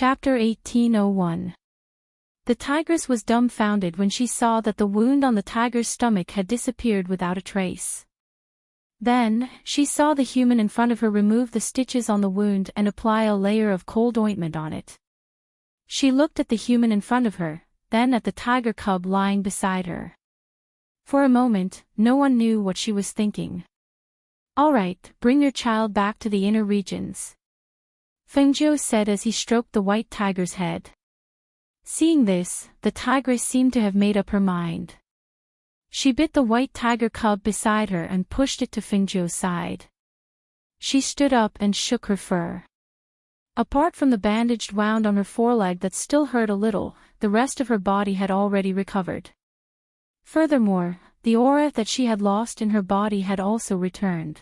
Chapter 1801. The tigress was dumbfounded when she saw that the wound on the tiger's stomach had disappeared without a trace. Then, she saw the human in front of her remove the stitches on the wound and apply a layer of cold ointment on it. She looked at the human in front of her, then at the tiger cub lying beside her. For a moment, no one knew what she was thinking. "All right, bring your child back to the inner regions," Fengjiu said as he stroked the white tiger's head. Seeing this, the tigress seemed to have made up her mind. She bit the white tiger cub beside her and pushed it to Fengjiu's side. She stood up and shook her fur. Apart from the bandaged wound on her foreleg that still hurt a little, the rest of her body had already recovered. Furthermore, the aura that she had lost in her body had also returned.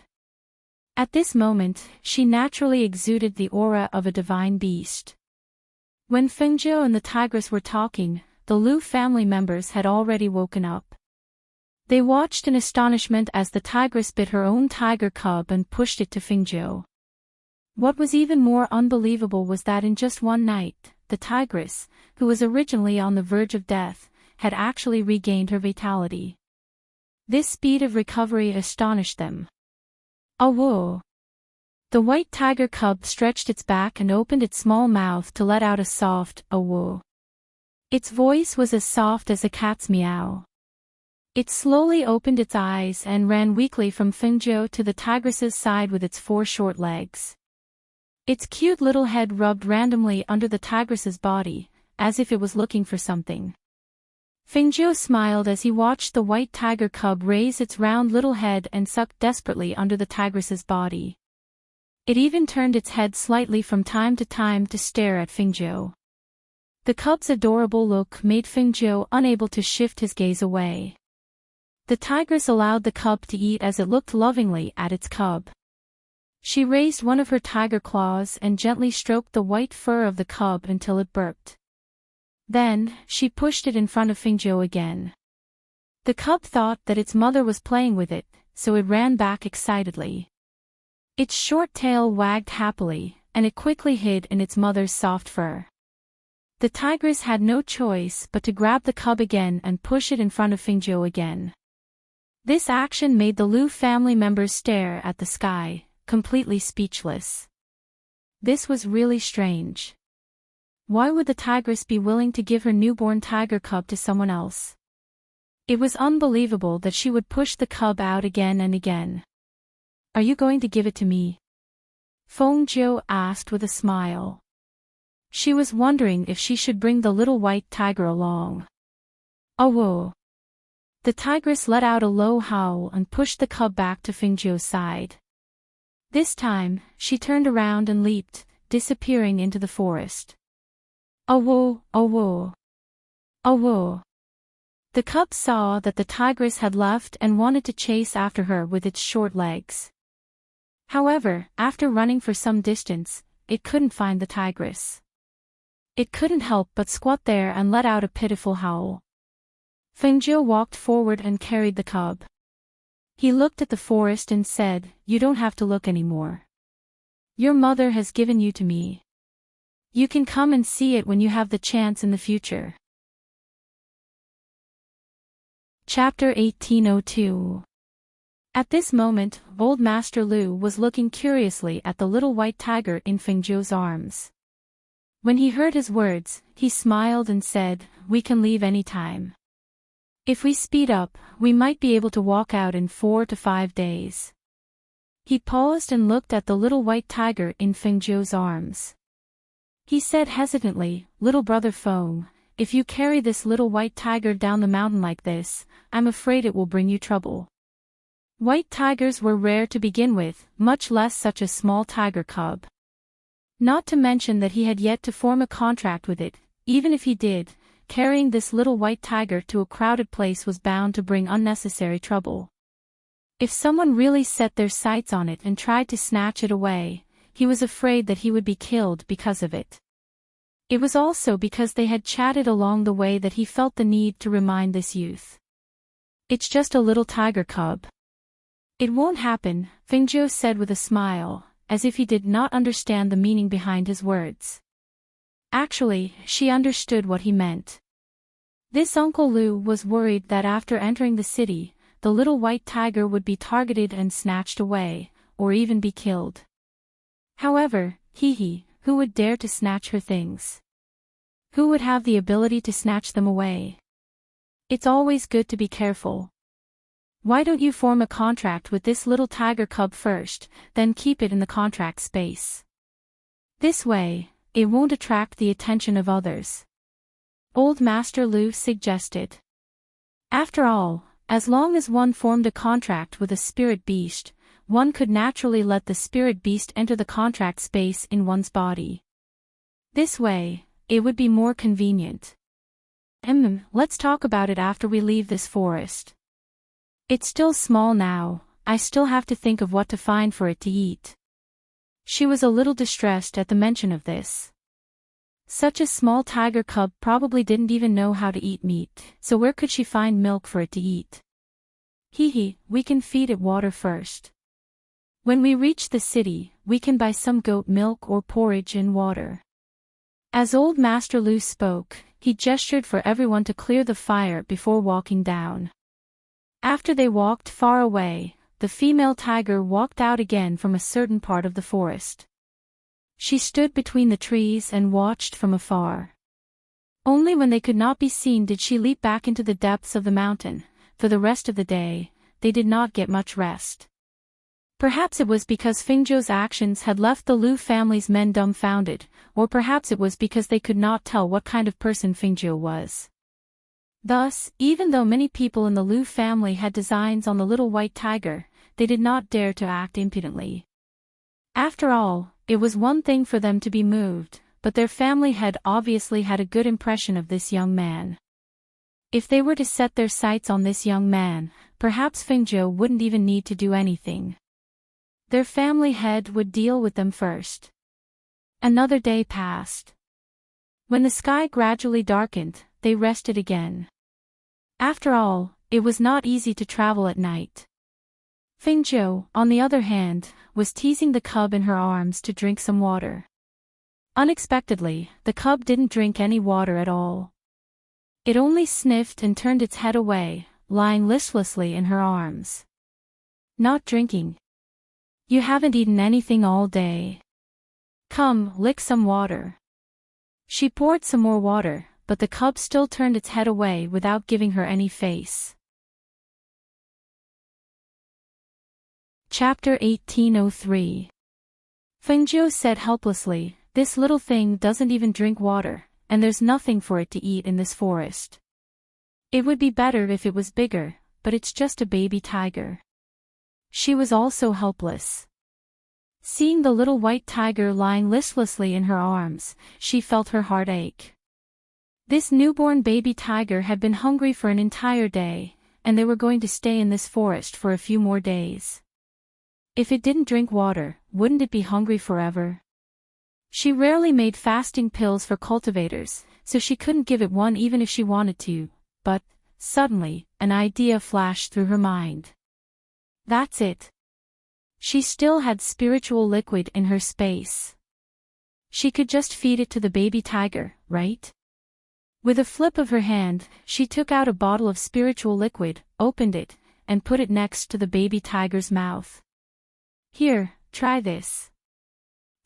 At this moment, she naturally exuded the aura of a divine beast. When Fengjiu and the tigress were talking, the Lu family members had already woken up. They watched in astonishment as the tigress bit her own tiger cub and pushed it to Fengjiu. What was even more unbelievable was that in just one night, the tigress, who was originally on the verge of death, had actually regained her vitality. This speed of recovery astonished them. "Oh whoa!" The white tiger cub stretched its back and opened its small mouth to let out a soft "oh whoa." Its voice was as soft as a cat's meow. It slowly opened its eyes and ran weakly from Fengjiu to the tigress's side with its 4 short legs. Its cute little head rubbed randomly under the tigress's body, as if it was looking for something. Fengjiu smiled as he watched the white tiger cub raise its round little head and suck desperately under the tigress's body. It even turned its head slightly from time to stare at Fengjiu. The cub's adorable look made Fengjiu unable to shift his gaze away. The tigress allowed the cub to eat as it looked lovingly at its cub. She raised one of her tiger claws and gently stroked the white fur of the cub until it burped. Then, she pushed it in front of Fengjiu again. The cub thought that its mother was playing with it, so it ran back excitedly. Its short tail wagged happily, and it quickly hid in its mother's soft fur. The tigress had no choice but to grab the cub again and push it in front of Fengjiu again. This action made the Lu family members stare at the sky, completely speechless. This was really strange. Why would the tigress be willing to give her newborn tiger cub to someone else? It was unbelievable that she would push the cub out again and again. "Are you going to give it to me?" Fengjiu asked with a smile. She was wondering if she should bring the little white tiger along. "Oh whoa!" The tigress let out a low howl and pushed the cub back to Fengjiu's side. This time, she turned around and leaped, disappearing into the forest. "Oh whoa, oh whoa. Oh whoa." The cub saw that the tigress had left and wanted to chase after her with its short legs. However, after running for some distance, it couldn't find the tigress. It couldn't help but squat there and let out a pitiful howl. Fengjiu walked forward and carried the cub. He looked at the forest and said, "You don't have to look anymore. Your mother has given you to me. You can come and see it when you have the chance in the future." Chapter 1802. At this moment, Old Master Lu was looking curiously at the little white tiger in Fengjiu's arms. When he heard his words, he smiled and said, "We can leave any time. If we speed up, we might be able to walk out in 4 to 5 days." He paused and looked at the little white tiger in Fengjiu's arms. He said hesitantly, "Little brother Feng, if you carry this little white tiger down the mountain like this, I'm afraid it will bring you trouble." White tigers were rare to begin with, much less such a small tiger cub. Not to mention that he had yet to form a contract with it. Even if he did, carrying this little white tiger to a crowded place was bound to bring unnecessary trouble. If someone really set their sights on it and tried to snatch it away, he was afraid that he would be killed because of it. It was also because they had chatted along the way that he felt the need to remind this youth. "It's just a little tiger cub. It won't happen," Fengjiu said with a smile, as if he did not understand the meaning behind his words. Actually, she understood what he meant. This Uncle Lu was worried that after entering the city, the little white tiger would be targeted and snatched away, or even be killed. However, who would dare to snatch her things? Who would have the ability to snatch them away? It's always good to be careful. Why don't you form a contract with this little tiger cub first, then keep it in the contract space? This way, it won't attract the attention of others. Old Master Lu suggested. After all, as long as one formed a contract with a spirit beast, one could naturally let the spirit beast enter the contract space in one's body. This way, it would be more convenient. Let's talk about it after we leave this forest. It's still small now, I still have to think of what to find for it to eat. She was a little distressed at the mention of this. Such a small tiger cub probably didn't even know how to eat meat, so where could she find milk for it to eat? We can feed it water first. When we reach the city, we can buy some goat milk or porridge and water. As Old Master Lu spoke, he gestured for everyone to clear the fire before walking down. After they walked far away, the female tiger walked out again from a certain part of the forest. She stood between the trees and watched from afar. Only when they could not be seen did she leap back into the depths of the mountain. For the rest of the day, they did not get much rest. Perhaps it was because Fingzhou's actions had left the Lu family's men dumbfounded, or perhaps it was because they could not tell what kind of person Fingzhou was. Thus, even though many people in the Lu family had designs on the little white tiger, they did not dare to act impudently. After all, it was one thing for them to be moved, but their family had obviously had a good impression of this young man. If they were to set their sights on this young man, perhaps Fingzhou wouldn't even need to do anything. Their family head would deal with them first. Another day passed. When the sky gradually darkened, they rested again. After all, it was not easy to travel at night. Fingzhou, on the other hand, was teasing the cub in her arms to drink some water. Unexpectedly, the cub didn't drink any water at all. It only sniffed and turned its head away, lying listlessly in her arms. Not drinking. You haven't eaten anything all day. Come, lick some water. She poured some more water, but the cub still turned its head away without giving her any face. Chapter 1803. Fengzhou said helplessly, "This little thing doesn't even drink water, and there's nothing for it to eat in this forest. It would be better if it was bigger, but it's just a baby tiger." She was also helpless. Seeing the little white tiger lying listlessly in her arms, she felt her heart ache. This newborn baby tiger had been hungry for an entire day, and they were going to stay in this forest for a few more days. If it didn't drink water, wouldn't it be hungry forever? She rarely made fasting pills for cultivators, so she couldn't give it one even if she wanted to, but, suddenly, an idea flashed through her mind. That's it. She still had spiritual liquid in her space. She could just feed it to the baby tiger, right? With a flip of her hand, she took out a bottle of spiritual liquid, opened it, and put it next to the baby tiger's mouth. Here, try this.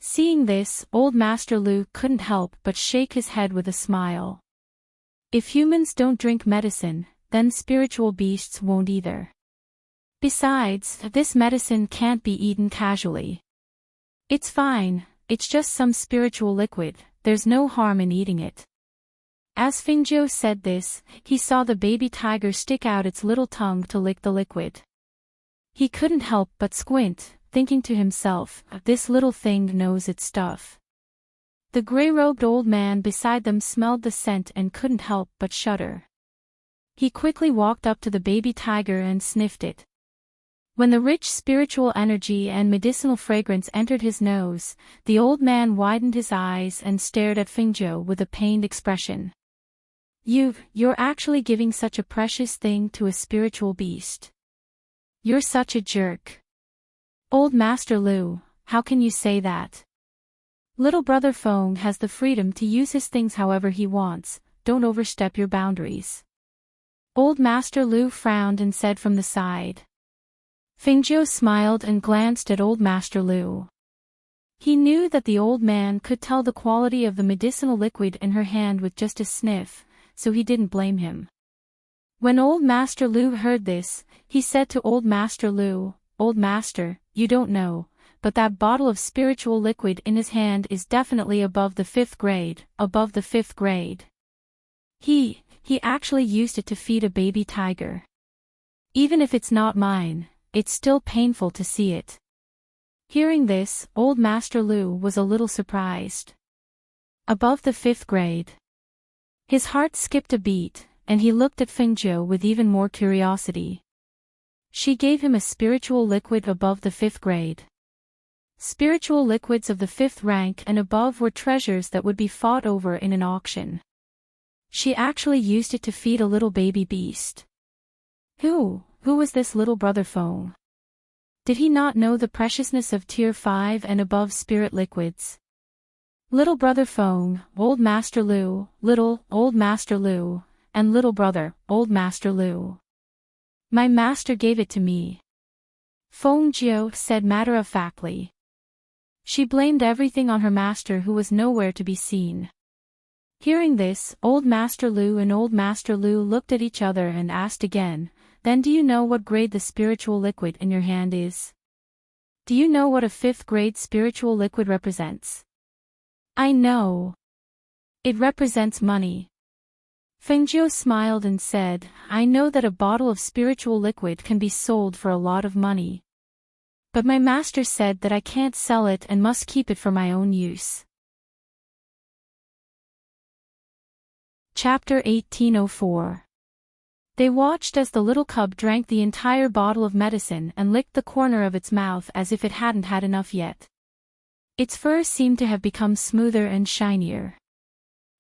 Seeing this, Old Master Lu couldn't help but shake his head with a smile. If humans don't drink medicine, then spiritual beasts won't either. Besides, this medicine can't be eaten casually. It's fine, it's just some spiritual liquid, there's no harm in eating it. As Fingzhou said this, he saw the baby tiger stick out its little tongue to lick the liquid. He couldn't help but squint, thinking to himself, this little thing knows its stuff. The gray-robed old man beside them smelled the scent and couldn't help but shudder. He quickly walked up to the baby tiger and sniffed it. When the rich spiritual energy and medicinal fragrance entered his nose, the old man widened his eyes and stared at Fingzhou with a pained expression. You're actually giving such a precious thing to a spiritual beast. You're such a jerk. Old Master Lu, how can you say that? Little brother Feng has the freedom to use his things however he wants, don't overstep your boundaries. Old Master Lu frowned and said from the side. Fengjiu smiled and glanced at Old Master Lu. He knew that the old man could tell the quality of the medicinal liquid in her hand with just a sniff, so he didn't blame him. When Old Master Lu heard this, he said to Old Master Lu, "Old Master, you don't know, but that bottle of spiritual liquid in his hand is definitely above the 5th grade, above the 5th grade. He actually used it to feed a baby tiger. Even if it's not mine, it's still painful to see it." Hearing this, Old Master Lu was a little surprised. Above the 5th grade. His heart skipped a beat, and he looked at Fengjiu with even more curiosity. She gave him a spiritual liquid above the 5th grade. Spiritual liquids of the 5th rank and above were treasures that would be fought over in an auction. She actually used it to feed a little baby beast. Who was this little brother Feng? Did he not know the preciousness of tier 5 and above spirit liquids? Little brother Feng, Old Master Lu, little Old Master Lu, and little brother, Old Master Lu. My master gave it to me. Fengjiu said matter-of-factly. She blamed everything on her master who was nowhere to be seen. Hearing this, Old Master Lu and Old Master Lu looked at each other and asked again, "Then do you know what grade the spiritual liquid in your hand is? Do you know what a 5th grade spiritual liquid represents?" "I know. It represents money." Fengjiu smiled and said, "I know that a bottle of spiritual liquid can be sold for a lot of money. But my master said that I can't sell it and must keep it for my own use." Chapter 1804. They watched as the little cub drank the entire bottle of medicine and licked the corner of its mouth as if it hadn't had enough yet. Its fur seemed to have become smoother and shinier.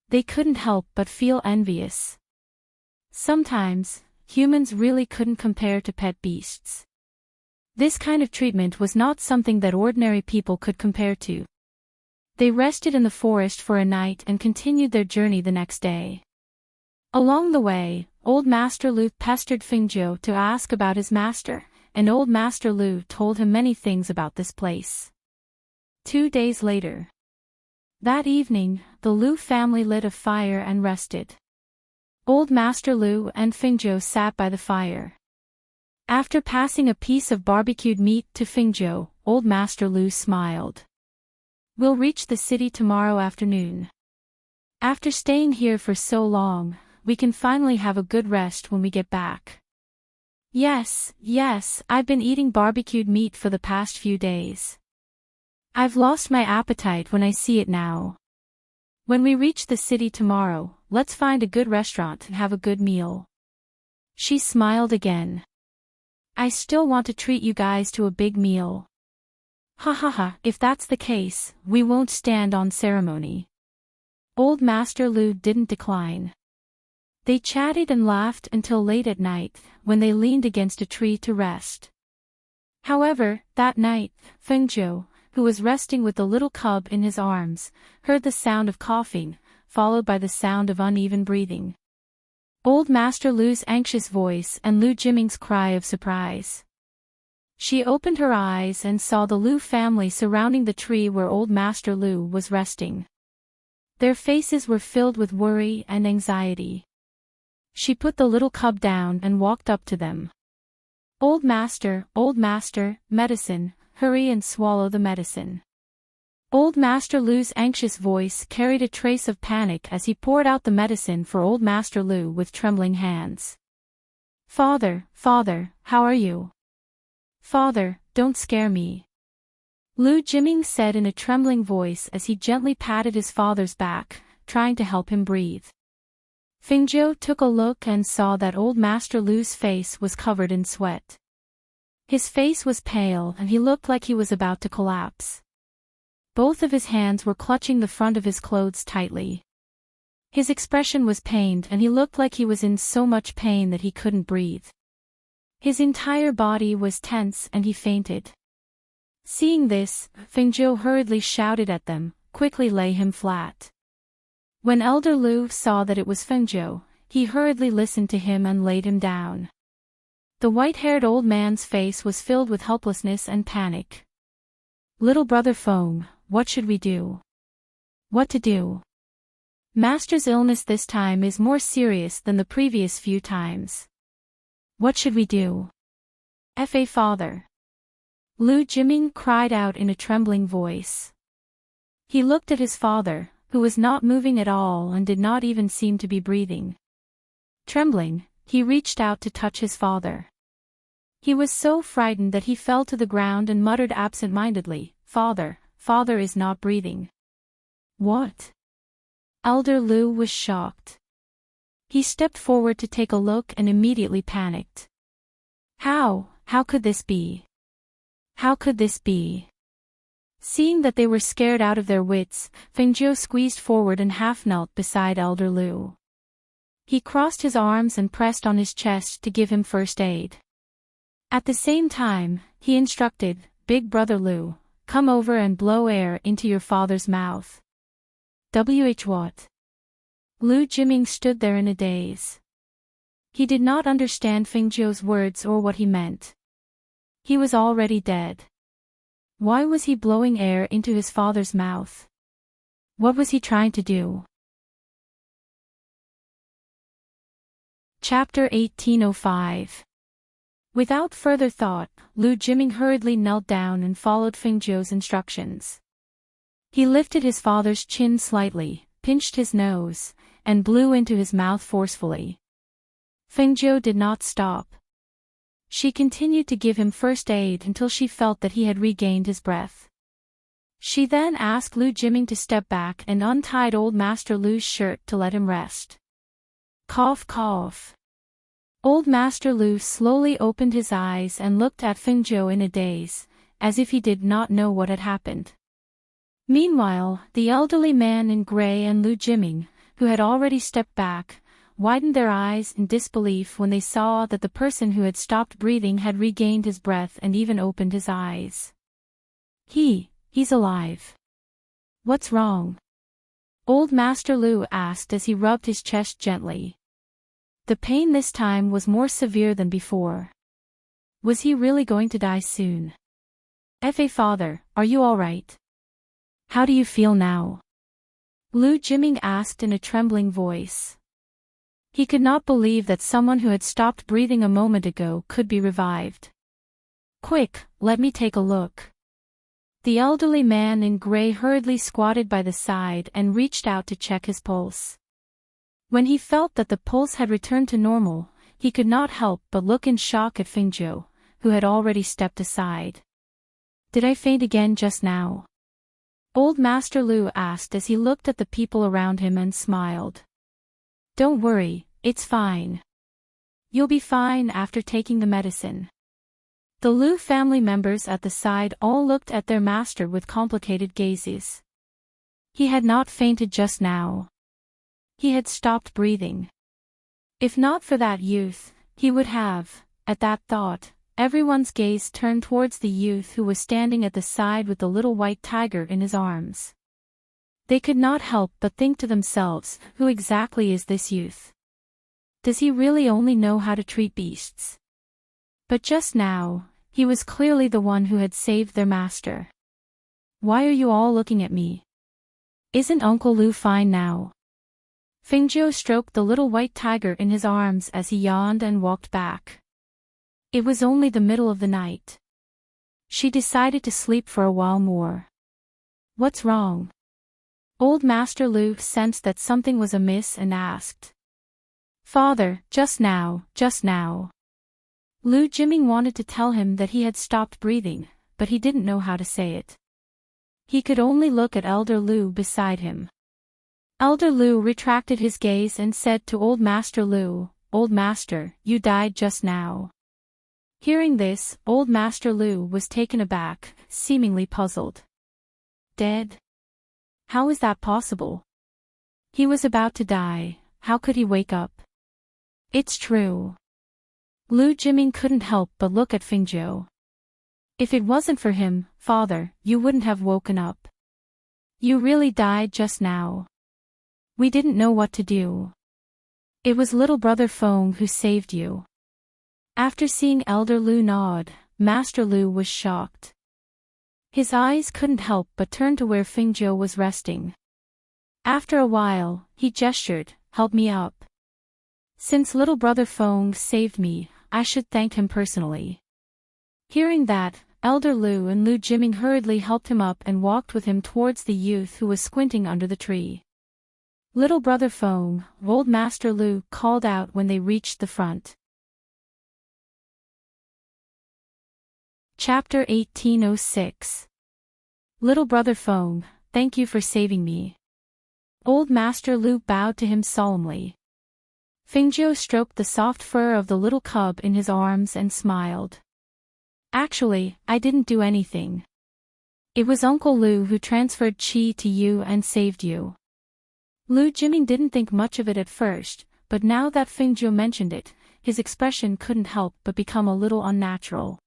They couldn't help but feel envious. Sometimes, humans really couldn't compare to pet beasts. This kind of treatment was not something that ordinary people could compare to. They rested in the forest for a night and continued their journey the next day. Along the way, Old Master Lu pestered Fengjiu to ask about his master, and Old Master Lu told him many things about this place. 2 days later. That evening, the Lu family lit a fire and rested. Old Master Lu and Fengjiu sat by the fire. After passing a piece of barbecued meat to Fengjiu, Old Master Lu smiled. "We'll reach the city tomorrow afternoon. After staying here for so long, we can finally have a good rest when we get back." Yes, I've been eating barbecued meat for the past few days. I've lost my appetite when I see it now. When we reach the city tomorrow, let's find a good restaurant and have a good meal." She smiled again. "I still want to treat you guys to a big meal." Ha ha ha, if that's the case, we won't stand on ceremony." Old Master Lu didn't decline. They chatted and laughed until late at night, when they leaned against a tree to rest. However, that night, Fengjiu, who was resting with the little cub in his arms, heard the sound of coughing, followed by the sound of uneven breathing. Old Master Lu's anxious voice and Lu Jiming's cry of surprise. She opened her eyes and saw the Lu family surrounding the tree where Old Master Lu was resting. Their faces were filled with worry and anxiety. She put the little cub down and walked up to them. Old Master, medicine, hurry and swallow the medicine." Old Master Lu's anxious voice carried a trace of panic as he poured out the medicine for Old Master Lu with trembling hands. Father, how are you?" "Father, don't scare me," Lu Jiming said in a trembling voice as he gently patted his father's back, trying to help him breathe. Fengjiu took a look and saw that Old Master Lu's face was covered in sweat. His face was pale and he looked like he was about to collapse. Both of his hands were clutching the front of his clothes tightly. His expression was pained and he looked like he was in so much pain that he couldn't breathe. His entire body was tense and he fainted. Seeing this, Fengjiu hurriedly shouted at them, quickly lay him flat. When Elder Lu saw that it was Fengzhou, he hurriedly listened to him and laid him down. The white-haired old man's face was filled with helplessness and panic. "Little brother Feng, what should we do? What to do? Master's illness this time is more serious than the previous few times. What should we do? Fa father." Lu Jiming cried out in a trembling voice. He looked at his father, who was not moving at all and did not even seem to be breathing. Trembling, he reached out to touch his father. He was so frightened that he fell to the ground and muttered absent-mindedly, "Father, father is not breathing." "What?" Elder Lu was shocked. He stepped forward to take a look and immediately panicked. How could this be? How could this be? Seeing that they were scared out of their wits, Fengzhou squeezed forward and half knelt beside Elder Lu. He crossed his arms and pressed on his chest to give him first aid. At the same time, he instructed, "Big brother Lu, come over and blow air into your father's mouth." What? Lu Jiming stood there in a daze. He did not understand Fengzhou's words or what he meant. He was already dead. Why was he blowing air into his father's mouth? What was he trying to do? Chapter 1805. Without further thought, Lu Jiming hurriedly knelt down and followed Fengzhou's instructions. He lifted his father's chin slightly, pinched his nose, and blew into his mouth forcefully. Fengzhou did not stop. She continued to give him first aid until she felt that he had regained his breath. She then asked Lu Jiming to step back and untied Old Master Lu's shirt to let him rest. Cough cough. Old Master Lu slowly opened his eyes and looked at Fengzhou in a daze, as if he did not know what had happened. Meanwhile, the elderly man in gray and Lu Jiming, who had already stepped back, widened their eyes in disbelief when they saw that the person who had stopped breathing had regained his breath and even opened his eyes. He's alive. What's wrong? Old Master Lu asked as he rubbed his chest gently. The pain this time was more severe than before. Was he really going to die soon? Fa father, are you all right? How do you feel now? Lu Jiming asked in a trembling voice. He could not believe that someone who had stopped breathing a moment ago could be revived. Quick, let me take a look. The elderly man in gray hurriedly squatted by the side and reached out to check his pulse. When he felt that the pulse had returned to normal, he could not help but look in shock at Fengzhou, who had already stepped aside. Did I faint again just now? Old Master Lu asked as he looked at the people around him and smiled. Don't worry, it's fine. You'll be fine after taking the medicine. The Lu family members at the side all looked at their master with complicated gazes. He had not fainted just now. He had stopped breathing. If not for that youth, he would have. At that thought, everyone's gaze turned towards the youth who was standing at the side with the little white tiger in his arms. They could not help but think to themselves, who exactly is this youth? Does he really only know how to treat beasts? But just now, he was clearly the one who had saved their master. Why are you all looking at me? Isn't Uncle Lu fine now? Fengzhou stroked the little white tiger in his arms as he yawned and walked back. It was only the middle of the night. She decided to sleep for a while more. What's wrong? Old Master Lu sensed that something was amiss and asked. Father, just now. Lu Jiming wanted to tell him that he had stopped breathing, but he didn't know how to say it. He could only look at Elder Lu beside him. Elder Lu retracted his gaze and said to Old Master Lu, Old Master, you died just now. Hearing this, Old Master Lu was taken aback, seemingly puzzled. Dead? How is that possible? He was about to die, how could he wake up? It's true. Lu Jiming couldn't help but look at Fengzhou. If it wasn't for him, father, you wouldn't have woken up. You really died just now. We didn't know what to do. It was little brother Fong who saved you. After seeing Elder Lu nod, Master Lu was shocked. His eyes couldn't help but turn to where Fingzhou was resting. After a while, he gestured, "Help me up." Since little brother Fong saved me, I should thank him personally. Hearing that, Elder Lu and Lu Jiming hurriedly helped him up and walked with him towards the youth who was squinting under the tree. "Little brother Fong," old Master Lu called out when they reached the front. Chapter 1806. Little brother Fong, thank you for saving me. Old Master Lu bowed to him solemnly. Fingzhou stroked the soft fur of the little cub in his arms and smiled. Actually, I didn't do anything. It was Uncle Lu who transferred qi to you and saved you. Lu Jiming didn't think much of it at first, but now that Fingzhou mentioned it, his expression couldn't help but become a little unnatural.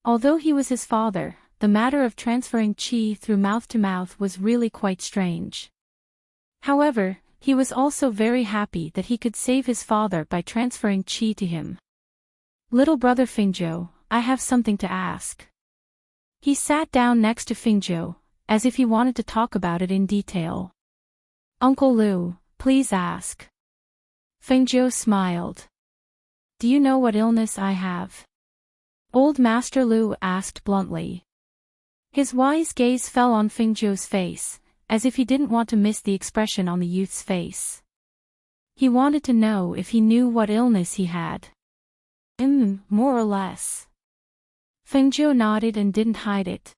Although he was his father, the matter of transferring qi through mouth to mouth was really quite strange. However, he was also very happy that he could save his father by transferring qi to him. Little brother Fingzhou, I have something to ask. He sat down next to Fingzhou, as if he wanted to talk about it in detail. Uncle Lu, please ask. Fingzhou smiled. Do you know what illness I have? Old Master Lu asked bluntly. His wise gaze fell on Fingzhou's face, as if he didn't want to miss the expression on the youth's face. He wanted to know if he knew what illness he had. More or less. Fingzhou nodded and didn't hide it.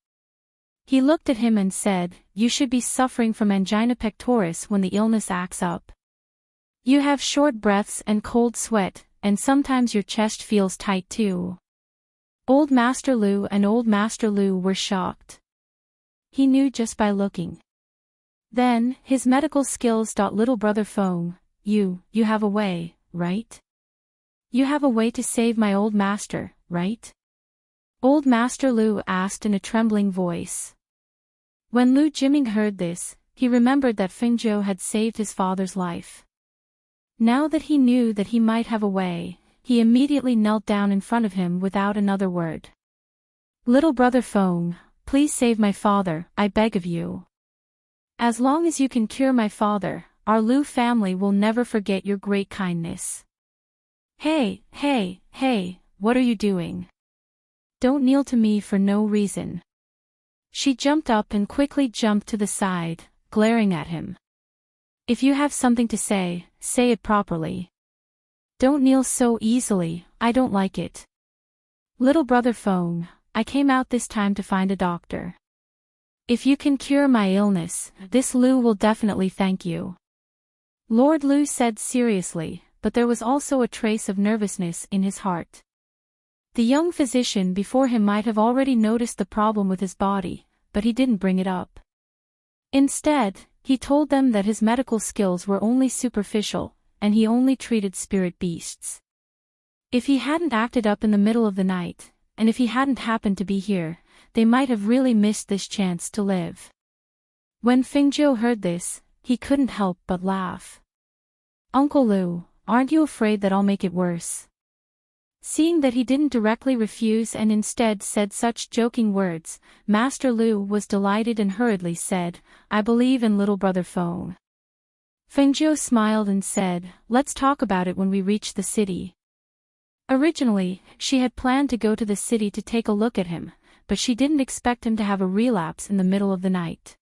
He looked at him and said, you should be suffering from angina pectoris when the illness acts up. You have short breaths and cold sweat, and sometimes your chest feels tight too. Old Master Lu and Old Master Lu were shocked. He knew just by looking. Then, his medical skills. Little brother Fong, you have a way, right? You have a way to save my old master, right? Old Master Lu asked in a trembling voice. When Lu Jiming heard this, he remembered that Fingzhou had saved his father's life. Now that he knew that he might have a way, he immediately knelt down in front of him without another word. Little brother Fong, please save my father, I beg of you. As long as you can cure my father, our Lu family will never forget your great kindness. Hey, what are you doing? Don't kneel to me for no reason. She jumped up and quickly jumped to the side, glaring at him. If you have something to say, say it properly. Don't kneel so easily, I don't like it. Little brother Fong, I came out this time to find a doctor. If you can cure my illness, this Lu will definitely thank you. Lord Lu said seriously, but there was also a trace of nervousness in his heart. The young physician before him might have already noticed the problem with his body, but he didn't bring it up. Instead, he told them that his medical skills were only superficial, and he only treated spirit beasts. If he hadn't acted up in the middle of the night, and if he hadn't happened to be here, they might have really missed this chance to live. When Fingzhou heard this, he couldn't help but laugh. Uncle Lu, aren't you afraid that I'll make it worse? Seeing that he didn't directly refuse and instead said such joking words, Master Lu was delighted and hurriedly said, I believe in little brother Fong. Fingzhou smiled and said, let's talk about it when we reach the city. Originally, she had planned to go to the city to take a look at him, but she didn't expect him to have a relapse in the middle of the night.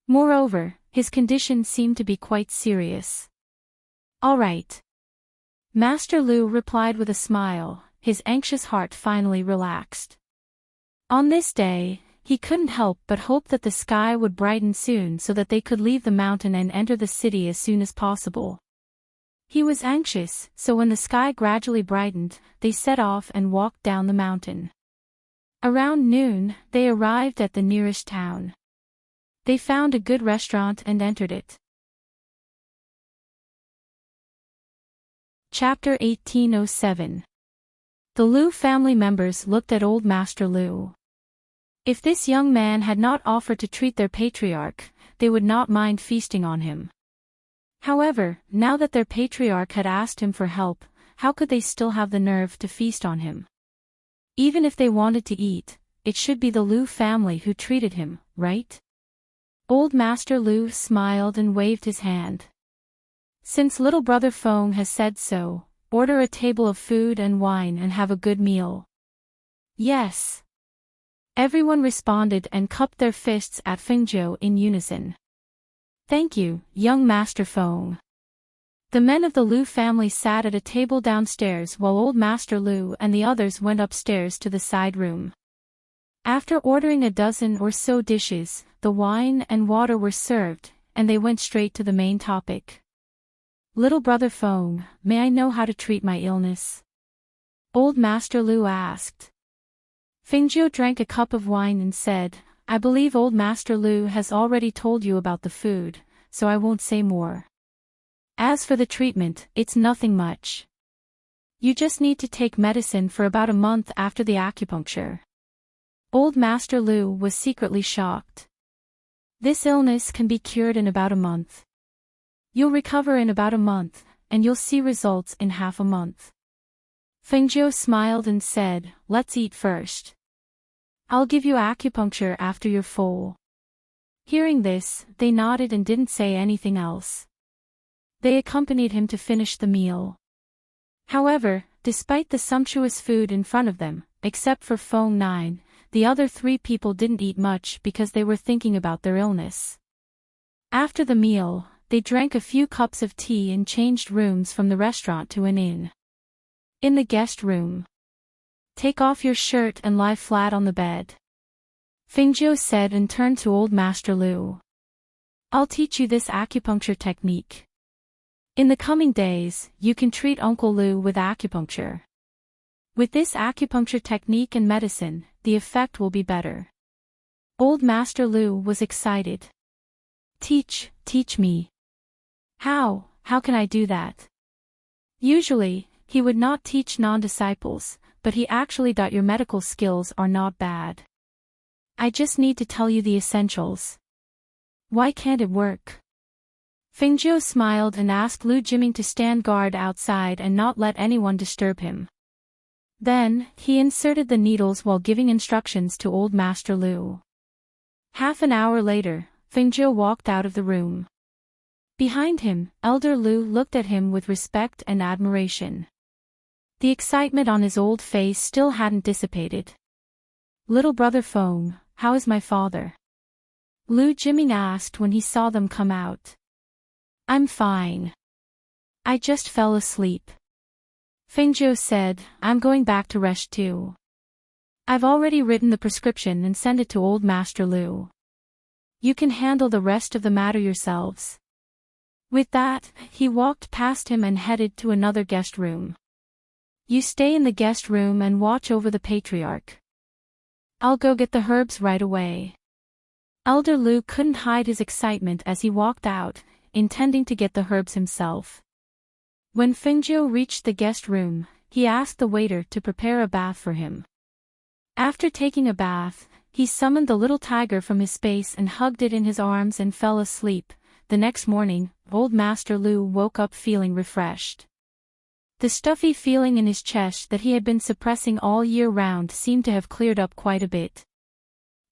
Moreover, his condition seemed to be quite serious. All right. Master Lu replied with a smile, his anxious heart finally relaxed. On this day, he couldn't help but hope that the sky would brighten soon so that they could leave the mountain and enter the city as soon as possible. He was anxious, so when the sky gradually brightened, they set off and walked down the mountain. Around noon, they arrived at the nearest town. They found a good restaurant and entered it. Chapter 1807. The Lu family members looked at Old Master Lu. If this young man had not offered to treat their patriarch, they would not mind feasting on him. However, now that their patriarch had asked him for help, how could they still have the nerve to feast on him? Even if they wanted to eat, it should be the Lu family who treated him, right? Old Master Lu smiled and waved his hand. Since little brother Feng has said so, order a table of food and wine and have a good meal. Yes. Everyone responded and cupped their fists at Fengjiu in unison. Thank you, young Master Feng. The men of the Lu family sat at a table downstairs while Old Master Lu and the others went upstairs to the side room. After ordering a dozen or so dishes, the wine and water were served, and they went straight to the main topic. Little brother Feng, may I know how to treat my illness? Old Master Lu asked. Fengjiu drank a cup of wine and said, I believe Old Master Lu has already told you about the food, so I won't say more. As for the treatment, it's nothing much. You just need to take medicine for about a month after the acupuncture. Old Master Lu was secretly shocked. This illness can be cured in about a month. You'll recover in about a month, and you'll see results in half a month. Fengjiu smiled and said, let's eat first. I'll give you acupuncture after you're full. Hearing this, they nodded and didn't say anything else. They accompanied him to finish the meal. However, despite the sumptuous food in front of them, except for Feng Nine, the other three people didn't eat much because they were thinking about their illness. After the meal, they drank a few cups of tea and changed rooms from the restaurant to an inn. In the guest room. Take off your shirt and lie flat on the bed. Fengjiu said and turned to Old Master Lu. I'll teach you this acupuncture technique. In the coming days, you can treat Uncle Lu with acupuncture. With this acupuncture technique and medicine, the effect will be better. Old Master Lu was excited. Teach me. How can I do that? Usually, he would not teach non-disciples, but he actually thought your medical skills are not bad. I just need to tell you the essentials. Why can't it work? Fengjiu smiled and asked Lu Jiming to stand guard outside and not let anyone disturb him. Then, he inserted the needles while giving instructions to Old Master Lu. Half an hour later, Fengjiu walked out of the room. Behind him, Elder Lu looked at him with respect and admiration. The excitement on his old face still hadn't dissipated. Little brother Feng, how is my father? Lu Jiming asked when he saw them come out. I'm fine. I just fell asleep. Fengjiu said, I'm going back to rest too. I've already written the prescription and sent it to Old Master Lu. You can handle the rest of the matter yourselves. With that, he walked past him and headed to another guest room. You stay in the guest room and watch over the patriarch. I'll go get the herbs right away. Elder Lu couldn't hide his excitement as he walked out, intending to get the herbs himself. When Fengjiu reached the guest room, he asked the waiter to prepare a bath for him. After taking a bath, he summoned the little tiger from his space and hugged it in his arms and fell asleep. The next morning, Old Master Lu woke up feeling refreshed. The stuffy feeling in his chest that he had been suppressing all year round seemed to have cleared up quite a bit.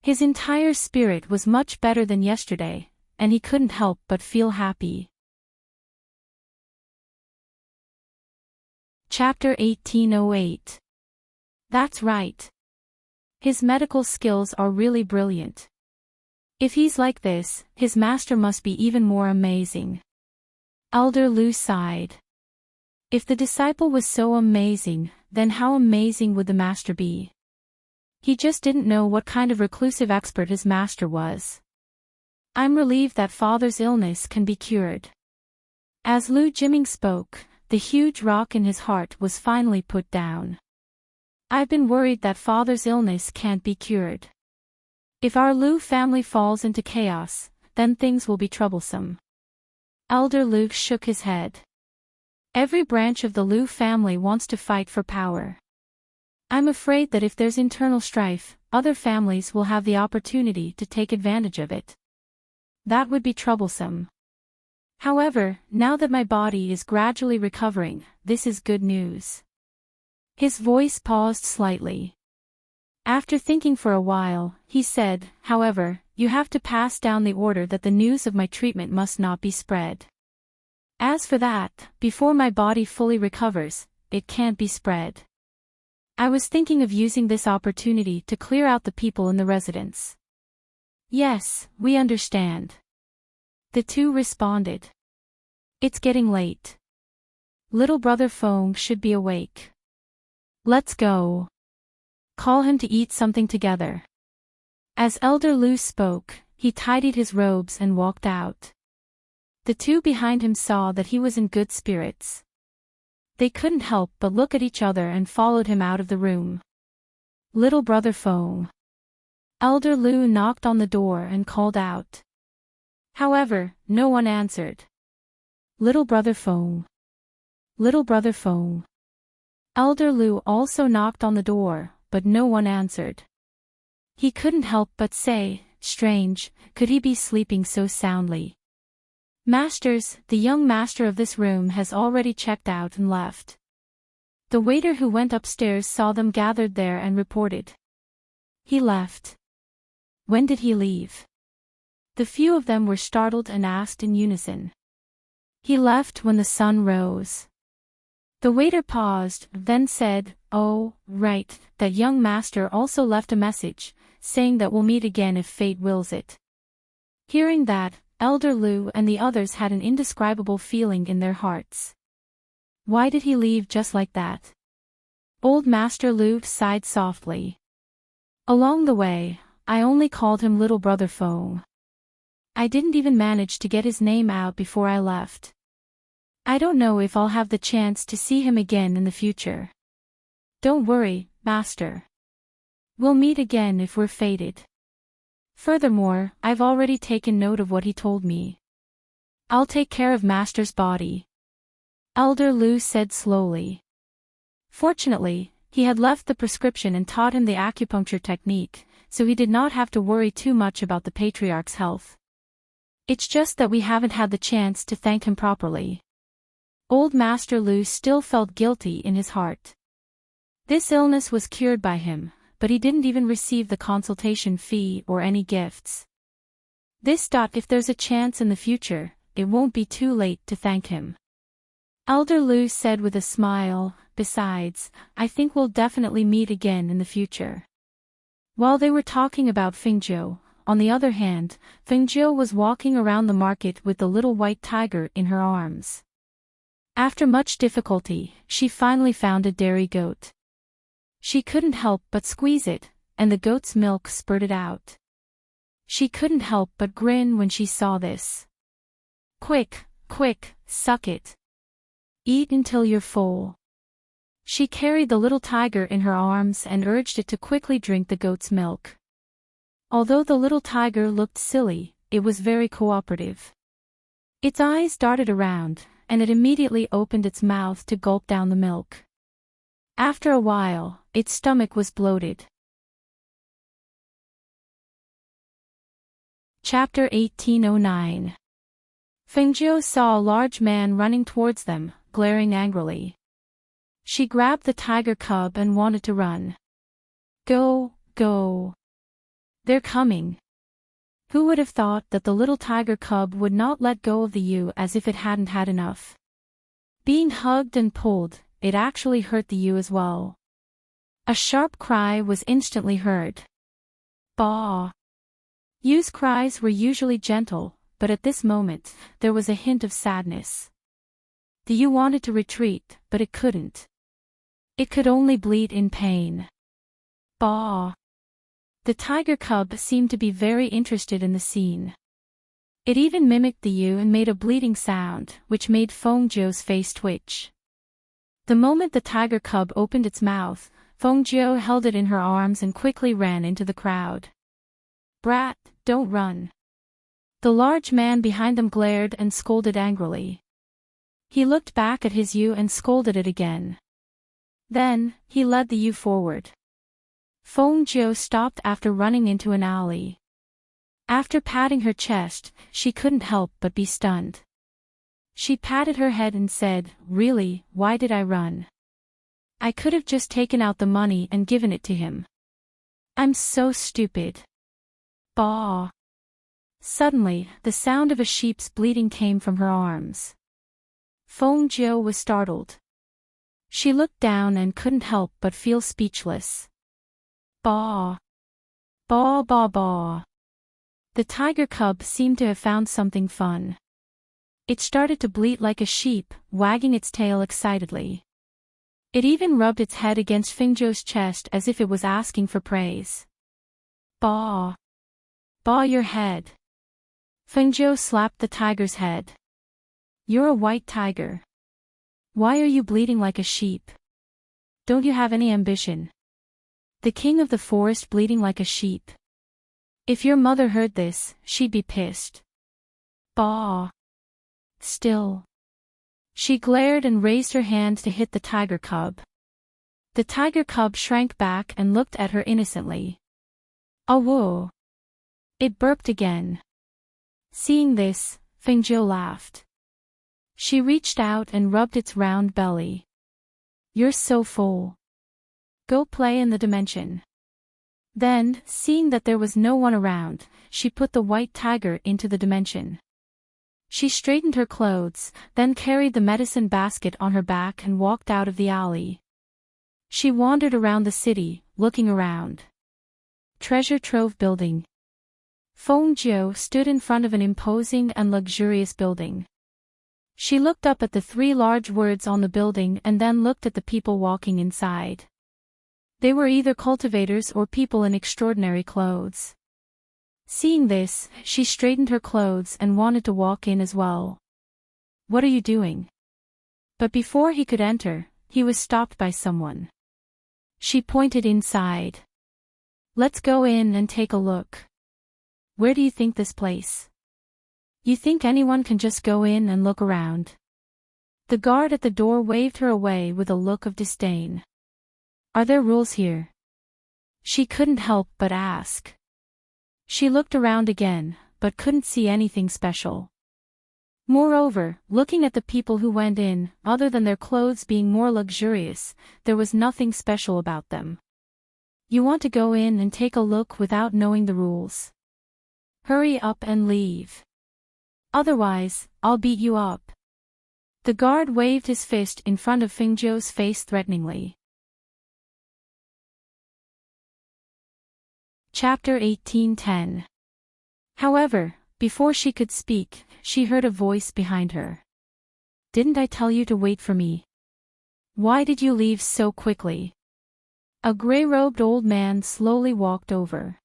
His entire spirit was much better than yesterday, and he couldn't help but feel happy. Chapter 1808. That's right. His medical skills are really brilliant. If he's like this, his master must be even more amazing. Elder Lu sighed. If the disciple was so amazing, then how amazing would the master be? He just didn't know what kind of reclusive expert his master was. I'm relieved that father's illness can be cured. As Lu Jiming spoke, the huge rock in his heart was finally put down. I've been worried that father's illness can't be cured. If our Lu family falls into chaos, then things will be troublesome. Elder Lu shook his head. Every branch of the Lu family wants to fight for power. I'm afraid that if there's internal strife, other families will have the opportunity to take advantage of it. That would be troublesome. However, now that my body is gradually recovering, this is good news. His voice paused slightly. After thinking for a while, he said, however, you have to pass down the order that the news of my treatment must not be spread. As for that, before my body fully recovers, it can't be spread. I was thinking of using this opportunity to clear out the people in the residence. Yes, we understand. The two responded. It's getting late. Little brother Feng should be awake. Let's go. Call him to eat something together. As Elder Lu spoke, he tidied his robes and walked out. The two behind him saw that he was in good spirits. They couldn't help but look at each other and followed him out of the room. Little brother Feng. Elder Lu knocked on the door and called out. However, no one answered. Little brother Feng. Little brother Feng. Elder Lu also knocked on the door, but no one answered. He couldn't help but say, strange, could he be sleeping so soundly? Masters, the young master of this room has already checked out and left. The waiter who went upstairs saw them gathered there and reported. He left. When did he leave? The few of them were startled and asked in unison. He left when the sun rose. The waiter paused, then said, oh, right, that young master also left a message, saying that we'll meet again if fate wills it. Hearing that, Elder Lu and the others had an indescribable feeling in their hearts. Why did he leave just like that? Old Master Lu sighed softly. Along the way, I only called him Little Brother Feng. I didn't even manage to get his name out before I left. I don't know if I'll have the chance to see him again in the future. Don't worry, Master. We'll meet again if we're fated. Furthermore, I've already taken note of what he told me. I'll take care of Master's body. Elder Lu said slowly. Fortunately, he had left the prescription and taught him the acupuncture technique, so he did not have to worry too much about the patriarch's health. It's just that we haven't had the chance to thank him properly. Old Master Lu still felt guilty in his heart. This illness was cured by him, but he didn't even receive the consultation fee or any gifts. If there's a chance in the future, it won't be too late to thank him. Elder Lu said with a smile, besides, I think we'll definitely meet again in the future. While they were talking about Fengjiu, on the other hand, Fengjiu was walking around the market with the little white tiger in her arms. After much difficulty, she finally found a dairy goat. She couldn't help but squeeze it, and the goat's milk spurted out. She couldn't help but grin when she saw this. Quick, quick, suck it. Eat until you're full. She carried the little tiger in her arms and urged it to quickly drink the goat's milk. Although the little tiger looked silly, it was very cooperative. Its eyes darted around, and it immediately opened its mouth to gulp down the milk. After a while, its stomach was bloated. Chapter 1809. Fengjiu saw a large man running towards them, glaring angrily. She grabbed the tiger cub and wanted to run. Go, go. They're coming. Who would have thought that the little tiger cub would not let go of the ewe as if it hadn't had enough? Being hugged and pulled, it actually hurt the ewe as well. A sharp cry was instantly heard. Baw! Ewes' cries were usually gentle, but at this moment, there was a hint of sadness. The ewe wanted to retreat, but it couldn't. It could only bleat in pain. Baw! The tiger cub seemed to be very interested in the scene. It even mimicked the ewe and made a bleating sound, which made Fengjiu's face twitch. The moment the tiger cub opened its mouth, Fengjiu held it in her arms and quickly ran into the crowd. Brat, don't run. The large man behind them glared and scolded angrily. He looked back at his ewe and scolded it again. Then, he led the ewe forward. Feng Jiu stopped after running into an alley. After patting her chest, she couldn't help but be stunned. She patted her head and said, "Really, why did I run? I could have just taken out the money and given it to him. I'm so stupid." Bah! Suddenly, the sound of a sheep's bleating came from her arms. Feng Jiu was startled. She looked down and couldn't help but feel speechless. Bah! Bah bah bah! The tiger cub seemed to have found something fun. It started to bleat like a sheep, wagging its tail excitedly. It even rubbed its head against Fengjiu's chest as if it was asking for praise. Bah! Bah your head! Fengjiu slapped the tiger's head. You're a white tiger. Why are you bleating like a sheep? Don't you have any ambition? The king of the forest bleating like a sheep. If your mother heard this, she'd be pissed. Bah! Still. She glared and raised her hand to hit the tiger cub. The tiger cub shrank back and looked at her innocently. Oh whoa! It burped again. Seeing this, Fengjiu laughed. She reached out and rubbed its round belly. You're so full. Go play in the dimension. Then, seeing that there was no one around, she put the white tiger into the dimension. She straightened her clothes, then carried the medicine basket on her back and walked out of the alley. She wandered around the city, looking around. Treasure Trove Building. Feng Jiu stood in front of an imposing and luxurious building. She looked up at the 3 large words on the building and then looked at the people walking inside. They were either cultivators or people in extraordinary clothes. Seeing this, she straightened her clothes and wanted to walk in as well. What are you doing? But before he could enter, he was stopped by someone. She pointed inside. Let's go in and take a look. Where do you think this place? You think anyone can just go in and look around? The guard at the door waved her away with a look of disdain. Are there rules here? She couldn't help but ask. She looked around again, but couldn't see anything special. Moreover, looking at the people who went in, other than their clothes being more luxurious, there was nothing special about them. You want to go in and take a look without knowing the rules. Hurry up and leave. Otherwise, I'll beat you up. The guard waved his fist in front of Fengjiu's face threateningly. Chapter 18:10. However, before she could speak, she heard a voice behind her. Didn't I tell you to wait for me? Why did you leave so quickly? A gray-robed old man slowly walked over.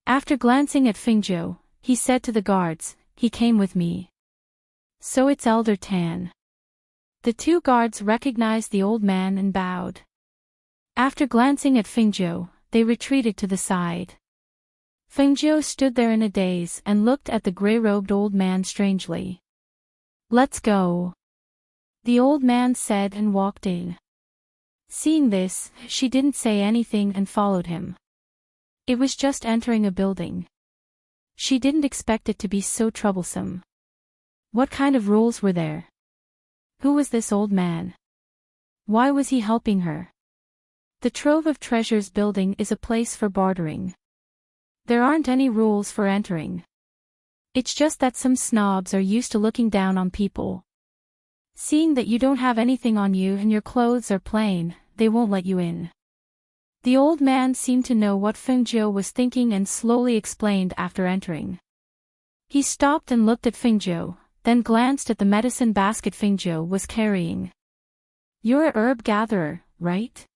After glancing at Fengjiu, he said to the guards, he came with me. So it's Elder Tan. The 2 guards recognized the old man and bowed. After glancing at Fengjiu, they retreated to the side. Fengjiu stood there in a daze and looked at the gray-robed old man strangely. Let's go. The old man said and walked in. Seeing this, she didn't say anything and followed him. It was just entering a building. She didn't expect it to be so troublesome. What kind of rules were there? Who was this old man? Why was he helping her? The Trove of Treasures building is a place for bartering. There aren't any rules for entering. It's just that some snobs are used to looking down on people. Seeing that you don't have anything on you and your clothes are plain, they won't let you in. The old man seemed to know what Fengjiu was thinking and slowly explained after entering. He stopped and looked at Fengjiu, then glanced at the medicine basket Fengjiu was carrying. You're a herb gatherer, right?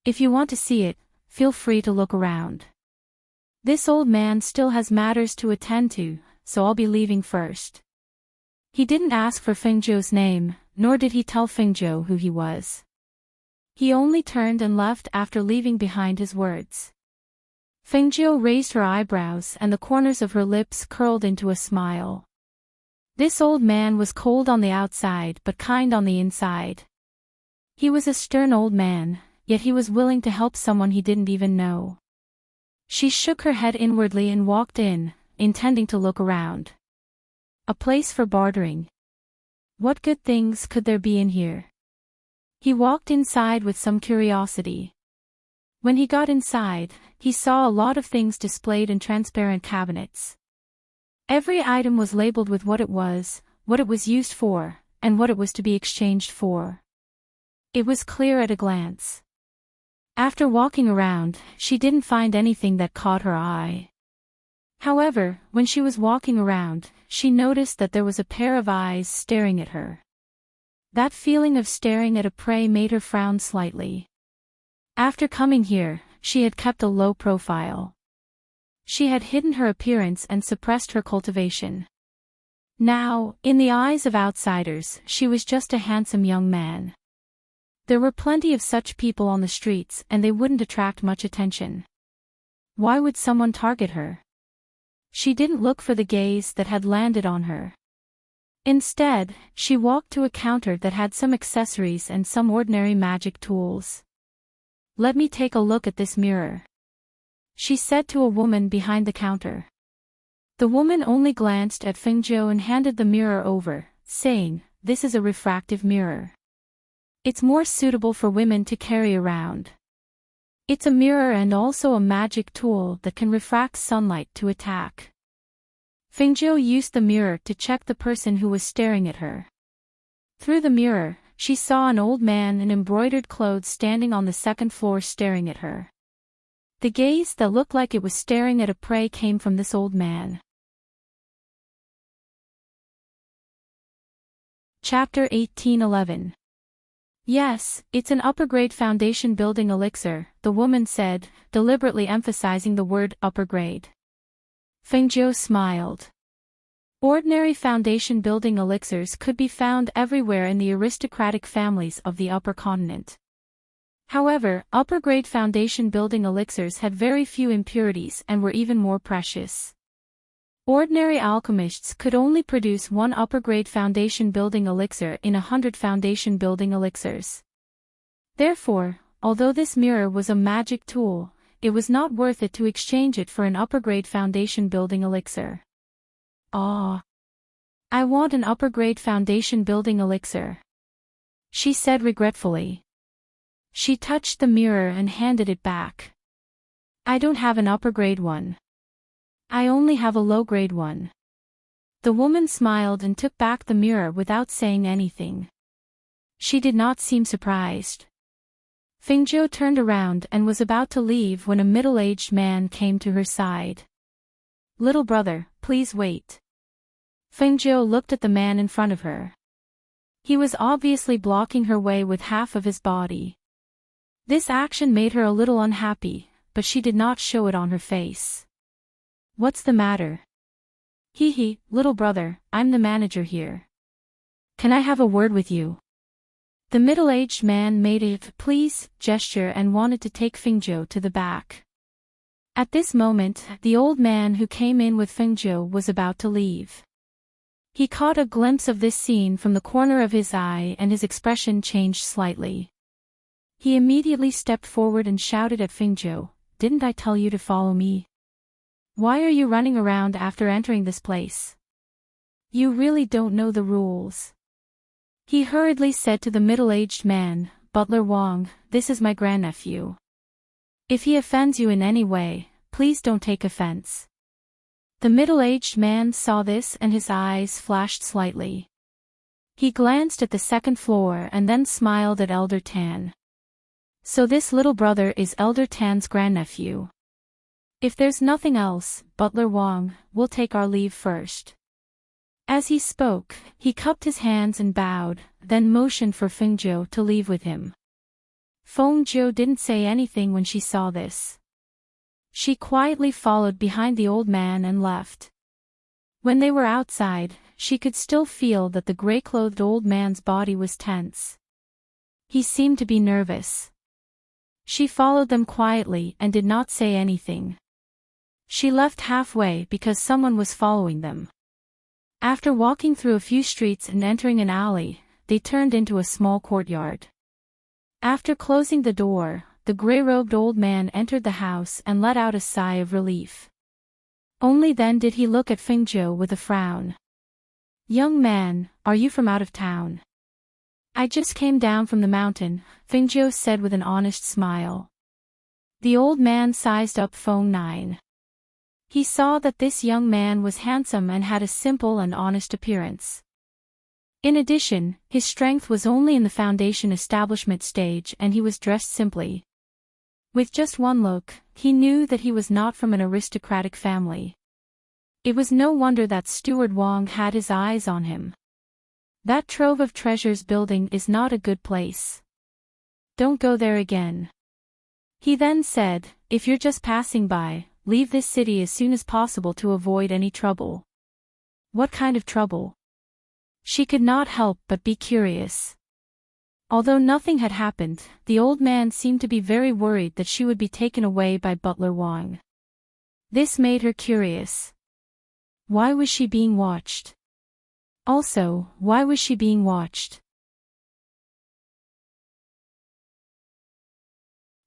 If you want to see it, feel free to look around. This old man still has matters to attend to, so I'll be leaving first. He didn't ask for Fengjiu's name, nor did he tell Fengjiu who he was. He only turned and left after leaving behind his words. Fengjiu raised her eyebrows and the corners of her lips curled into a smile. This old man was cold on the outside but kind on the inside. He was a stern old man, yet he was willing to help someone he didn't even know. She shook her head inwardly and walked in, intending to look around. A place for bartering. What good things could there be in here? He walked inside with some curiosity. When he got inside, he saw a lot of things displayed in transparent cabinets. Every item was labeled with what it was used for, and what it was to be exchanged for. It was clear at a glance. After walking around, she didn't find anything that caught her eye. However, when she was walking around, she noticed that there was a pair of eyes staring at her. That feeling of staring at a prey made her frown slightly. After coming here, she had kept a low profile. She had hidden her appearance and suppressed her cultivation. Now, in the eyes of outsiders, she was just a handsome young man. There were plenty of such people on the streets and they wouldn't attract much attention. Why would someone target her? She didn't look for the gaze that had landed on her. Instead, she walked to a counter that had some accessories and some ordinary magic tools. "Let me take a look at this mirror," she said to a woman behind the counter. The woman only glanced at Fengzhou and handed the mirror over, saying, "This is a refractive mirror. It's more suitable for women to carry around. It's a mirror and also a magic tool that can refract sunlight to attack." Fengzhou used the mirror to check the person who was staring at her. Through the mirror, she saw an old man in embroidered clothes standing on the second floor staring at her. The gaze that looked like it was staring at a prey came from this old man. Chapter 18:11. "Yes, it's an upper-grade foundation building elixir," the woman said, deliberately emphasizing the word upper grade. Fengzhou smiled. Ordinary foundation building elixirs could be found everywhere in the aristocratic families of the upper continent. However, upper-grade foundation building elixirs had very few impurities and were even more precious. Ordinary alchemists could only produce one upper-grade foundation building elixir in 100 foundation building elixirs. Therefore, although this mirror was a magic tool, it was not worth it to exchange it for an upper-grade foundation building elixir. "Ah, I want an upper-grade foundation building elixir," she said regretfully. She touched the mirror and handed it back. "I don't have an upper-grade one. I only have a low-grade one." The woman smiled and took back the mirror without saying anything. She did not seem surprised. Fengzhou turned around and was about to leave when a middle-aged man came to her side. "Little brother, please wait." Fengzhou looked at the man in front of her. He was obviously blocking her way with half of his body. This action made her a little unhappy, but she did not show it on her face. "What's the matter?" "Hee, little brother, I'm the manager here. Can I have a word with you?" The middle-aged man made a "please" gesture and wanted to take Fengzhou to the back. At this moment, the old man who came in with Fengzhou was about to leave. He caught a glimpse of this scene from the corner of his eye and his expression changed slightly. He immediately stepped forward and shouted at Fengzhou, "Didn't I tell you to follow me? Why are you running around after entering this place? You really don't know the rules." He hurriedly said to the middle-aged man, "Butler Wang, this is my grandnephew. If he offends you in any way, please don't take offense." The middle-aged man saw this and his eyes flashed slightly. He glanced at the second floor and then smiled at Elder Tan. "So this little brother is Elder Tan's grandnephew. If there's nothing else, Butler Wang, we'll take our leave first." As he spoke, he cupped his hands and bowed, then motioned for Fengzhou to leave with him. Fengzhou didn't say anything when she saw this. She quietly followed behind the old man and left. When they were outside, she could still feel that the gray-clothed old man's body was tense. He seemed to be nervous. She followed them quietly and did not say anything. She left halfway because someone was following them. After walking through a few streets and entering an alley, they turned into a small courtyard. After closing the door, the gray-robed old man entered the house and let out a sigh of relief. Only then did he look at Fingzhou with a frown. "Young man, are you from out of town?" "I just came down from the mountain," Fingzhou said with an honest smile. The old man sized up Feng 9. He saw that this young man was handsome and had a simple and honest appearance. In addition, his strength was only in the foundation establishment stage and he was dressed simply. With just one look, he knew that he was not from an aristocratic family. It was no wonder that Steward Wang had his eyes on him. "That trove of treasures building is not a good place. Don't go there again." He then said, "If you're just passing by, leave this city as soon as possible to avoid any trouble." What kind of trouble? She could not help but be curious. Although nothing had happened, the old man seemed to be very worried that she would be taken away by Butler Wang. This made her curious. Why was she being watched? Also, why was she being watched?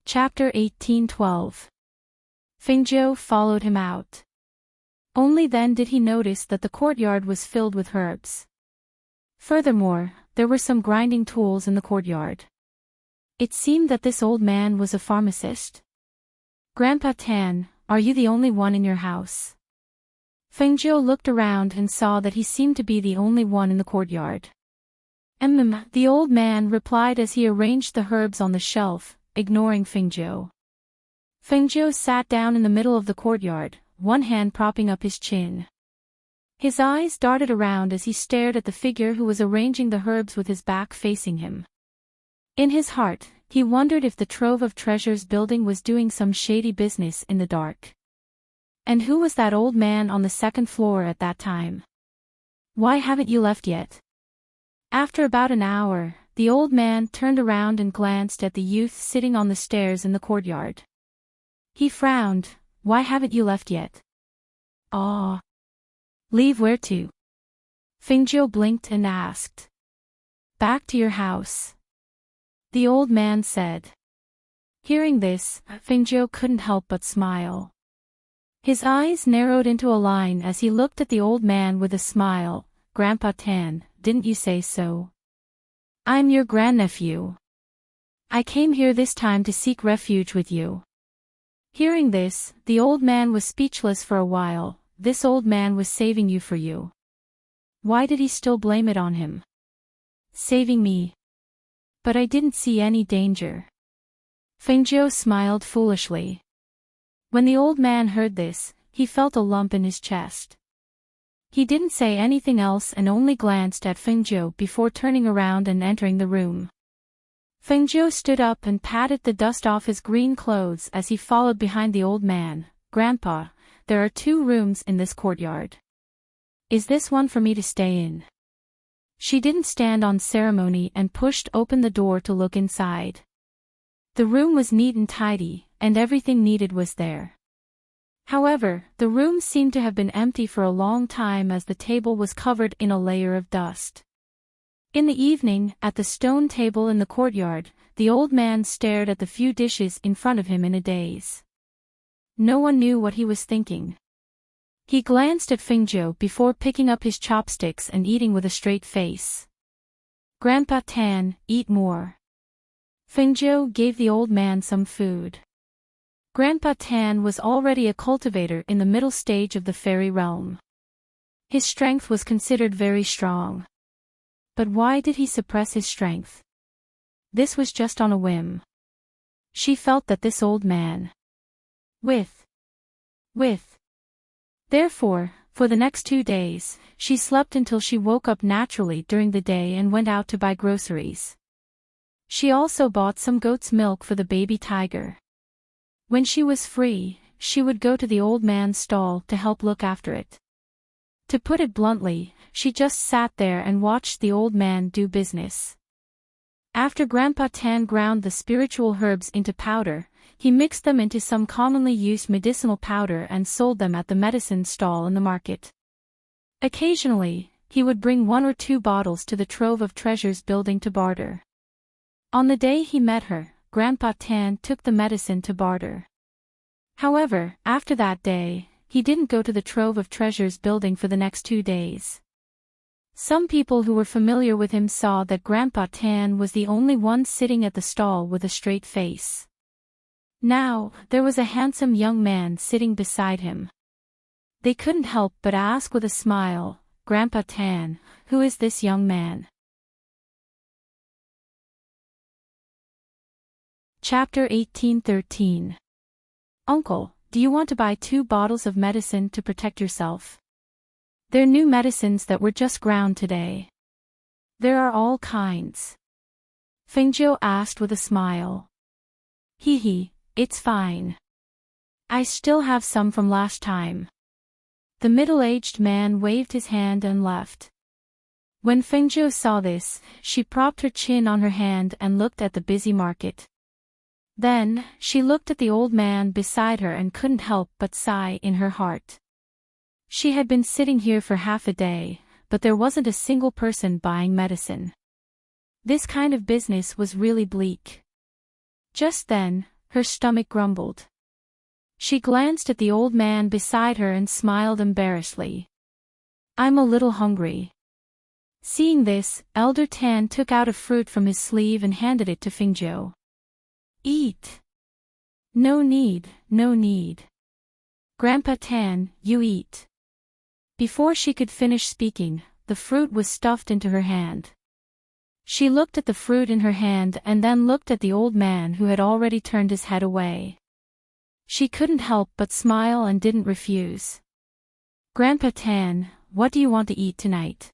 Chapter 18:12. Fingzhou followed him out. Only then did he notice that the courtyard was filled with herbs. Furthermore, there were some grinding tools in the courtyard. It seemed that this old man was a pharmacist. "Grandpa Tan, are you the only one in your house?" Fengzhou looked around and saw that he seemed to be the only one in the courtyard. The old man replied as he arranged the herbs on the shelf, ignoring Fengzhou. Fengzhou sat down in the middle of the courtyard, one hand propping up his chin. His eyes darted around as he stared at the figure who was arranging the herbs with his back facing him. In his heart, he wondered if the Trove of Treasures building was doing some shady business in the dark. And who was that old man on the second floor at that time? "Why haven't you left yet?" After about an hour, the old man turned around and glanced at the youth sitting on the stairs in the courtyard. He frowned. "Why haven't you left yet?" "Ah. Leave where to?" Fingzhou blinked and asked. "Back to your house," the old man said. Hearing this, Fingzhou couldn't help but smile. His eyes narrowed into a line as he looked at the old man with a smile. "Grandpa Tan, didn't you say so? I'm your grandnephew. I came here this time to seek refuge with you." Hearing this, the old man was speechless for a while. This old man was saving you for you. Why did he still blame it on him? "Saving me? But I didn't see any danger." Fengzhou smiled foolishly. When the old man heard this, he felt a lump in his chest. He didn't say anything else and only glanced at Fengzhou before turning around and entering the room. Fengzhou stood up and patted the dust off his green clothes as he followed behind the old man. "Grandpa, there are 2 rooms in this courtyard. Is this one for me to stay in?" She didn't stand on ceremony and pushed open the door to look inside. The room was neat and tidy, and everything needed was there. However, the room seemed to have been empty for a long time as the table was covered in a layer of dust. In the evening, at the stone table in the courtyard, the old man stared at the few dishes in front of him in a daze. No one knew what he was thinking. He glanced at Fengzhou before picking up his chopsticks and eating with a straight face. "Grandpa Tan, eat more." Fengzhou gave the old man some food. Grandpa Tan was already a cultivator in the middle stage of the fairy realm. His strength was considered very strong. But why did he suppress his strength? This was just on a whim. She felt that this old man Therefore, for the next 2 days, she slept until she woke up naturally during the day and went out to buy groceries. She also bought some goat's milk for the baby tiger. When she was free, she would go to the old man's stall to help look after it. To put it bluntly, she just sat there and watched the old man do business. After Grandpa Tan ground the spiritual herbs into powder, he mixed them into some commonly used medicinal powder and sold them at the medicine stall in the market. Occasionally, he would bring 1 or 2 bottles to the Trove of Treasures building to barter. On the day he met her, Grandpa Tan took the medicine to barter. However, after that day, he didn't go to the Trove of Treasures building for the next 2 days. Some people who were familiar with him saw that Grandpa Tan was the only one sitting at the stall with a straight face. Now, there was a handsome young man sitting beside him. They couldn't help but ask with a smile, "Grandpa Tan, who is this young man?" Chapter 18:13. Uncle, do you want to buy 2 bottles of medicine to protect yourself? They're new medicines that were just ground today. There are all kinds. Fengjiu asked with a smile. Hee, it's fine. I still have some from last time. The middle-aged man waved his hand and left. When Fengjiu saw this, she propped her chin on her hand and looked at the busy market. Then, she looked at the old man beside her and couldn't help but sigh in her heart. She had been sitting here for half a day, but there wasn't a single person buying medicine. This kind of business was really bleak. Just then, her stomach grumbled. She glanced at the old man beside her and smiled embarrassedly. I'm a little hungry. Seeing this, Elder Tan took out a fruit from his sleeve and handed it to Fengjiu. Eat. No need, no need. Grandpa Tan, you eat. Before she could finish speaking, the fruit was stuffed into her hand. She looked at the fruit in her hand and then looked at the old man who had already turned his head away. She couldn't help but smile and didn't refuse. Grandpa Tan, what do you want to eat tonight?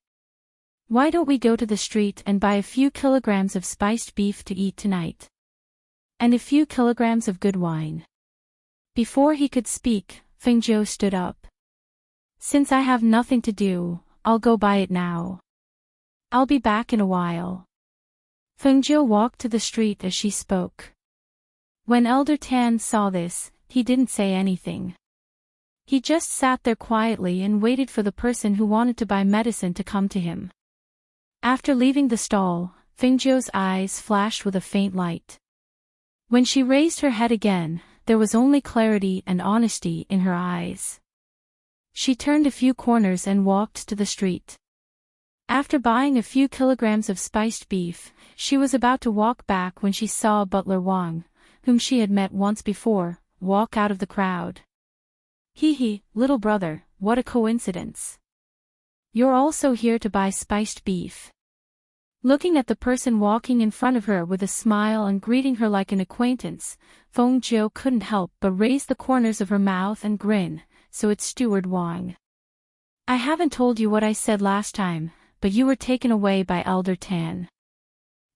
Why don't we go to the street and buy a few kilograms of spiced beef to eat tonight? And a few kilograms of good wine. Before he could speak, Fengjiu stood up. Since I have nothing to do, I'll go buy it now. I'll be back in a while. Fengjiu walked to the street as she spoke. When Elder Tan saw this, he didn't say anything. He just sat there quietly and waited for the person who wanted to buy medicine to come to him. After leaving the stall, Fengjiu's eyes flashed with a faint light. When she raised her head again, there was only clarity and honesty in her eyes. She turned a few corners and walked to the street. After buying a few kilograms of spiced beef, she was about to walk back when she saw Butler Wang, whom she had met once before, walk out of the crowd. Hee, little brother, what a coincidence. You're also here to buy spiced beef. Looking at the person walking in front of her with a smile and greeting her like an acquaintance, Fengjiu couldn't help but raise the corners of her mouth and grin, so it's Steward Wang. I haven't told you what I said last time, but you were taken away by Elder Tan.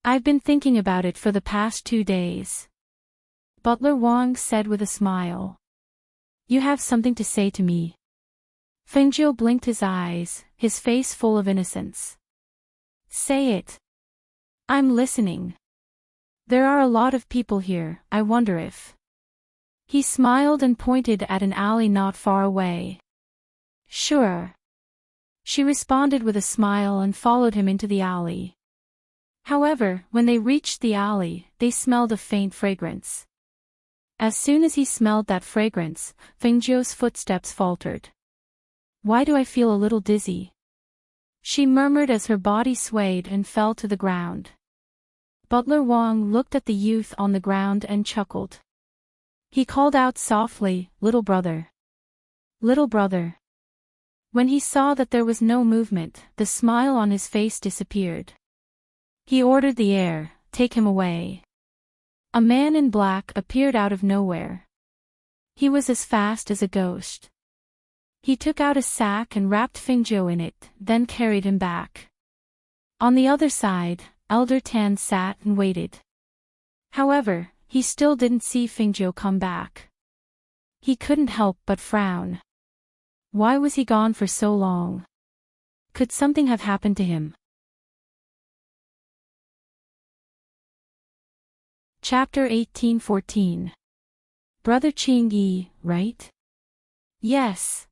I've been thinking about it for the past 2 days. Butler Wang said with a smile. You have something to say to me. Fengjiu blinked his eyes, his face full of innocence. Say it. I'm listening. There are a lot of people here, I wonder if... He smiled and pointed at an alley not far away. Sure. She responded with a smile and followed him into the alley. However, when they reached the alley, they smelled a faint fragrance. As soon as he smelled that fragrance, Fengjiu's footsteps faltered. Why do I feel a little dizzy? She murmured as her body swayed and fell to the ground. Butler Wang looked at the youth on the ground and chuckled. He called out softly, Little brother. Little brother. When he saw that there was no movement, the smile on his face disappeared. He ordered the air, take him away. A man in black appeared out of nowhere. He was as fast as a ghost. He took out a sack and wrapped Fengjiu in it, then carried him back. On the other side, Elder Tan sat and waited. However, he still didn't see Fengjiu come back. He couldn't help but frown. Why was he gone for so long? Could something have happened to him? Chapter 18:14. Brother Ching Yi, right? Yes.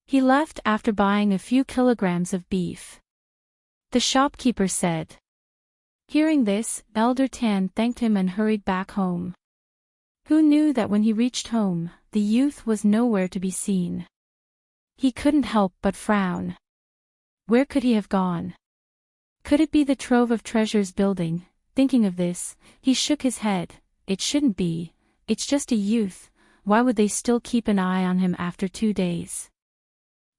He left after buying a few kilograms of beef. The shopkeeper said. Hearing this, Elder Tan thanked him and hurried back home. Who knew that when he reached home, the youth was nowhere to be seen? He couldn't help but frown. Where could he have gone? Could it be the Trove of Treasures building? Thinking of this, he shook his head. It shouldn't be. It's just a youth. Why would they still keep an eye on him after 2 days?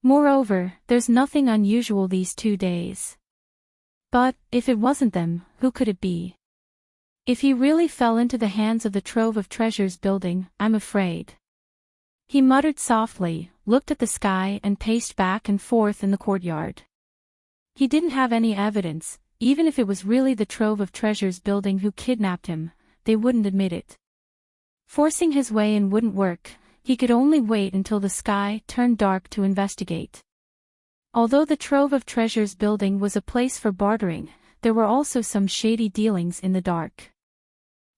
Moreover, there's nothing unusual these 2 days. But, if it wasn't them, who could it be? If he really fell into the hands of the Trove of Treasures building, I'm afraid. He muttered softly, looked at the sky and paced back and forth in the courtyard. He didn't have any evidence. Even if it was really the Trove of Treasures building who kidnapped him, they wouldn't admit it. Forcing his way in wouldn't work. He could only wait until the sky turned dark to investigate. Although the Trove of Treasures building was a place for bartering, there were also some shady dealings in the dark.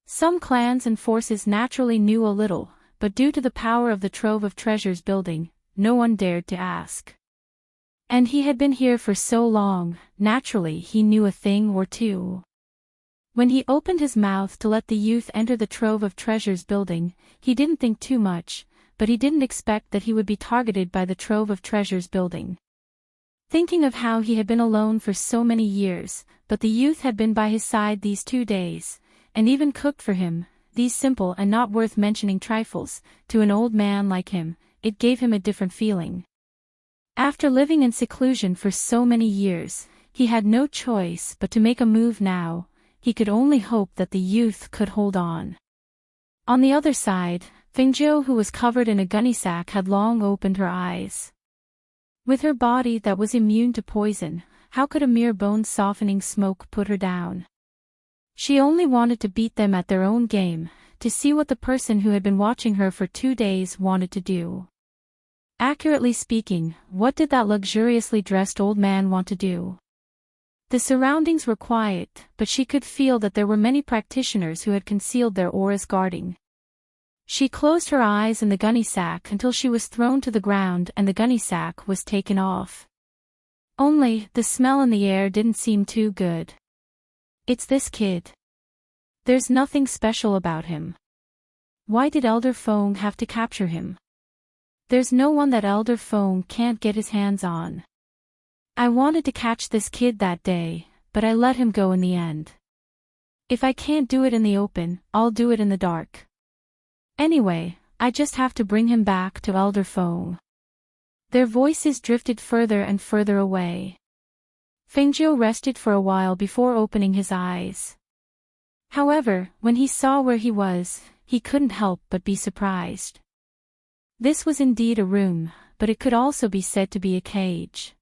Some clans and forces naturally knew a little, but due to the power of the Trove of Treasures building, no one dared to ask. And he had been here for so long, naturally he knew a thing or two. When he opened his mouth to let the youth enter the Trove of Treasures building, he didn't think too much, but he didn't expect that he would be targeted by the Trove of Treasures building. Thinking of how he had been alone for so many years, but the youth had been by his side these 2 days, and even cooked for him, these simple and not worth mentioning trifles, to an old man like him, it gave him a different feeling. After living in seclusion for so many years, he had no choice but to make a move now. He could only hope that the youth could hold on. On the other side, Fengjiu, who was covered in a gunny sack, had long opened her eyes. With her body that was immune to poison, how could a mere bone-softening smoke put her down? She only wanted to beat them at their own game, to see what the person who had been watching her for 2 days wanted to do. Accurately speaking, what did that luxuriously dressed old man want to do? The surroundings were quiet, but she could feel that there were many practitioners who had concealed their auras guarding. She closed her eyes in the gunny sack until she was thrown to the ground and the gunny sack was taken off. Only, the smell in the air didn't seem too good. It's this kid. There's nothing special about him. Why did Elder Feng have to capture him? There's no one that Elder Feng can't get his hands on. I wanted to catch this kid that day, but I let him go in the end. If I can't do it in the open, I'll do it in the dark. Anyway, I just have to bring him back to Elder Feng. Their voices drifted further and further away. Fengjiu rested for a while before opening his eyes. However, when he saw where he was, he couldn't help but be surprised. This was indeed a room, but it could also be said to be a cage.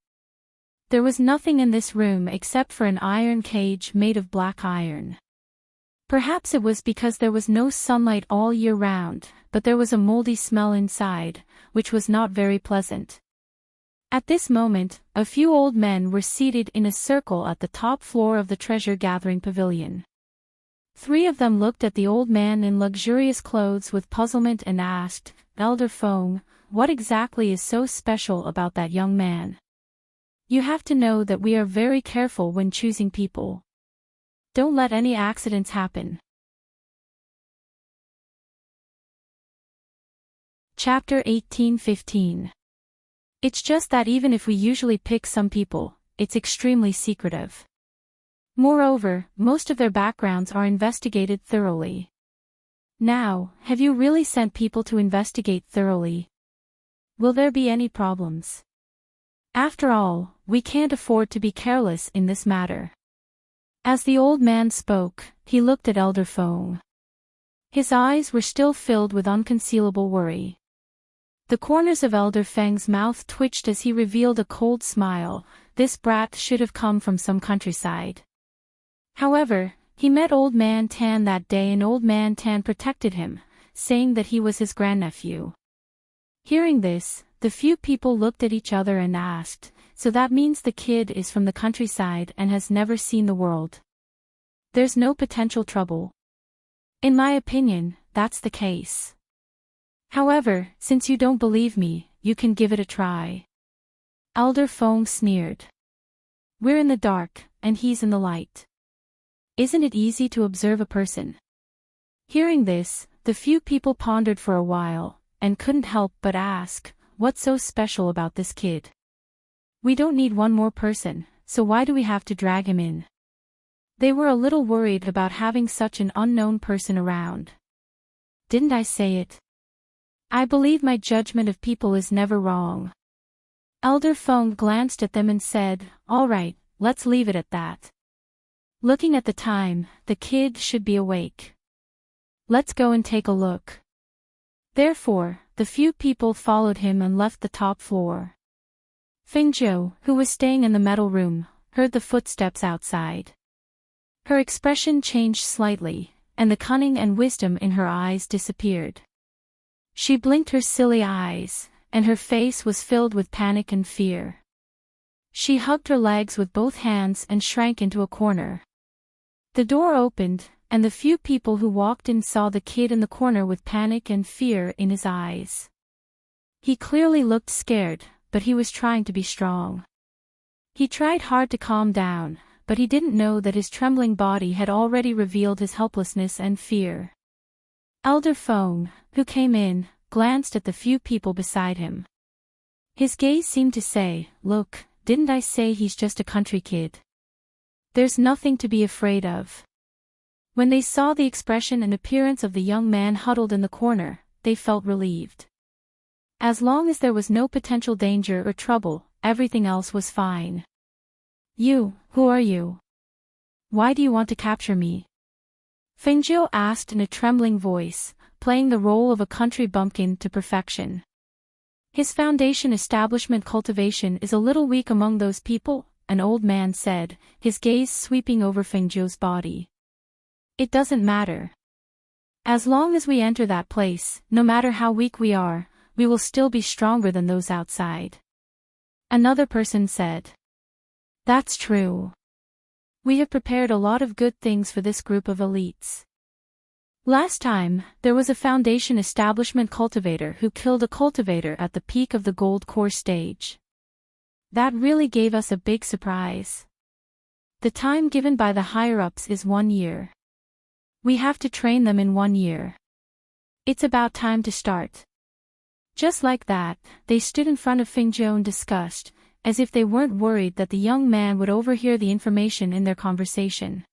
There was nothing in this room except for an iron cage made of black iron. Perhaps it was because there was no sunlight all year round, but there was a moldy smell inside, which was not very pleasant. At this moment, a few old men were seated in a circle at the top floor of the treasure-gathering pavilion. 3 of them looked at the old man in luxurious clothes with puzzlement and asked, "Elder Feng, what exactly is so special about that young man? You have to know that we are very careful when choosing people. Don't let any accidents happen." Chapter 18:15. It's just that even if we usually pick some people, it's extremely secretive. Moreover, most of their backgrounds are investigated thoroughly. Now, have you really sent people to investigate thoroughly? Will there be any problems? After all, we can't afford to be careless in this matter. As the old man spoke, he looked at Elder Feng. His eyes were still filled with unconcealable worry. The corners of Elder Feng's mouth twitched as he revealed a cold smile. This brat should have come from some countryside. However, he met Old Man Tan that day and Old Man Tan protected him, saying that he was his grandnephew. Hearing this, the few people looked at each other and asked, "So that means the kid is from the countryside and has never seen the world? There's no potential trouble." In my opinion, that's the case. However, since you don't believe me, you can give it a try. Elder Feng sneered. We're in the dark, and he's in the light. Isn't it easy to observe a person? Hearing this, the few people pondered for a while, and couldn't help but ask, what's so special about this kid? We don't need one more person, so why do we have to drag him in? They were a little worried about having such an unknown person around. Didn't I say it? I believe my judgment of people is never wrong. Elder Feng glanced at them and said, all right, let's leave it at that. Looking at the time, the kid should be awake. Let's go and take a look. Therefore, the few people followed him and left the top floor. Fengzhou, who was staying in the metal room, heard the footsteps outside. Her expression changed slightly, and the cunning and wisdom in her eyes disappeared. She blinked her silly eyes, and her face was filled with panic and fear. She hugged her legs with both hands and shrank into a corner. The door opened, and the few people who walked in saw the kid in the corner with panic and fear in his eyes. He clearly looked scared, but he was trying to be strong. He tried hard to calm down, but he didn't know that his trembling body had already revealed his helplessness and fear. Elder Feng, who came in, glanced at the few people beside him. His gaze seemed to say, look, didn't I say he's just a country kid? There's nothing to be afraid of. When they saw the expression and appearance of the young man huddled in the corner, they felt relieved. As long as there was no potential danger or trouble, everything else was fine. You, who are you? Why do you want to capture me? Fengzhou asked in a trembling voice, playing the role of a country bumpkin to perfection. His foundation establishment cultivation is a little weak among those people, an old man said, his gaze sweeping over Fengzhou's body. It doesn't matter. As long as we enter that place, no matter how weak we are, we will still be stronger than those outside. Another person said. That's true. We have prepared a lot of good things for this group of elites. Last time, there was a foundation establishment cultivator who killed a cultivator at the peak of the gold core stage. That really gave us a big surprise. The time given by the higher-ups is 1 year. We have to train them in 1 year. It's about time to start. Just like that, they stood in front of Fengzhou and discussed, as if they weren't worried that the young man would overhear the information in their conversation.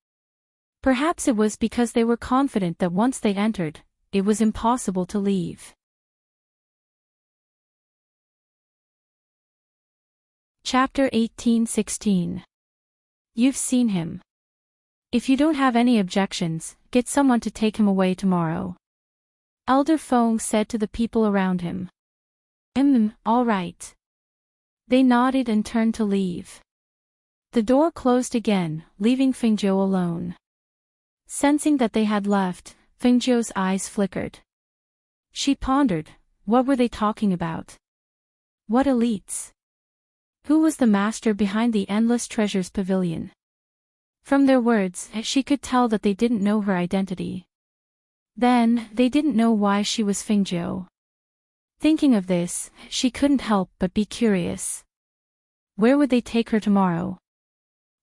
Perhaps it was because they were confident that once they entered, it was impossible to leave. Chapter 18:16. You've seen him. If you don't have any objections, get someone to take him away tomorrow. Elder Feng said to the people around him. All right. They nodded and turned to leave. The door closed again, leaving Fengzhou alone. Sensing that they had left, Fengzhou's eyes flickered. She pondered, what were they talking about? What elites? Who was the master behind the Endless Treasures Pavilion? From their words, she could tell that they didn't know her identity. Then, they didn't know why she was Fengzhou. Thinking of this, she couldn't help but be curious. Where would they take her tomorrow?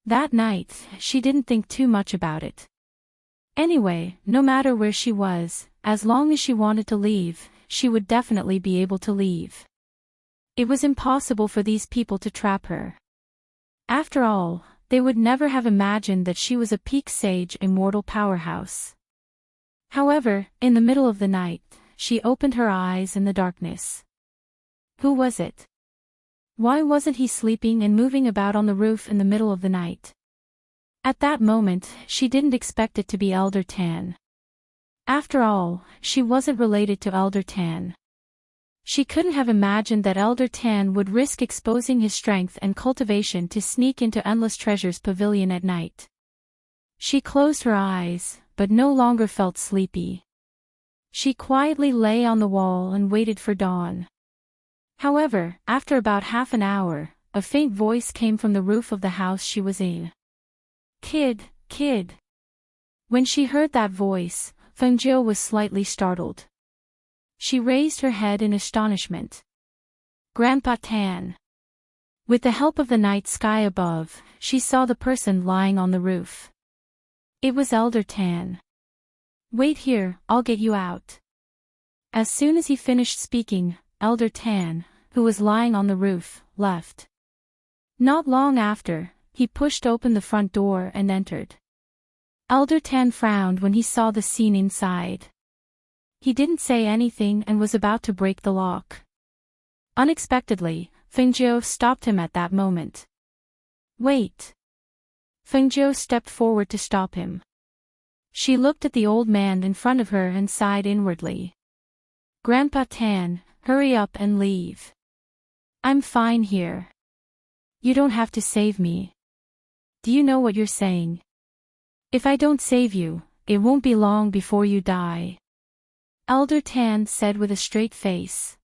That night, she didn't think too much about it. Anyway, no matter where she was, as long as she wanted to leave, she would definitely be able to leave. It was impossible for these people to trap her. After all, they would never have imagined that she was a peak sage immortal powerhouse. However, in the middle of the night, she opened her eyes in the darkness. Who was it? Why wasn't he sleeping and moving about on the roof in the middle of the night? At that moment, she didn't expect it to be Elder Tan. After all, she wasn't related to Elder Tan. She couldn't have imagined that Elder Tan would risk exposing his strength and cultivation to sneak into Endless Treasures Pavilion at night. She closed her eyes, but no longer felt sleepy. She quietly lay on the wall and waited for dawn. However, after about half an hour, a faint voice came from the roof of the house she was in. Kid, kid. When she heard that voice, Fengzhou was slightly startled. She raised her head in astonishment. Grandpa Tan. With the help of the night sky above, she saw the person lying on the roof. It was Elder Tan. Wait here, I'll get you out. As soon as he finished speaking, Elder Tan, who was lying on the roof, left. Not long after, he pushed open the front door and entered. Elder Tan frowned when he saw the scene inside. He didn't say anything and was about to break the lock. Unexpectedly, Fengjiu stopped him at that moment. Wait. Fengjiu stepped forward to stop him. She looked at the old man in front of her and sighed inwardly. Grandpa Tan, hurry up and leave. I'm fine here. You don't have to save me. Do you know what you're saying? If I don't save you, it won't be long before you die. Elder Tan said with a straight face.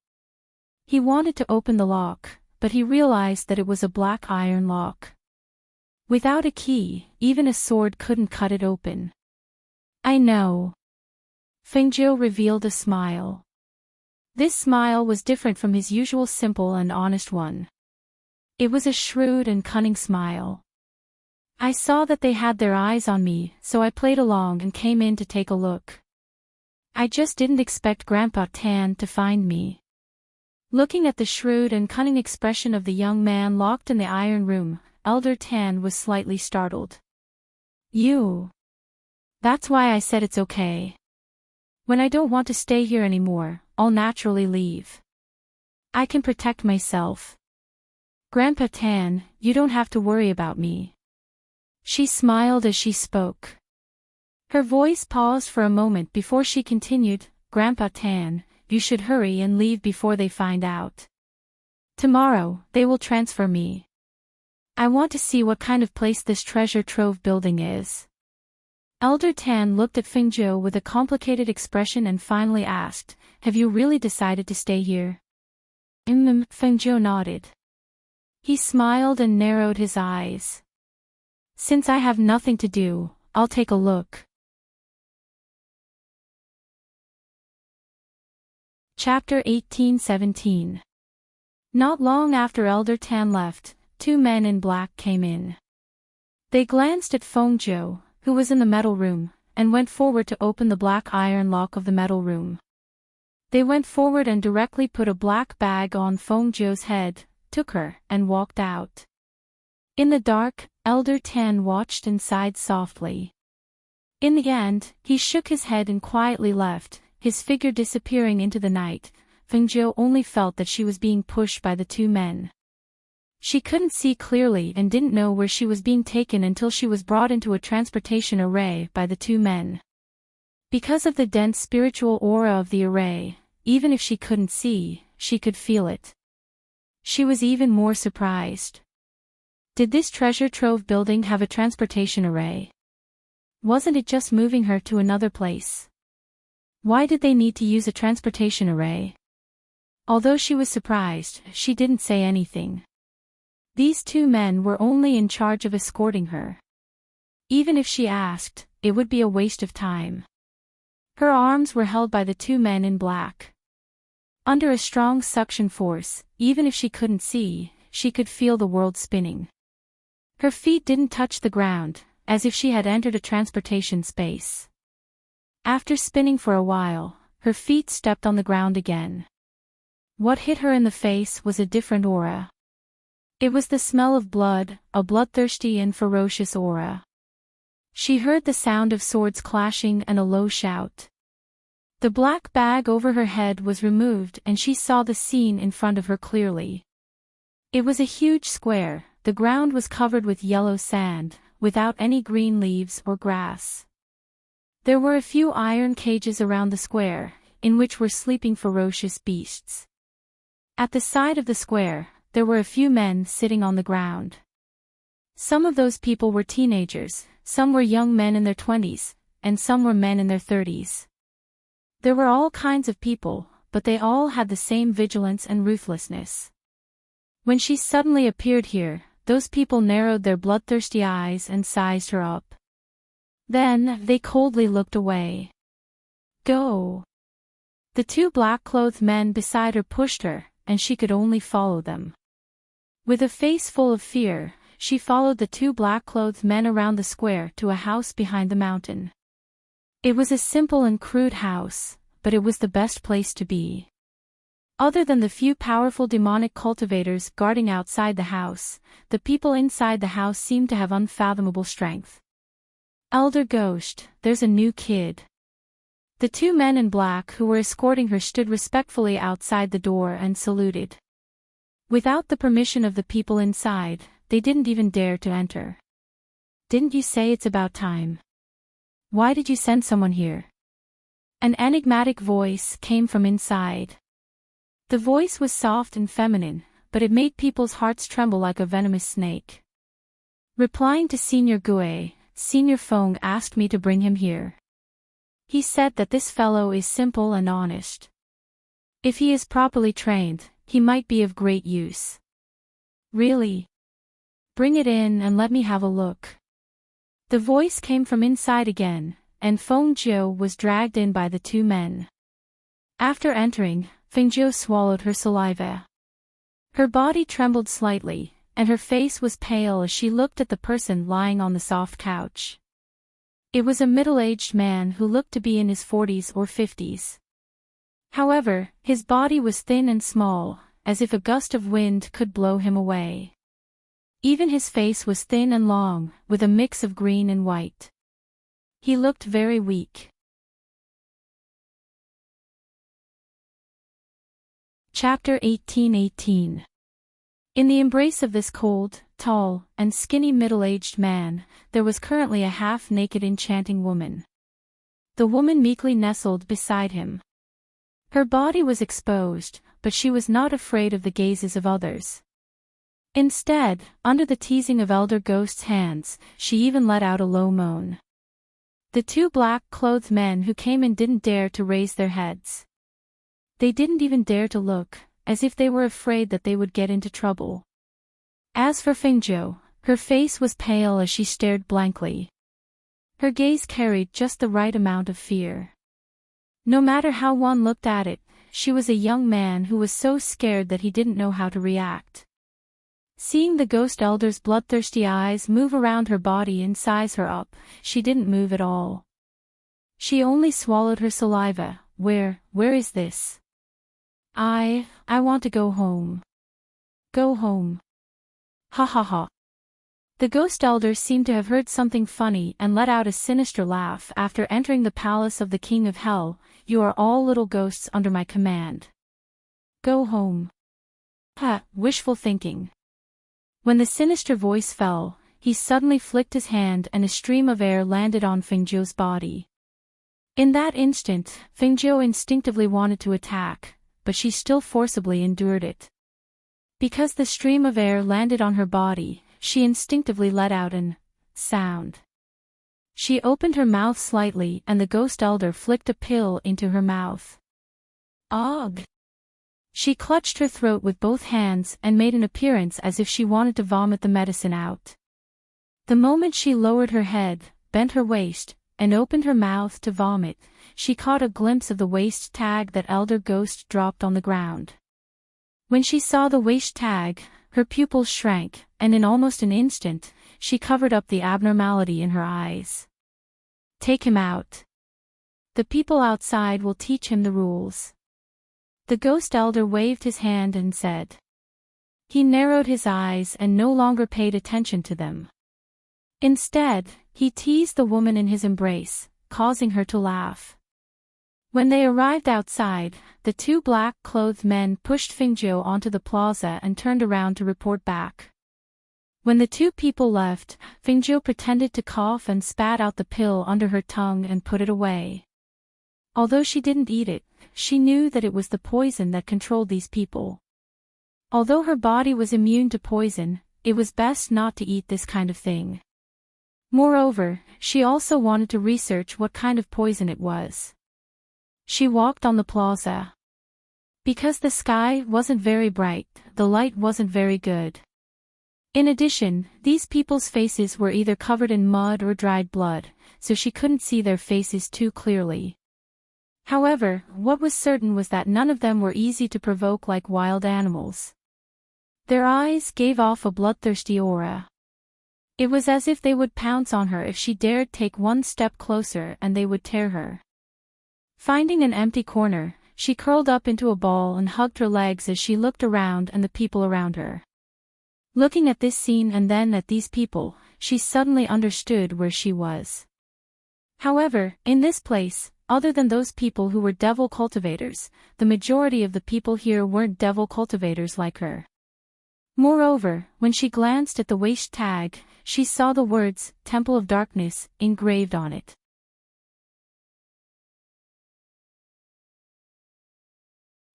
He wanted to open the lock, but he realized that it was a black iron lock. Without a key, even a sword couldn't cut it open. I know. Fengjiu revealed a smile. This smile was different from his usual simple and honest one. It was a shrewd and cunning smile. I saw that they had their eyes on me, so I played along and came in to take a look. I just didn't expect Grandpa Tan to find me. Looking at the shrewd and cunning expression of the young man locked in the iron room, Elder Tan was slightly startled. You. That's why I said it's okay. When I don't want to stay here anymore, I'll naturally leave. I can protect myself. Grandpa Tan, you don't have to worry about me. She smiled as she spoke. Her voice paused for a moment before she continued, Grandpa Tan, you should hurry and leave before they find out. Tomorrow, they will transfer me. I want to see what kind of place this treasure trove building is. Elder Tan looked at Fengjiu with a complicated expression and finally asked, have you really decided to stay here? Fengjiu nodded. He smiled and narrowed his eyes. Since I have nothing to do, I'll take a look. Chapter 18-17. Not long after Elder Tan left, two men in black came in. They glanced at Fengjiu, who was in the metal room, and went forward to open the black iron lock of the metal room. They went forward and directly put a black bag on Fengjiu's head, took her, and walked out. In the dark, Elder Tan watched and sighed softly. In the end, he shook his head and quietly left, his figure disappearing into the night. Fengjiu only felt that she was being pushed by the two men. She couldn't see clearly and didn't know where she was being taken until she was brought into a transportation array by the two men. Because of the dense spiritual aura of the array, even if she couldn't see, she could feel it. She was even more surprised. Did this treasure trove building have a transportation array? Wasn't it just moving her to another place? Why did they need to use a transportation array? Although she was surprised, she didn't say anything. These two men were only in charge of escorting her. Even if she asked, it would be a waste of time. Her arms were held by the two men in black. Under a strong suction force, even if she couldn't see, she could feel the world spinning. Her feet didn't touch the ground, as if she had entered a transportation space. After spinning for a while, her feet stepped on the ground again. What hit her in the face was a different aura. It was the smell of blood, a bloodthirsty and ferocious aura. She heard the sound of swords clashing and a low shout. The black bag over her head was removed and she saw the scene in front of her clearly. It was a huge square, the ground was covered with yellow sand, without any green leaves or grass. There were a few iron cages around the square, in which were sleeping ferocious beasts. At the side of the square, there were a few men sitting on the ground. Some of those people were teenagers, some were young men in their 20s, and some were men in their 30s. There were all kinds of people, but they all had the same vigilance and ruthlessness. When she suddenly appeared here, those people narrowed their bloodthirsty eyes and sized her up. Then, they coldly looked away. Go! The two black-clothed men beside her pushed her, and she could only follow them. With a face full of fear, she followed the two black-clothed men around the square to a house behind the mountain. It was a simple and crude house, but it was the best place to be. Other than the few powerful demonic cultivators guarding outside the house, the people inside the house seemed to have unfathomable strength. "Elder Ghost, there's a new kid." The two men in black who were escorting her stood respectfully outside the door and saluted. Without the permission of the people inside, they didn't even dare to enter. "Didn't you say it's about time? Why did you send someone here?" An enigmatic voice came from inside. The voice was soft and feminine, but it made people's hearts tremble like a venomous snake. Replying to Senior Gue, Senior Fong asked me to bring him here. He said that this fellow is simple and honest. If he is properly trained, he might be of great use. Really? Bring it in and let me have a look. The voice came from inside again, and Feng Jiu was dragged in by the two men. After entering, Feng Jiu swallowed her saliva. Her body trembled slightly, and her face was pale as she looked at the person lying on the soft couch. It was a middle-aged man who looked to be in his 40s or 50s. However, his body was thin and small, as if a gust of wind could blow him away. Even his face was thin and long, with a mix of green and white. He looked very weak. Chapter 18:18. In the embrace of this cold, tall, and skinny middle-aged man, there was currently a half-naked enchanting woman. The woman meekly nestled beside him. Her body was exposed, but she was not afraid of the gazes of others. Instead, under the teasing of Elder Ghost's hands, she even let out a low moan. The two black-clothed men who came in didn't dare to raise their heads. They didn't even dare to look, as if they were afraid that they would get into trouble. As for Fengzhou, her face was pale as she stared blankly. Her gaze carried just the right amount of fear. No matter how one looked at it, she was a young man who was so scared that he didn't know how to react. Seeing the ghost elder's bloodthirsty eyes move around her body and size her up, she didn't move at all. She only swallowed her saliva. Where is this? I want to go home. Go home. Ha ha ha. The ghost elder seemed to have heard something funny and let out a sinister laugh after entering the palace of the King of Hell. You are all little ghosts under my command. Go home. Ha, wishful thinking. When the sinister voice fell, he suddenly flicked his hand and a stream of air landed on Fengzhou's body. In that instant, Fengzhou instinctively wanted to attack, but she still forcibly endured it. Because the stream of air landed on her body, she instinctively let out an sound. She opened her mouth slightly and the ghost elder flicked a pill into her mouth. Ugh! She clutched her throat with both hands and made an appearance as if she wanted to vomit the medicine out. The moment she lowered her head, bent her waist, and opened her mouth to vomit, she caught a glimpse of the waist tag that Elder Ghost dropped on the ground. When she saw the waist tag, her pupils shrank, and in almost an instant, she covered up the abnormality in her eyes. Take him out. The people outside will teach him the rules. The ghost elder waved his hand and said. He narrowed his eyes and no longer paid attention to them. Instead, he teased the woman in his embrace, causing her to laugh. When they arrived outside, the two black-clothed men pushed Fengzhou onto the plaza and turned around to report back. When the two people left, Fengzhou pretended to cough and spat out the pill under her tongue and put it away. Although she didn't eat it, she knew that it was the poison that controlled these people. Although her body was immune to poison, it was best not to eat this kind of thing. Moreover, she also wanted to research what kind of poison it was. She walked on the plaza. Because the sky wasn't very bright, the light wasn't very good. In addition, these people's faces were either covered in mud or dried blood, so she couldn't see their faces too clearly. However, what was certain was that none of them were easy to provoke like wild animals. Their eyes gave off a bloodthirsty aura. It was as if they would pounce on her if she dared take one step closer, and they would tear her. Finding an empty corner, she curled up into a ball and hugged her legs as she looked around and the people around her. Looking at this scene and then at these people, she suddenly understood where she was. However, in this place, other than those people who were devil cultivators, the majority of the people here weren't devil cultivators like her. Moreover, when she glanced at the waist tag, she saw the words, Temple of Darkness, engraved on it.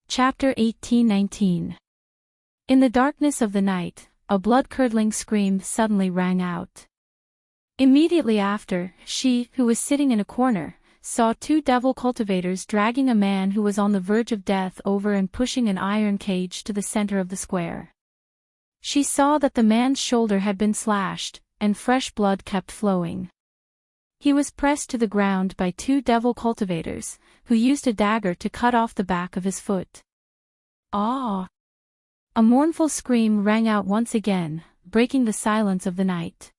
Chapter 18-19. In the darkness of the night, a blood-curdling scream suddenly rang out. Immediately after, she, who was sitting in a corner, saw two devil cultivators dragging a man who was on the verge of death over and pushing an iron cage to the center of the square. She saw that the man's shoulder had been slashed, and fresh blood kept flowing. He was pressed to the ground by two devil cultivators, who used a dagger to cut off the back of his foot. Ah! A mournful scream rang out once again, breaking the silence of the night.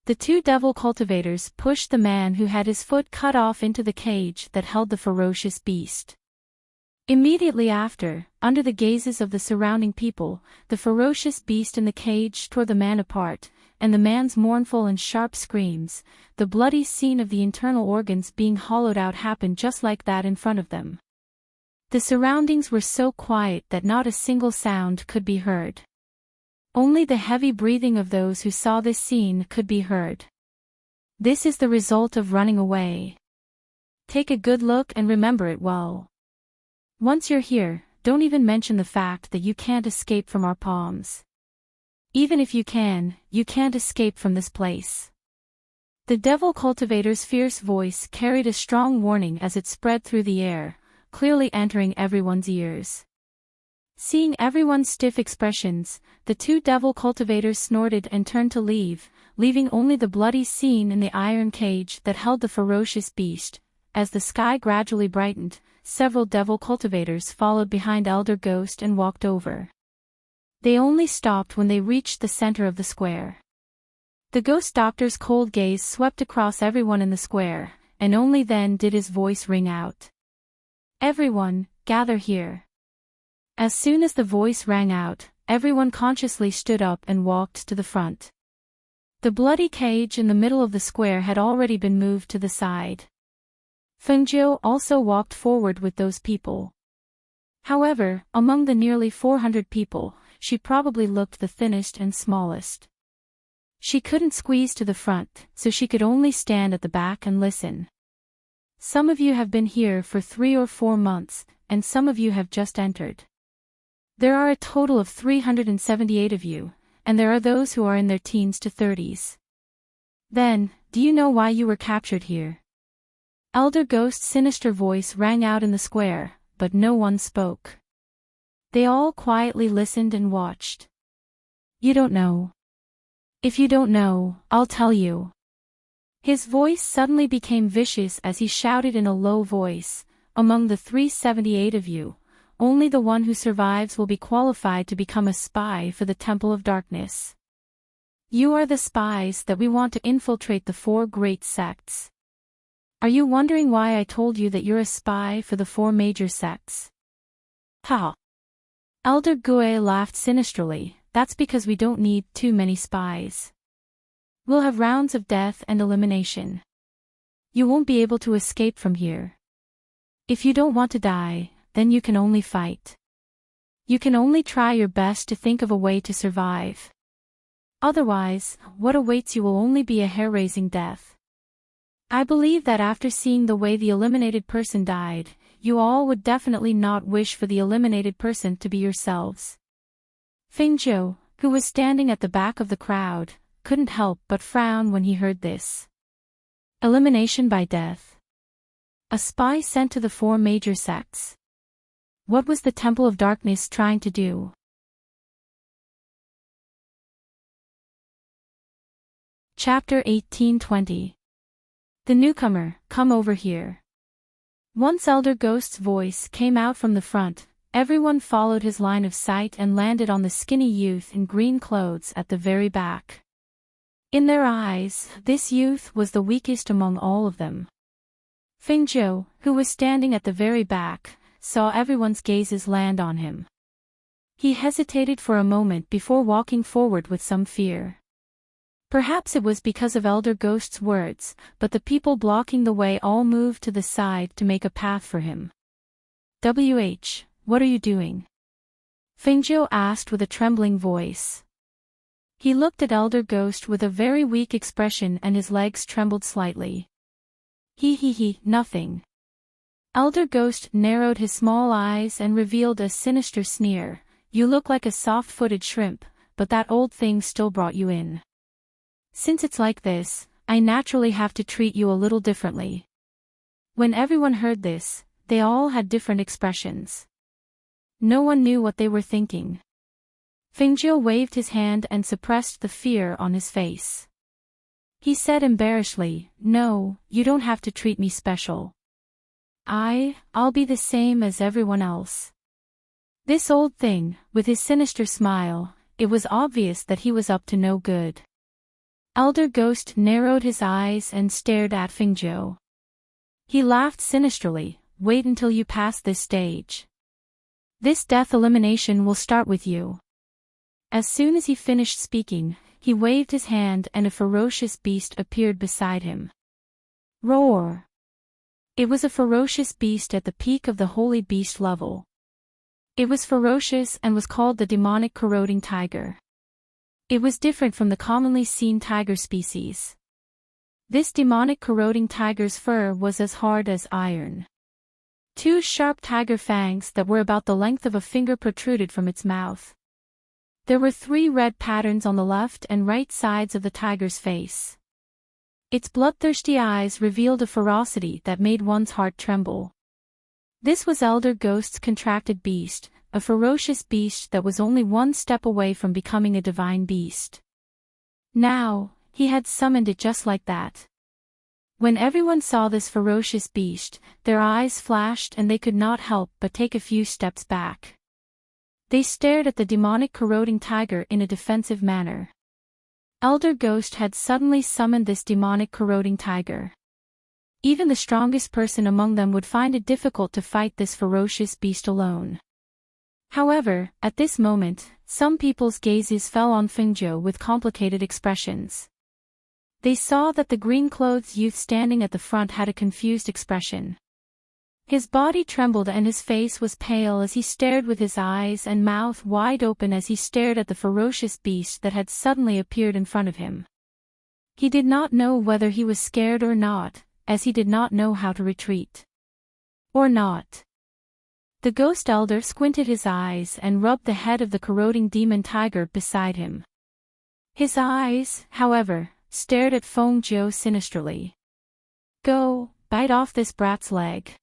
The two devil cultivators pushed the man who had his foot cut off into the cage that held the ferocious beast. Immediately after, under the gazes of the surrounding people, the ferocious beast in the cage tore the man apart, and the man's mournful and sharp screams, the bloody scene of the internal organs being hollowed out happened just like that in front of them. The surroundings were so quiet that not a single sound could be heard. Only the heavy breathing of those who saw this scene could be heard. This is the result of running away. Take a good look and remember it well. Once you're here, don't even mention the fact that you can't escape from our palms. Even if you can't escape from this place. The devil cultivator's fierce voice carried a strong warning as it spread through the air, clearly entering everyone's ears. Seeing everyone's stiff expressions, the two devil cultivators snorted and turned to leave, leaving only the bloody scene in the iron cage that held the ferocious beast. As the sky gradually brightened, several devil cultivators followed behind Elder Ghost and walked over. They only stopped when they reached the center of the square. The ghost doctor's cold gaze swept across everyone in the square, and only then did his voice ring out. Everyone, gather here. As soon as the voice rang out, everyone consciously stood up and walked to the front. The bloody cage in the middle of the square had already been moved to the side. Fengjiu also walked forward with those people. However, among the nearly 400 people, she probably looked the thinnest and smallest. She couldn't squeeze to the front, so she could only stand at the back and listen. Some of you have been here for 3 or 4 months, and some of you have just entered. There are a total of 378 of you, and there are those who are in their teens to 30s. Then, do you know why you were captured here? Elder Ghost's sinister voice rang out in the square, but no one spoke. They all quietly listened and watched. You don't know. If you don't know, I'll tell you. His voice suddenly became vicious as he shouted in a low voice, among the 378 of you, only the one who survives will be qualified to become a spy for the Temple of Darkness. You are the spies that we want to infiltrate the 4 great sects. Are you wondering why I told you that you're a spy for the 4 major sects? Ha! Elder Gue laughed sinisterly. That's because we don't need too many spies. We'll have rounds of death and elimination. You won't be able to escape from here. If you don't want to die, then you can only fight. You can only try your best to think of a way to survive. Otherwise, what awaits you will only be a hair-raising death. I believe that after seeing the way the eliminated person died, you all would definitely not wish for the eliminated person to be yourselves. Fengjiu, who was standing at the back of the crowd, couldn't help but frown when he heard this. Elimination by death. A spy sent to the 4 major sects. What was the Temple of Darkness trying to do? Chapter 18-20. The newcomer, come over here. Once Elder Ghost's voice came out from the front, everyone followed his line of sight and landed on the skinny youth in green clothes at the very back. In their eyes, this youth was the weakest among all of them. Fingzhou, who was standing at the very back, saw everyone's gazes land on him. He hesitated for a moment before walking forward with some fear. Perhaps it was because of Elder Ghost's words, but the people blocking the way all moved to the side to make a path for him. What are you doing? Fingzhou asked with a trembling voice. He looked at Elder Ghost with a very weak expression and his legs trembled slightly. Nothing. Elder Ghost narrowed his small eyes and revealed a sinister sneer. You look like a soft-footed shrimp, but that old thing still brought you in. Since it's like this, I naturally have to treat you a little differently. When everyone heard this, they all had different expressions. No one knew what they were thinking. Fingzhou waved his hand and suppressed the fear on his face. He said embarrassedly, No, you don't have to treat me special. I'll be the same as everyone else. This old thing, with his sinister smile, it was obvious that he was up to no good. Elder Ghost narrowed his eyes and stared at Fingzhou. He laughed sinisterly, wait until you pass this stage. This death elimination will start with you. As soon as he finished speaking, he waved his hand and a ferocious beast appeared beside him. Roar! It was a ferocious beast at the peak of the holy beast level. It was ferocious and was called the demonic corroding tiger. It was different from the commonly seen tiger species. This demonic corroding tiger's fur was as hard as iron. Two sharp tiger fangs that were about the length of a finger protruded from its mouth. There were 3 red patterns on the left and right sides of the tiger's face. Its bloodthirsty eyes revealed a ferocity that made one's heart tremble. This was Elder Ghost's contracted beast, a ferocious beast that was only one step away from becoming a divine beast. Now, he had summoned it just like that. When everyone saw this ferocious beast, their eyes flashed and they could not help but take a few steps back. They stared at the demonic corroding tiger in a defensive manner. Elder Ghost had suddenly summoned this demonic corroding tiger. Even the strongest person among them would find it difficult to fight this ferocious beast alone. However, at this moment, some people's gazes fell on Fingzhou with complicated expressions. They saw that the green-clothed youth standing at the front had a confused expression. His body trembled and his face was pale as he stared with his eyes and mouth wide open as he stared at the ferocious beast that had suddenly appeared in front of him. He did not know whether he was scared or not, as he did not know how to retreat. Or not. The ghost elder squinted his eyes and rubbed the head of the corroding demon tiger beside him. His eyes, however, stared at Fengzhou sinisterly. Go, bite off this brat's leg.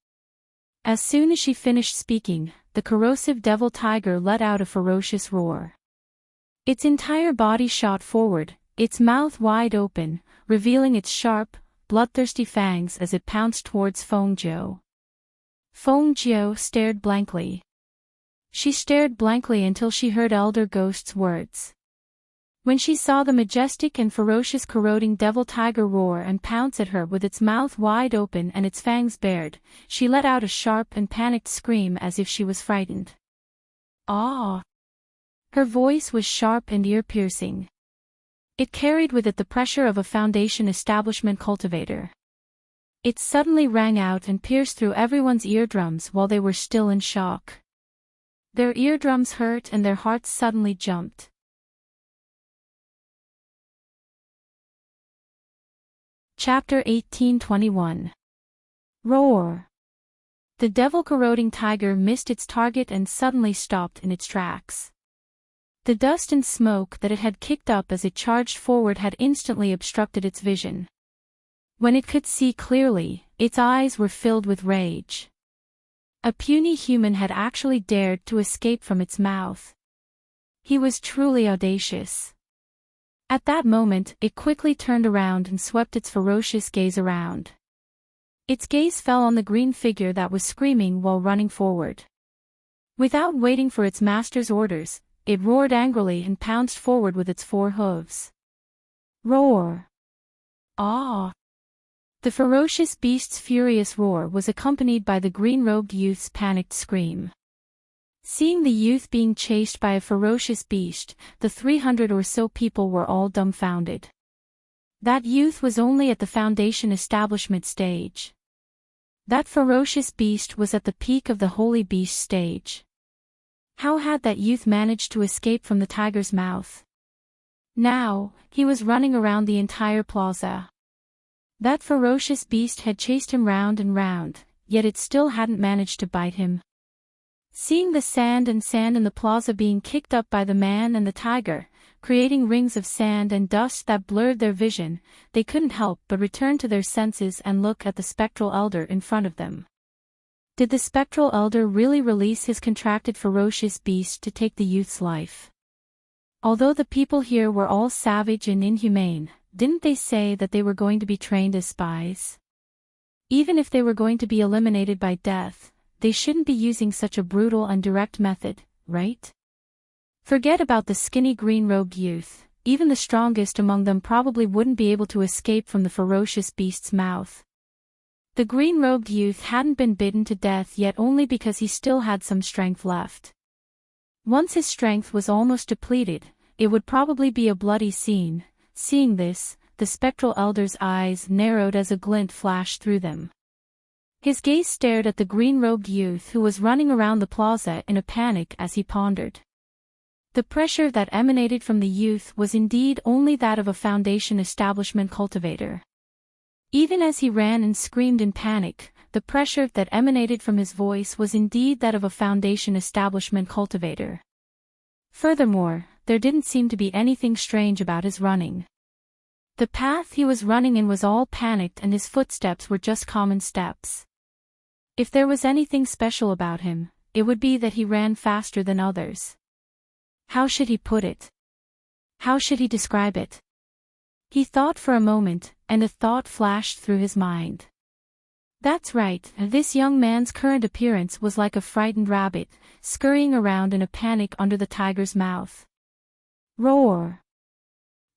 As soon as she finished speaking, the corrosive devil tiger let out a ferocious roar. Its entire body shot forward, its mouth wide open, revealing its sharp, bloodthirsty fangs as it pounced towards Fengzhou. Fengzhou stared blankly. She stared blankly until she heard Elder Ghost's words. When she saw the majestic and ferocious corroding devil tiger roar and pounce at her with its mouth wide open and its fangs bared, she let out a sharp and panicked scream as if she was frightened. Ah! Her voice was sharp and ear-piercing. It carried with it the pressure of a Foundation establishment cultivator. It suddenly rang out and pierced through everyone's eardrums while they were still in shock. Their eardrums hurt and their hearts suddenly jumped. Chapter 1821. Roar! The devil-corroding tiger missed its target and suddenly stopped in its tracks. The dust and smoke that it had kicked up as it charged forward had instantly obstructed its vision. When it could see clearly, its eyes were filled with rage. A puny human had actually dared to escape from its mouth. He was truly audacious. At that moment, it quickly turned around and swept its ferocious gaze around. Its gaze fell on the green figure that was screaming while running forward. Without waiting for its master's orders, it roared angrily and pounced forward with its 4 hooves. Roar! Ah! The ferocious beast's furious roar was accompanied by the green-robed youth's panicked scream. Seeing the youth being chased by a ferocious beast, the 300 or so people were all dumbfounded. That youth was only at the Foundation establishment stage. That ferocious beast was at the peak of the holy beast stage. How had that youth managed to escape from the tiger's mouth? Now, he was running around the entire plaza. That ferocious beast had chased him round and round, yet it still hadn't managed to bite him. Seeing the sand in the plaza being kicked up by the man and the tiger, creating rings of sand and dust that blurred their vision, they couldn't help but return to their senses and look at the spectral elder in front of them. Did the spectral elder really release his contracted ferocious beast to take the youth's life? Although the people here were all savage and inhumane, didn't they say that they were going to be trained as spies? Even if they were going to be eliminated by death, they shouldn't be using such a brutal and direct method, right? Forget about the skinny green-robed youth, even the strongest among them probably wouldn't be able to escape from the ferocious beast's mouth. The green-robed youth hadn't been bitten to death yet only because he still had some strength left. Once his strength was almost depleted, it would probably be a bloody scene. Seeing this, the spectral elder's eyes narrowed as a glint flashed through them. His gaze stared at the green-robed youth who was running around the plaza in a panic as he pondered. The pressure that emanated from the youth was indeed only that of a Foundation establishment cultivator. Even as he ran and screamed in panic, the pressure that emanated from his voice was indeed that of a Foundation establishment cultivator. Furthermore, there didn't seem to be anything strange about his running. The path he was running in was all panicked and his footsteps were just common steps. If there was anything special about him, it would be that he ran faster than others. How should he put it? How should he describe it? He thought for a moment, and a thought flashed through his mind. That's right, this young man's current appearance was like a frightened rabbit, scurrying around in a panic under the tiger's mouth. Roar!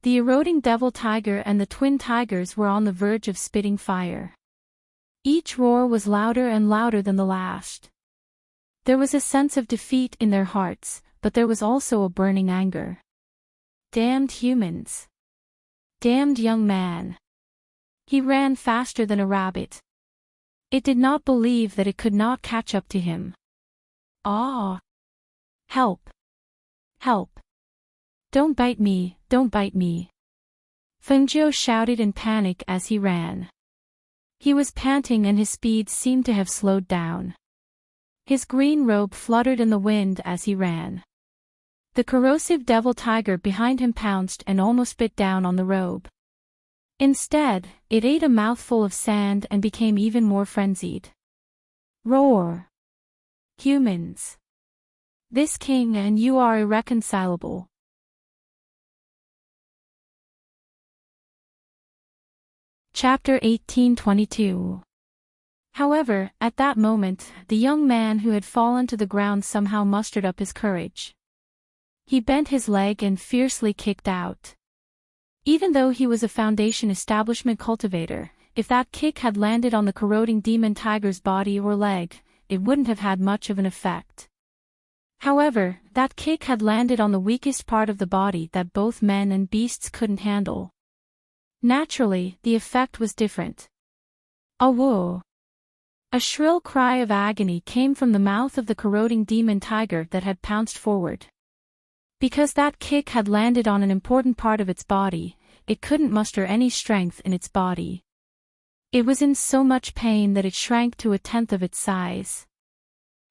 The eroding devil tiger and the twin tigers were on the verge of spitting fire. Each roar was louder and louder than the last. There was a sense of defeat in their hearts, but there was also a burning anger. Damned humans! Damned young man! He ran faster than a rabbit. It did not believe that it could not catch up to him. Ah! Help! Help! Don't bite me, don't bite me! Fengjiu shouted in panic as he ran. He was panting and his speed seemed to have slowed down. His green robe fluttered in the wind as he ran. The corrosive devil tiger behind him pounced and almost bit down on the robe. Instead, it ate a mouthful of sand and became even more frenzied. Roar! Humans! This king and you are irreconcilable. Chapter 1822. However, at that moment, the young man who had fallen to the ground somehow mustered up his courage. He bent his leg and fiercely kicked out. Even though he was a Foundation establishment cultivator, if that kick had landed on the corroding demon tiger's body or leg, it wouldn't have had much of an effect. However, that kick had landed on the weakest part of the body that both men and beasts couldn't handle. Naturally, the effect was different. Awoo! A shrill cry of agony came from the mouth of the corroding demon tiger that had pounced forward. Because that kick had landed on an important part of its body, it couldn't muster any strength in its body. It was in so much pain that it shrank to 1/10 of its size.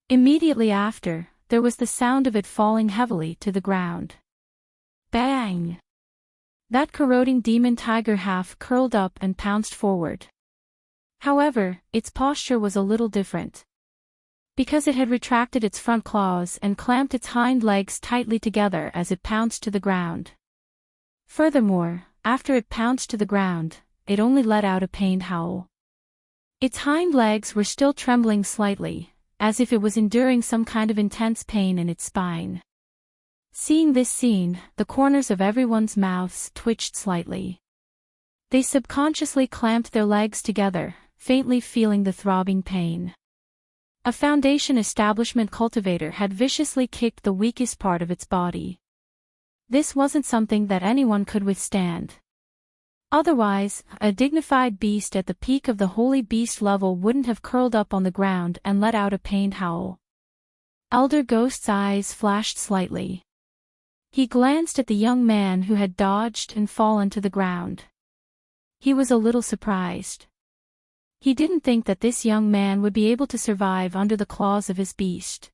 Immediately after, there was the sound of it falling heavily to the ground. Bang! That corroding demon tiger half curled up and pounced forward. However, its posture was a little different. Because it had retracted its front claws and clamped its hind legs tightly together as it pounced to the ground. Furthermore, after it pounced to the ground, it only let out a pained howl. Its hind legs were still trembling slightly, as if it was enduring some kind of intense pain in its spine. Seeing this scene, the corners of everyone's mouths twitched slightly. They subconsciously clamped their legs together, faintly feeling the throbbing pain. A Foundation establishment cultivator had viciously kicked the weakest part of its body. This wasn't something that anyone could withstand. Otherwise, a dignified beast at the peak of the holy beast level wouldn't have curled up on the ground and let out a pained howl. Elder Ghost's eyes flashed slightly. He glanced at the young man who had dodged and fallen to the ground. He was a little surprised. He didn't think that this young man would be able to survive under the claws of his beast.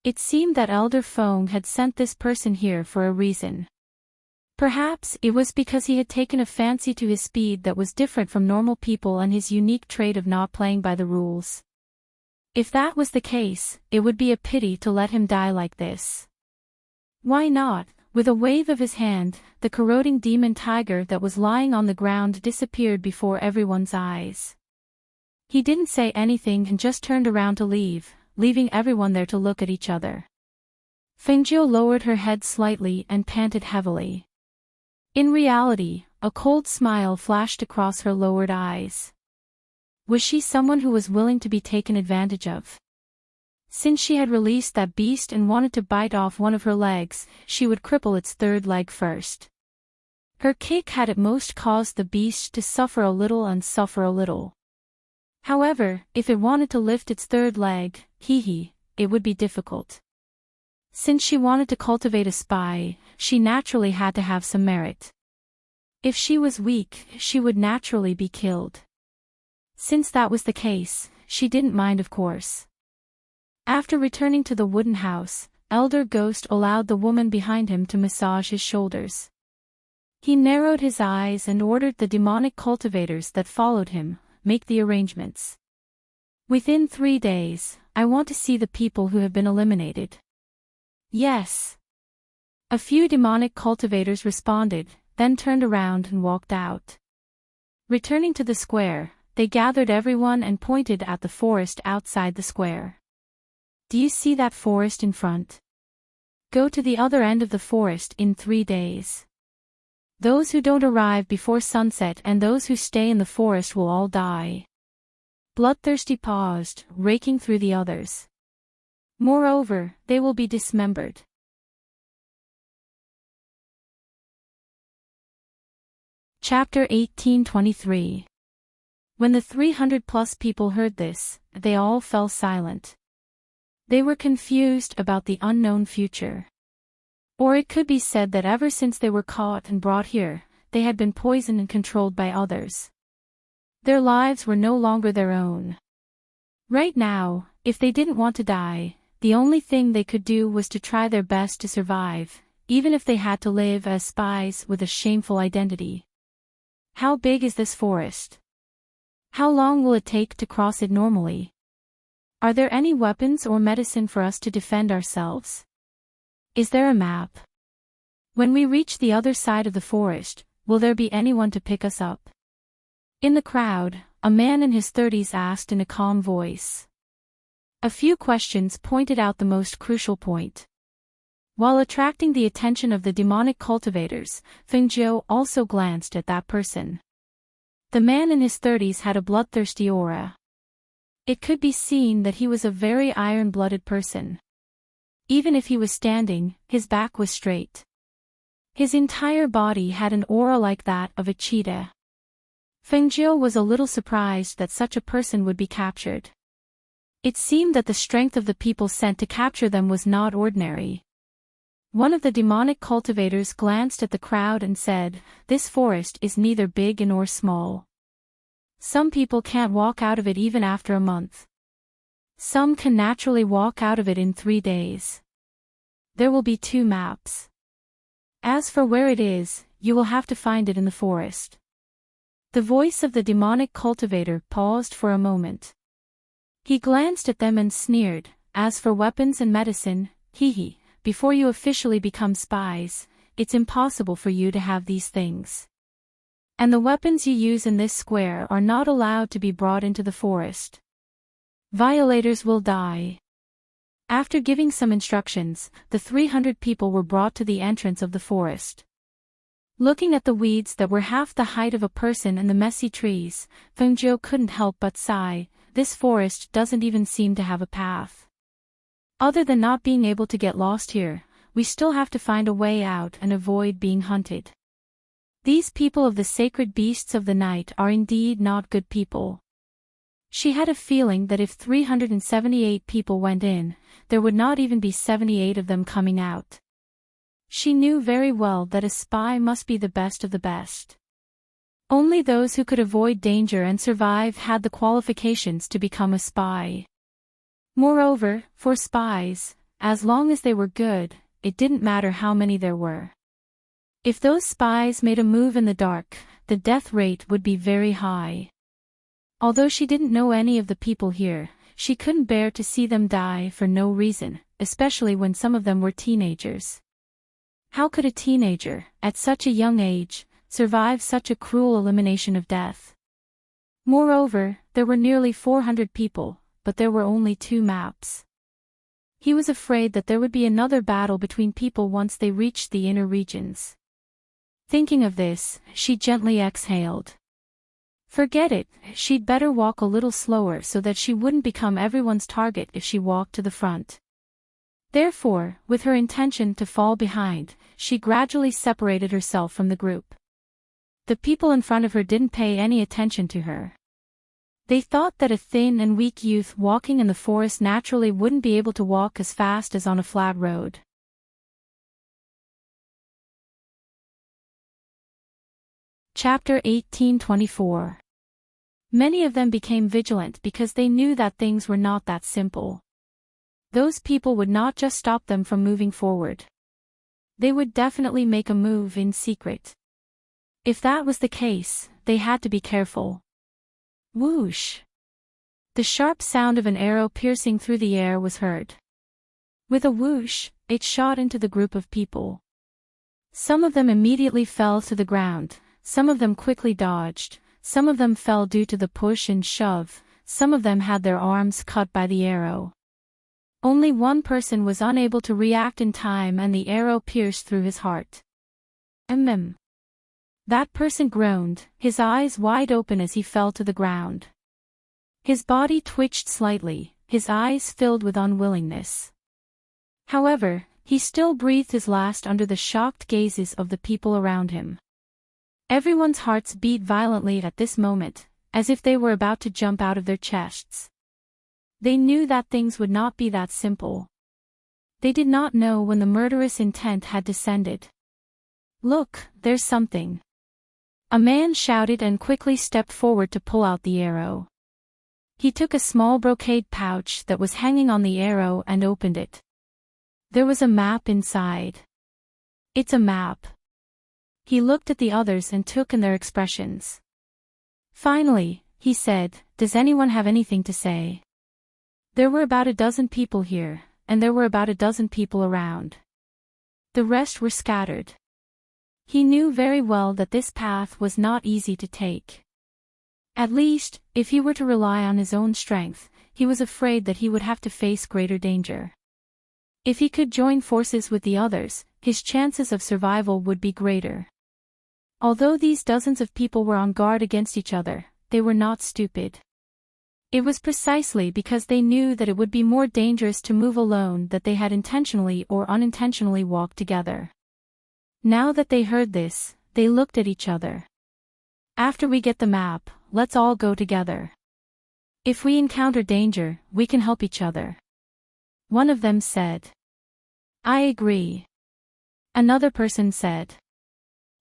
It seemed that Elder Fong had sent this person here for a reason. Perhaps it was because he had taken a fancy to his speed that was different from normal people and his unique trait of not playing by the rules. If that was the case, it would be a pity to let him die like this. Why not? With a wave of his hand, the corroding demon tiger that was lying on the ground disappeared before everyone's eyes. He didn't say anything and just turned around to leave, leaving everyone there to look at each other. Fengjiu lowered her head slightly and panted heavily. In reality, a cold smile flashed across her lowered eyes. Was she someone who was willing to be taken advantage of? Since she had released that beast and wanted to bite off one of her legs, she would cripple its third leg first. Her kick had at most caused the beast to suffer a little and suffer a little. However, if it wanted to lift its third leg, it would be difficult. Since she wanted to cultivate a spy, she naturally had to have some merit. If she was weak, she would naturally be killed. Since that was the case, she didn't mind, of course. After returning to the wooden house, Elder Ghost allowed the woman behind him to massage his shoulders. He narrowed his eyes and ordered the demonic cultivators that followed him, make the arrangements. Within 3 days, I want to see the people who have been eliminated. Yes. A few demonic cultivators responded, then turned around and walked out. Returning to the square, they gathered everyone and pointed at the forest outside the square. Do you see that forest in front? Go to the other end of the forest in 3 days. Those who don't arrive before sunset and those who stay in the forest will all die. Bloodthirsty paused, raking through the others. Moreover, they will be dismembered. Chapter 1823. When the 300+ people heard this, they all fell silent. They were confused about the unknown future. Or it could be said that ever since they were caught and brought here, they had been poisoned and controlled by others. Their lives were no longer their own. Right now, if they didn't want to die, the only thing they could do was to try their best to survive, even if they had to live as spies with a shameful identity. How big is this forest? How long will it take to cross it normally? Are there any weapons or medicine for us to defend ourselves? Is there a map? When we reach the other side of the forest, will there be anyone to pick us up? In the crowd, a man in his 30s asked in a calm voice. A few questions pointed out the most crucial point. While attracting the attention of the demonic cultivators, Fengjiu also glanced at that person. The man in his 30s had a bloodthirsty aura. It could be seen that he was a very iron-blooded person. Even if he was standing, his back was straight. His entire body had an aura like that of a cheetah. Fengjiu was a little surprised that such a person would be captured. It seemed that the strength of the people sent to capture them was not ordinary. One of the demonic cultivators glanced at the crowd and said, "This forest is neither big nor small. Some people can't walk out of it even after a month. Some can naturally walk out of it in 3 days. There will be 2 maps. As for where it is, you will have to find it in the forest." The voice of the demonic cultivator paused for a moment. He glanced at them and sneered, "As for weapons and medicine, before you officially become spies, it's impossible for you to have these things. And the weapons you use in this square are not allowed to be brought into the forest. Violators will die." After giving some instructions, the 300 people were brought to the entrance of the forest. Looking at the weeds that were half the height of a person and the messy trees, Fengjiu couldn't help but sigh. This forest doesn't even seem to have a path. Other than not being able to get lost here, we still have to find a way out and avoid being hunted. These people of the sacred beasts of the night are indeed not good people. She had a feeling that if 378 people went in, there would not even be 78 of them coming out. She knew very well that a spy must be the best of the best. Only those who could avoid danger and survive had the qualifications to become a spy. Moreover, for spies, as long as they were good, it didn't matter how many there were. If those spies made a move in the dark, the death rate would be very high. Although she didn't know any of the people here, she couldn't bear to see them die for no reason, especially when some of them were teenagers. How could a teenager, at such a young age, survive such a cruel elimination of death? Moreover, there were nearly 400 people, but there were only 2 maps. He was afraid that there would be another battle between people once they reached the inner regions. Thinking of this, she gently exhaled. Forget it, she'd better walk a little slower so that she wouldn't become everyone's target if she walked to the front. Therefore, with her intention to fall behind, she gradually separated herself from the group. The people in front of her didn't pay any attention to her. They thought that a thin and weak youth walking in the forest naturally wouldn't be able to walk as fast as on a flat road. Chapter 1824. Many of them became vigilant because they knew that things were not that simple. Those people would not just stop them from moving forward. They would definitely make a move in secret. If that was the case, they had to be careful. Whoosh! The sharp sound of an arrow piercing through the air was heard. With a whoosh, it shot into the group of people. Some of them immediately fell to the ground, some of them quickly dodged, some of them fell due to the push and shove, some of them had their arms cut by the arrow. Only one person was unable to react in time and the arrow pierced through his heart. That person groaned, his eyes wide open as he fell to the ground. His body twitched slightly, his eyes filled with unwillingness. However, he still breathed his last under the shocked gazes of the people around him. Everyone's hearts beat violently at this moment, as if they were about to jump out of their chests. They knew that things would not be that simple. They did not know when the murderous intent had descended. Look, there's something. A man shouted and quickly stepped forward to pull out the arrow. He took a small brocade pouch that was hanging on the arrow and opened it. There was a map inside. It's a map. He looked at the others and took in their expressions. Finally, he said, "Does anyone have anything to say?" There were about a dozen people here, and there were about a dozen people around. The rest were scattered. He knew very well that this path was not easy to take. At least, if he were to rely on his own strength, he was afraid that he would have to face greater danger. If he could join forces with the others, his chances of survival would be greater. Although these dozens of people were on guard against each other, they were not stupid. It was precisely because they knew that it would be more dangerous to move alone that they had intentionally or unintentionally walked together. Now that they heard this, they looked at each other. After we get the map, let's all go together. If we encounter danger, we can help each other. One of them said. I agree. Another person said.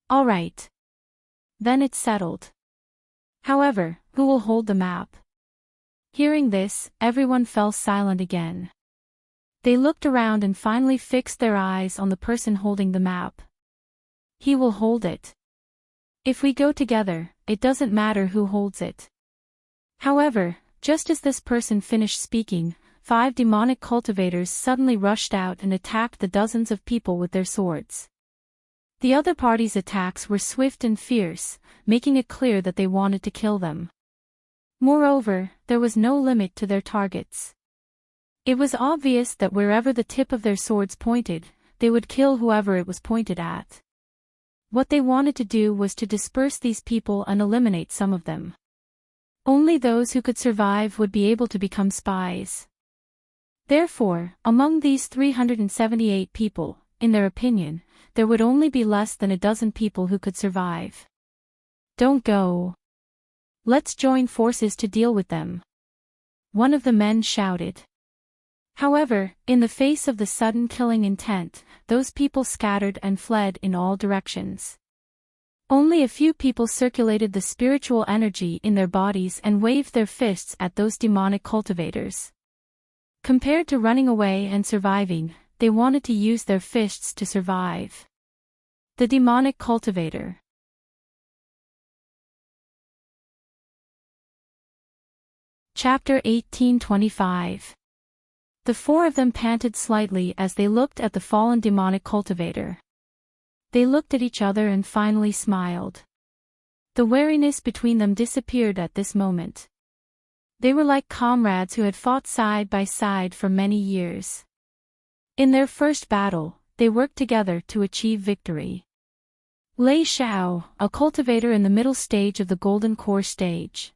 All right. Then it's settled. However, who will hold the map? Hearing this, everyone fell silent again. They looked around and finally fixed their eyes on the person holding the map. He will hold it. If we go together, it doesn't matter who holds it. However, just as this person finished speaking, 5 demonic cultivators suddenly rushed out and attacked the dozens of people with their swords. The other party's attacks were swift and fierce, making it clear that they wanted to kill them. Moreover, there was no limit to their targets. It was obvious that wherever the tip of their swords pointed, they would kill whoever it was pointed at. What they wanted to do was to disperse these people and eliminate some of them. Only those who could survive would be able to become spies. Therefore, among these 378 people, in their opinion, there would only be less than a dozen people who could survive. Don't go. Let's join forces to deal with them. One of the men shouted. However, in the face of the sudden killing intent, those people scattered and fled in all directions. Only a few people circulated the spiritual energy in their bodies and waved their fists at those demonic cultivators. Compared to running away and surviving, they wanted to use their fists to survive. The demonic cultivator. Chapter 1825. The four of them panted slightly as they looked at the fallen demonic cultivator. They looked at each other and finally smiled. The wariness between them disappeared at this moment. They were like comrades who had fought side by side for many years. In their first battle, they worked together to achieve victory. Lei Xiao, a cultivator in the middle stage of the Golden Core stage.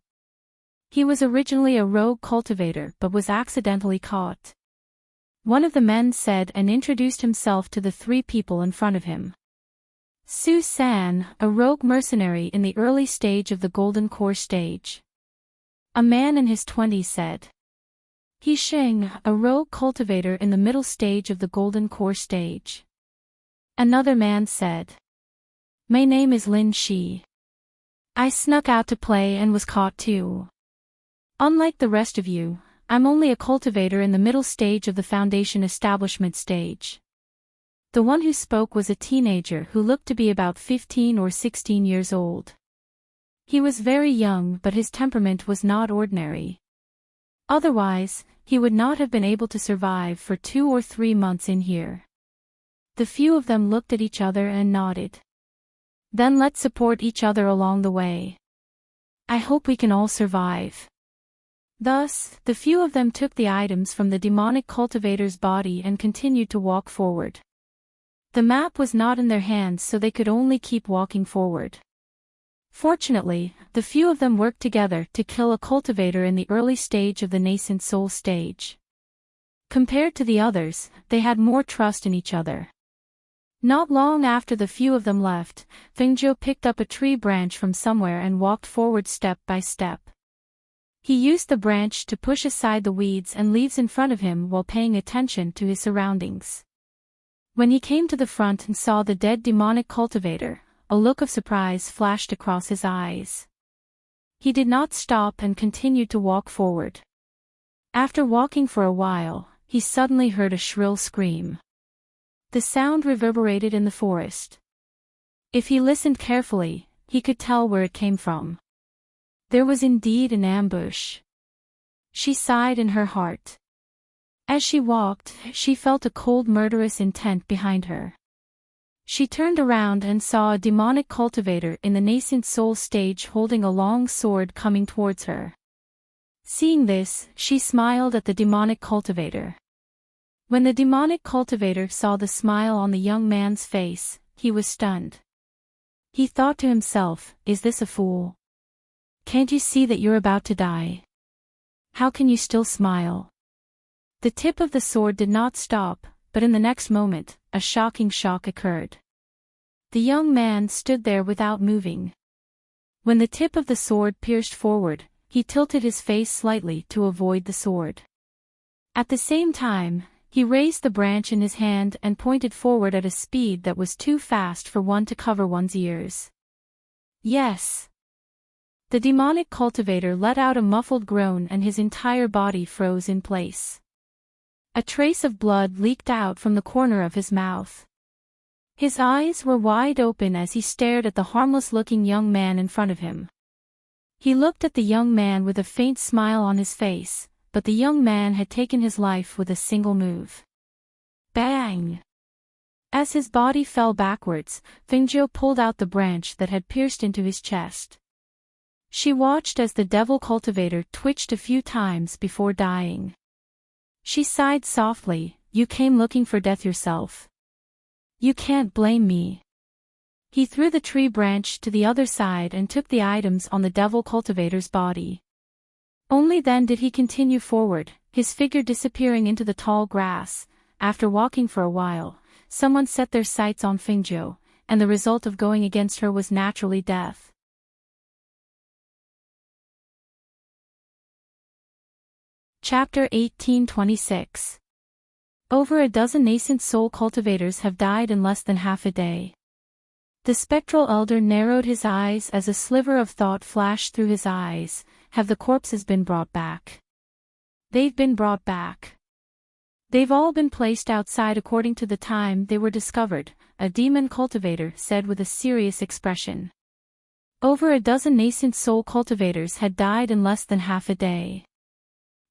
He was originally a rogue cultivator but was accidentally caught. One of the men said and introduced himself to the three people in front of him. Su San, a rogue mercenary in the early stage of the Golden Core stage. A man in his 20s said. He Xing, a rogue cultivator in the middle stage of the Golden Core stage. Another man said. My name is Lin Shi. I snuck out to play and was caught too. Unlike the rest of you, I'm only a cultivator in the middle stage of the Foundation establishment stage. The one who spoke was a teenager who looked to be about 15 or 16 years old. He was very young but his temperament was not ordinary. Otherwise, he would not have been able to survive for 2 or 3 months in here. The few of them looked at each other and nodded. Then let's support each other along the way. I hope we can all survive. Thus, the few of them took the items from the demonic cultivator's body and continued to walk forward. The map was not in their hands so they could only keep walking forward. Fortunately, the few of them worked together to kill a cultivator in the early stage of the nascent soul stage. Compared to the others, they had more trust in each other. Not long after the few of them left, Fengzhou picked up a tree branch from somewhere and walked forward step by step. He used the branch to push aside the weeds and leaves in front of him while paying attention to his surroundings. When he came to the front and saw the dead demonic cultivator, a look of surprise flashed across his eyes. He did not stop and continued to walk forward. After walking for a while, he suddenly heard a shrill scream. The sound reverberated in the forest. If he listened carefully, he could tell where it came from. There was indeed an ambush. She sighed in her heart. As she walked, she felt a cold murderous intent behind her. She turned around and saw a demonic cultivator in the nascent soul stage holding a long sword coming towards her. Seeing this, she smiled at the demonic cultivator. When the demonic cultivator saw the smile on the young man's face, he was stunned. He thought to himself, is this a fool? Can't you see that you're about to die? How can you still smile? The tip of the sword did not stop, but in the next moment, a shocking shock occurred. The young man stood there without moving. When the tip of the sword pierced forward, he tilted his face slightly to avoid the sword. At the same time, he raised the branch in his hand and pointed forward at a speed that was too fast for one to cover one's ears. Yes! The demonic cultivator let out a muffled groan and his entire body froze in place. A trace of blood leaked out from the corner of his mouth. His eyes were wide open as he stared at the harmless-looking young man in front of him. He looked at the young man with a faint smile on his face, but the young man had taken his life with a single move. Bang! As his body fell backwards, Fengzhou pulled out the branch that had pierced into his chest. She watched as the devil cultivator twitched a few times before dying. She sighed softly, you came looking for death yourself. You can't blame me. He threw the tree branch to the other side and took the items on the devil cultivator's body. Only then did he continue forward, his figure disappearing into the tall grass. After walking for a while, someone set their sights on Fingzhou, and the result of going against her was naturally death. Chapter 1826. Over a dozen nascent soul cultivators have died in less than half a day. The spectral elder narrowed his eyes as a sliver of thought flashed through his eyes. Have the corpses been brought back? They've been brought back. They've all been placed outside according to the time they were discovered, a demon cultivator said with a serious expression. Over a dozen nascent soul cultivators had died in less than half a day.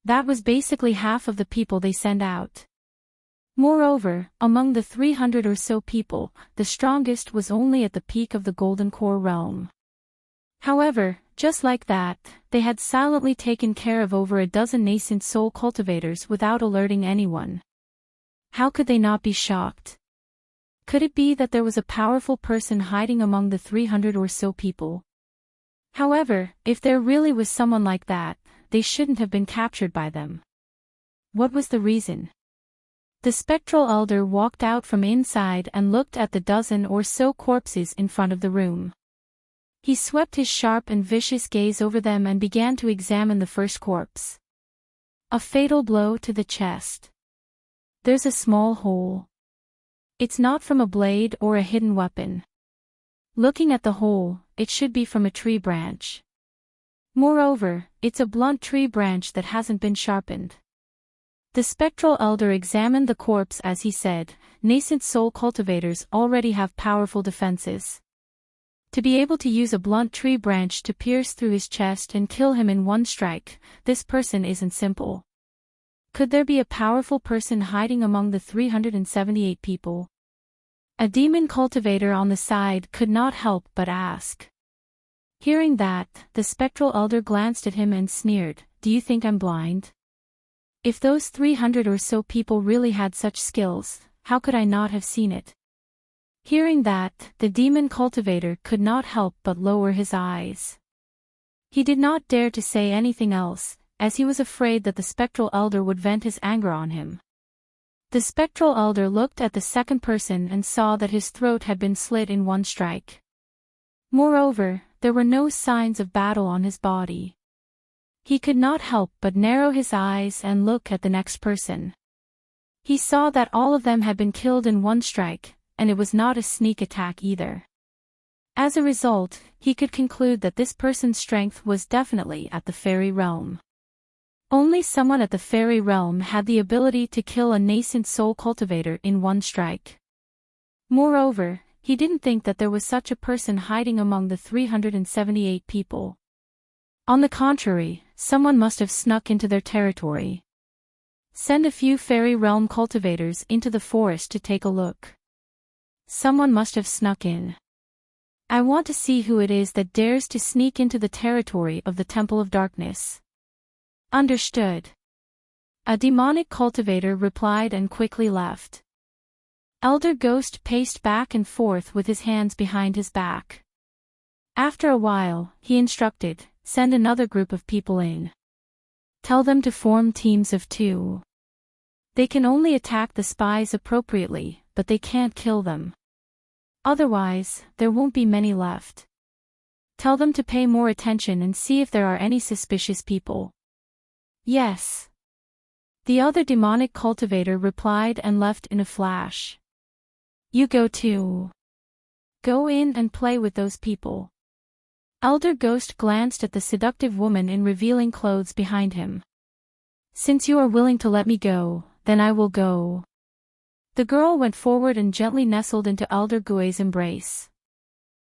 That was basically half of the people they sent out. Moreover, among the 300 or so people, the strongest was only at the peak of the Golden Core realm. However, just like that, they had silently taken care of over a dozen nascent soul cultivators without alerting anyone. How could they not be shocked? Could it be that there was a powerful person hiding among the 300 or so people? However, if there really was someone like that, they shouldn't have been captured by them. What was the reason? The spectral elder walked out from inside and looked at the dozen or so corpses in front of the room. He swept his sharp and vicious gaze over them and began to examine the first corpse. A fatal blow to the chest. There's a small hole. It's not from a blade or a hidden weapon. Looking at the hole, it should be from a tree branch. Moreover, it's a blunt tree branch that hasn't been sharpened. The spectral elder examined the corpse as he said, nascent soul cultivators already have powerful defenses. To be able to use a blunt tree branch to pierce through his chest and kill him in one strike, this person isn't simple. Could there be a powerful person hiding among the 378 people? A demon cultivator on the side could not help but ask. Hearing that, the spectral elder glanced at him and sneered, "Do you think I'm blind? If those 300 or so people really had such skills, how could I not have seen it?" Hearing that, the demon cultivator could not help but lower his eyes. He did not dare to say anything else, as he was afraid that the spectral elder would vent his anger on him. The spectral elder looked at the second person and saw that his throat had been slit in one strike. Moreover, there were no signs of battle on his body. He could not help but narrow his eyes and look at the next person. He saw that all of them had been killed in one strike, and it was not a sneak attack either. As a result, he could conclude that this person's strength was definitely at the fairy realm. Only someone at the fairy realm had the ability to kill a nascent soul cultivator in one strike. Moreover, he didn't think that there was such a person hiding among the 378 people. On the contrary, someone must have snuck into their territory. Send a few fairy realm cultivators into the forest to take a look. Someone must have snuck in. I want to see who it is that dares to sneak into the territory of the Temple of Darkness. Understood. A demonic cultivator replied and quickly left. Elder Ghost paced back and forth with his hands behind his back. After a while, he instructed, "Send another group of people in. Tell them to form teams of 2. They can only attack the spies appropriately, but they can't kill them. Otherwise, there won't be many left. Tell them to pay more attention and see if there are any suspicious people." "Yes." The other demonic cultivator replied and left in a flash. "You go too. Go in and play with those people." Elder Ghost glanced at the seductive woman in revealing clothes behind him. "Since you are willing to let me go, then I will go." The girl went forward and gently nestled into Elder Gui's embrace.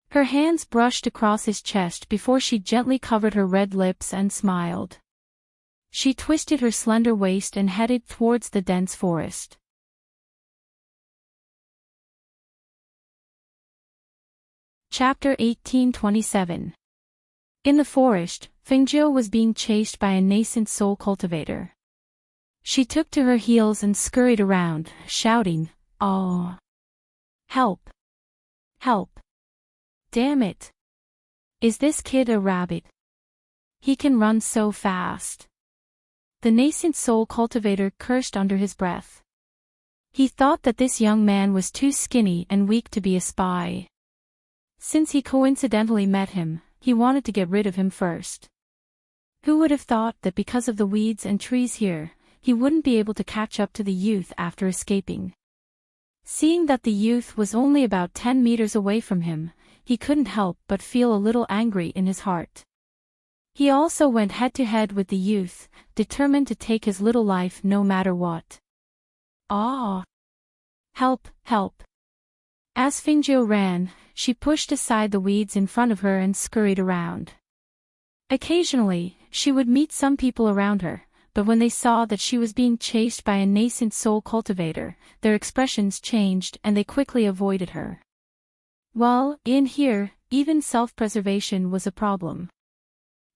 Her hands brushed across his chest before she gently covered her red lips and smiled. She twisted her slender waist and headed towards the dense forest. Chapter 1827. In the forest, Fingzhou was being chased by a nascent soul cultivator. She took to her heels and scurried around, shouting, "Oh! Help! Help!" Damn it. Is this kid a rabbit? He can run so fast. The nascent soul cultivator cursed under his breath. He thought that this young man was too skinny and weak to be a spy. Since he coincidentally met him, he wanted to get rid of him first. Who would have thought that because of the weeds and trees here, he wouldn't be able to catch up to the youth after escaping? Seeing that the youth was only about 10 meters away from him, he couldn't help but feel a little angry in his heart. He also went head-to-head with the youth, determined to take his little life no matter what. Ah! Help, help! As Fingio ran, she pushed aside the weeds in front of her and scurried around. Occasionally, she would meet some people around her, but when they saw that she was being chased by a nascent soul cultivator, their expressions changed and they quickly avoided her. Well, in here, even self-preservation was a problem.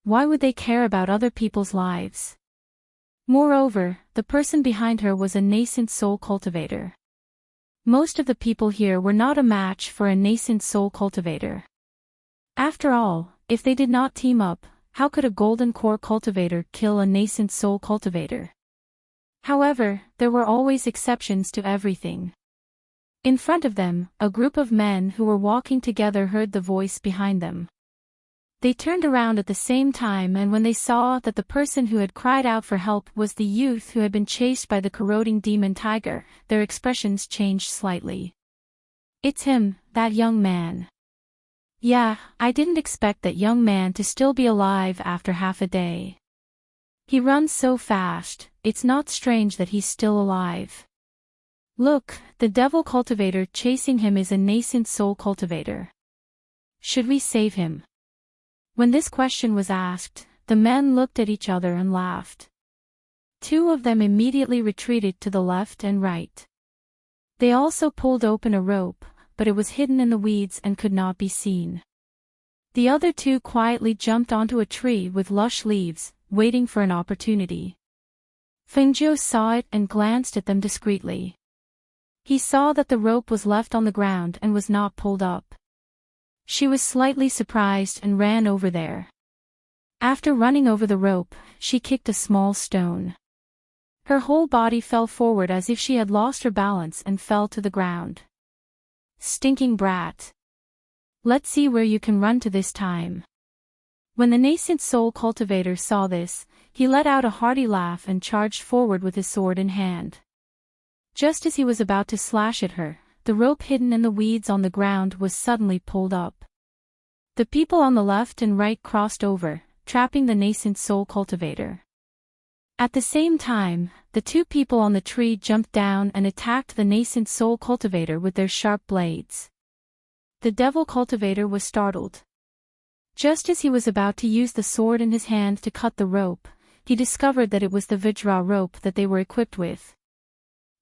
Why would they care about other people's lives? Moreover, the person behind her was a nascent soul cultivator. Most of the people here were not a match for a nascent soul cultivator. After all, if they did not team up, how could a golden core cultivator kill a nascent soul cultivator? However, there were always exceptions to everything. In front of them, a group of men who were walking together heard the voice behind them. They turned around at the same time, and when they saw that the person who had cried out for help was the youth who had been chased by the corroding demon tiger, their expressions changed slightly. It's him, that young man. Yeah, I didn't expect that young man to still be alive after half a day. He runs so fast, it's not strange that he's still alive. Look, the devil cultivator chasing him is a nascent soul cultivator. Should we save him? When this question was asked, the men looked at each other and laughed. Two of them immediately retreated to the left and right. They also pulled open a rope, but it was hidden in the weeds and could not be seen. The other two quietly jumped onto a tree with lush leaves, waiting for an opportunity. Fengjiu saw it and glanced at them discreetly. He saw that the rope was left on the ground and was not pulled up. She was slightly surprised and ran over there. After running over the rope, she kicked a small stone. Her whole body fell forward as if she had lost her balance and fell to the ground. Stinking brat. Let's see where you can run to this time. When the nascent soul cultivator saw this, he let out a hearty laugh and charged forward with his sword in hand. Just as he was about to slash at her, the rope hidden in the weeds on the ground was suddenly pulled up. The people on the left and right crossed over, trapping the nascent soul cultivator. At the same time, the two people on the tree jumped down and attacked the nascent soul cultivator with their sharp blades. The devil cultivator was startled. Just as he was about to use the sword in his hand to cut the rope, he discovered that it was the Vajra rope that they were equipped with.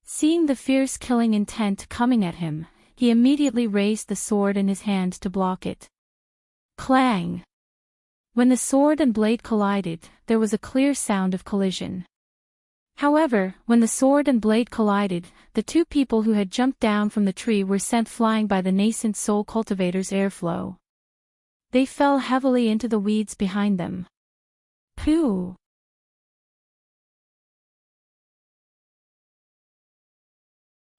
Seeing the fierce killing intent coming at him, he immediately raised the sword in his hand to block it. Clang! When the sword and blade collided, there was a clear sound of collision. However, when the sword and blade collided, the two people who had jumped down from the tree were sent flying by the nascent soul cultivator's airflow. They fell heavily into the weeds behind them. Pooh!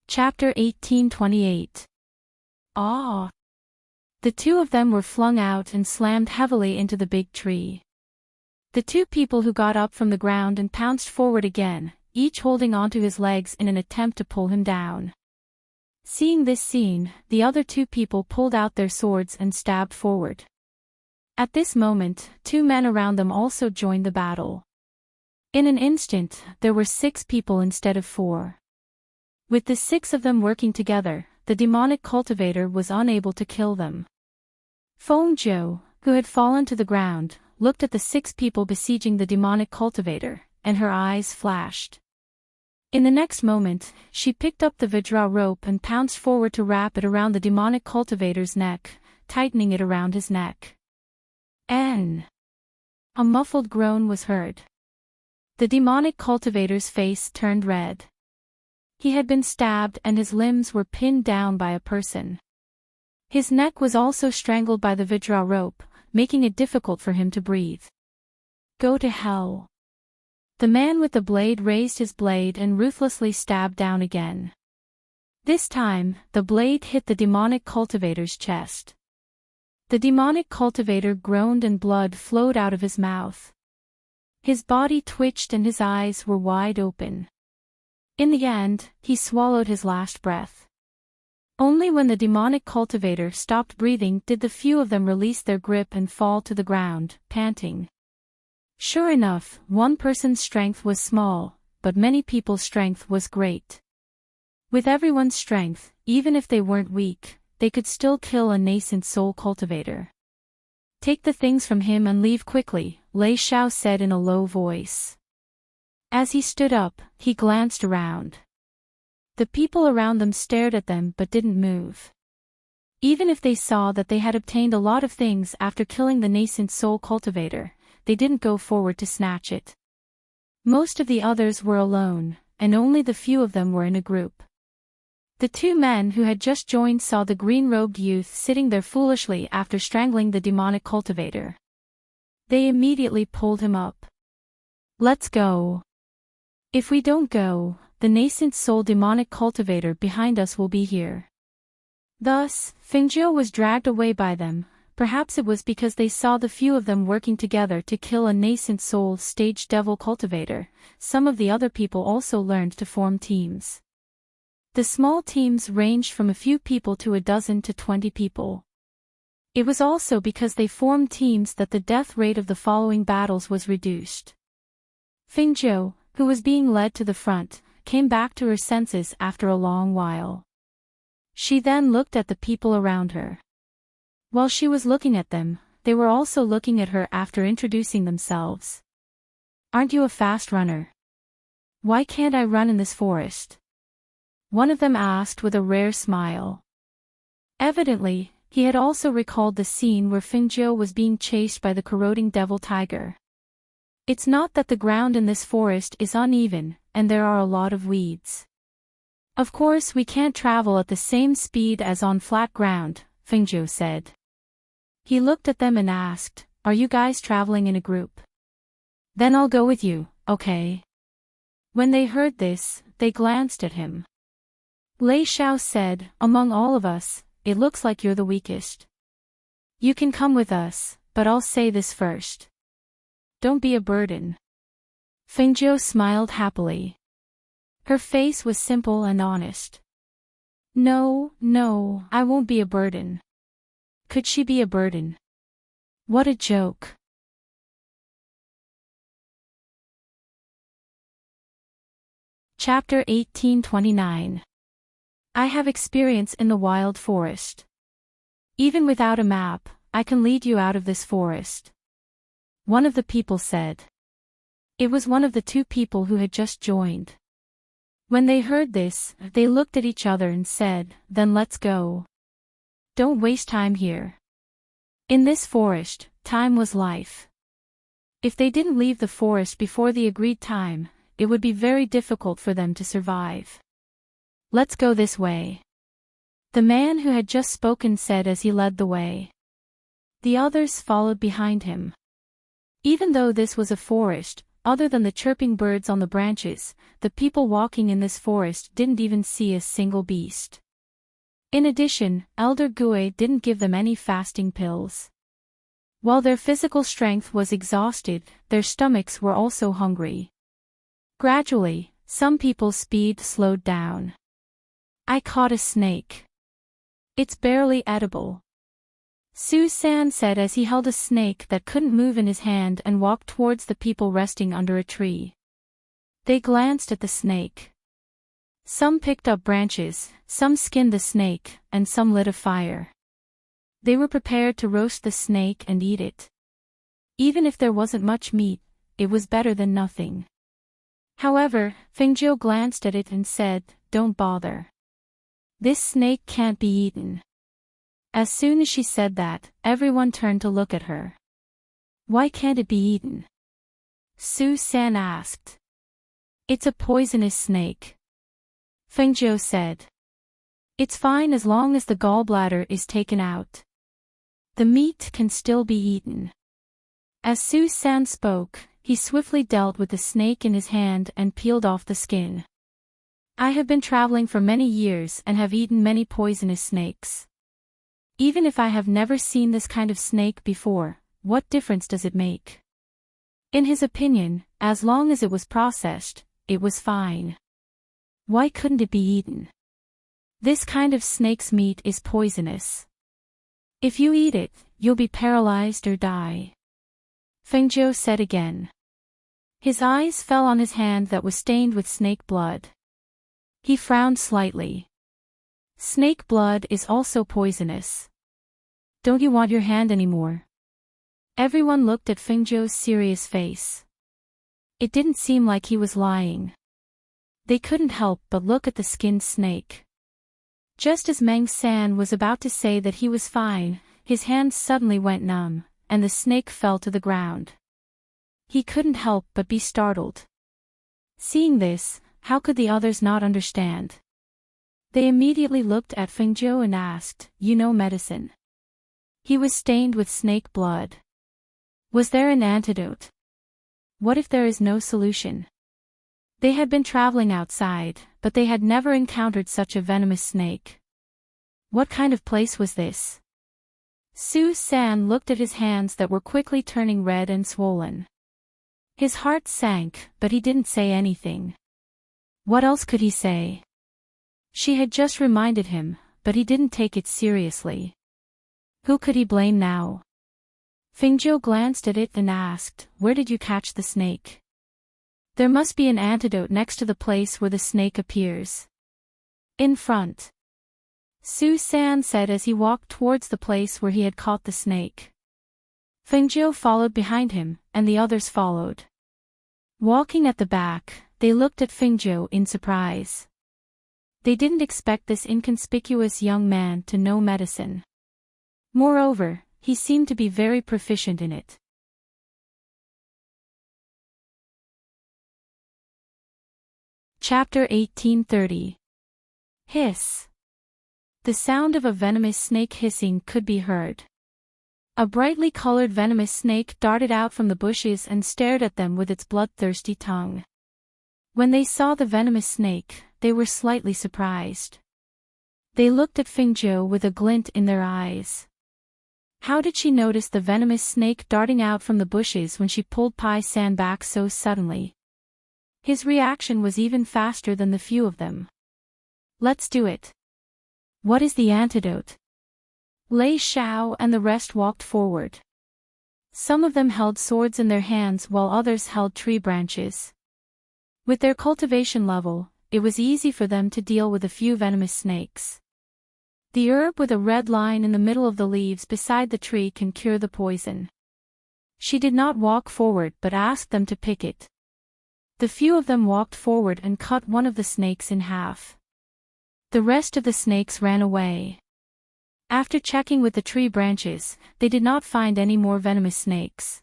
Chapter 1828. Ah! The two of them were flung out and slammed heavily into the big tree. The two people who got up from the ground and pounced forward again, each holding onto his legs in an attempt to pull him down. Seeing this scene, the other two people pulled out their swords and stabbed forward. At this moment, two men around them also joined the battle. In an instant, there were 6 people instead of 4. With the 6 of them working together, the demonic cultivator was unable to kill them. Fengjiu, who had fallen to the ground, looked at the 6 people besieging the demonic cultivator, and her eyes flashed. In the next moment, she picked up the Vajra rope and pounced forward to wrap it around the demonic cultivator's neck, tightening it around his neck. A muffled groan was heard. The demonic cultivator's face turned red. He had been stabbed and his limbs were pinned down by a person. His neck was also strangled by the Vajra rope, making it difficult for him to breathe. Go to hell. The man with the blade raised his blade and ruthlessly stabbed down again. This time, the blade hit the demonic cultivator's chest. The demonic cultivator groaned and blood flowed out of his mouth. His body twitched and his eyes were wide open. In the end, he swallowed his last breath. Only when the demonic cultivator stopped breathing did the few of them release their grip and fall to the ground, panting. Sure enough, one person's strength was small, but many people's strength was great. With everyone's strength, even if they weren't weak, they could still kill a nascent soul cultivator. Take the things from him and leave quickly, Lei Xiao said in a low voice. As he stood up, he glanced around. The people around them stared at them but didn't move. Even if they saw that they had obtained a lot of things after killing the nascent soul cultivator, they didn't go forward to snatch it. Most of the others were alone, and only the few of them were in a group. The two men who had just joined saw the green-robed youth sitting there foolishly after strangling the demonic cultivator. They immediately pulled him up. Let's go. If we don't go, the nascent soul demonic cultivator behind us will be here. Thus, Fengjiu was dragged away by them. Perhaps it was because they saw the few of them working together to kill a nascent soul stage devil cultivator. Some of the other people also learned to form teams. The small teams ranged from a few people to a dozen to 20 people. It was also because they formed teams that the death rate of the following battles was reduced. Fengjiu, who was being led to the front, came back to her senses after a long while. She then looked at the people around her. While she was looking at them, they were also looking at her after introducing themselves. Aren't you a fast runner? Why can't I run in this forest? One of them asked with a rare smile. Evidently, he had also recalled the scene where Fengjiu was being chased by the corroding devil tiger. It's not that the ground in this forest is uneven, and there are a lot of weeds. Of course we can't travel at the same speed as on flat ground, Fengjiu said. He looked at them and asked, are you guys traveling in a group? Then I'll go with you, okay? When they heard this, they glanced at him. Lei Xiao said, among all of us, it looks like you're the weakest. You can come with us, but I'll say this first. Don't be a burden. Fengjiu smiled happily. Her face was simple and honest. No, I won't be a burden. Could she be a burden? What a joke. Chapter 1829. I have experience in the wild forest. Even without a map, I can lead you out of this forest. One of the people said. It was one of the two people who had just joined. When they heard this, they looked at each other and said, then let's go. Don't waste time here. In this forest, time was life. If they didn't leave the forest before the agreed time, it would be very difficult for them to survive. Let's go this way. The man who had just spoken said as he led the way. The others followed behind him. Even though this was a forest, other than the chirping birds on the branches, the people walking in this forest didn't even see a single beast. In addition, Elder Gui didn't give them any fasting pills. While their physical strength was exhausted, their stomachs were also hungry. Gradually, some people's speed slowed down. I caught a snake. It's barely edible. Su San said as he held a snake that couldn't move in his hand and walked towards the people resting under a tree. They glanced at the snake. Some picked up branches, some skinned the snake, and some lit a fire. They were prepared to roast the snake and eat it. Even if there wasn't much meat, it was better than nothing. However, Fengjiu glanced at it and said, don't bother. This snake can't be eaten. As soon as she said that, everyone turned to look at her. Why can't it be eaten? Su San asked. It's a poisonous snake. Fengjiu said. It's fine as long as the gallbladder is taken out. The meat can still be eaten. As Su-san spoke, he swiftly dealt with the snake in his hand and peeled off the skin. I have been traveling for many years and have eaten many poisonous snakes. Even if I have never seen this kind of snake before, what difference does it make? In his opinion, as long as it was processed, it was fine. Why couldn't it be eaten? This kind of snake's meat is poisonous. If you eat it, you'll be paralyzed or die. Fengzhou said again. His eyes fell on his hand that was stained with snake blood. He frowned slightly. Snake blood is also poisonous. Don't you want your hand anymore? Everyone looked at Fengzhou's serious face. It didn't seem like he was lying. They couldn't help but look at the skinned snake. Just as Meng-san was about to say that he was fine, his hand suddenly went numb, and the snake fell to the ground. He couldn't help but be startled. Seeing this, how could the others not understand? They immediately looked at Fengzhou and asked, "You know medicine?" He was stained with snake blood. Was there an antidote? What if there is no solution? They had been traveling outside, but they had never encountered such a venomous snake. What kind of place was this? Su-san looked at his hands that were quickly turning red and swollen. His heart sank, but he didn't say anything. What else could he say? She had just reminded him, but he didn't take it seriously. Who could he blame now? Fengzhou glanced at it and asked, "Where did you catch the snake?" There must be an antidote next to the place where the snake appears. In front. Su-san said as he walked towards the place where he had caught the snake. Fengzhou followed behind him, and the others followed. Walking at the back, they looked at Fengzhou in surprise. They didn't expect this inconspicuous young man to know medicine. Moreover, he seemed to be very proficient in it. Chapter 1830. Hiss. The sound of a venomous snake hissing could be heard. A brightly colored venomous snake darted out from the bushes and stared at them with its bloodthirsty tongue. When they saw the venomous snake, they were slightly surprised. They looked at Fengzhou with a glint in their eyes. How did she notice the venomous snake darting out from the bushes when she pulled Pai-san back so suddenly? His reaction was even faster than the few of them. Let's do it. What is the antidote? Lei Xiao and the rest walked forward. Some of them held swords in their hands while others held tree branches. With their cultivation level, it was easy for them to deal with a few venomous snakes. The herb with a red line in the middle of the leaves beside the tree can cure the poison. She did not walk forward but asked them to pick it. The few of them walked forward and cut one of the snakes in half. The rest of the snakes ran away. After checking with the tree branches, they did not find any more venomous snakes.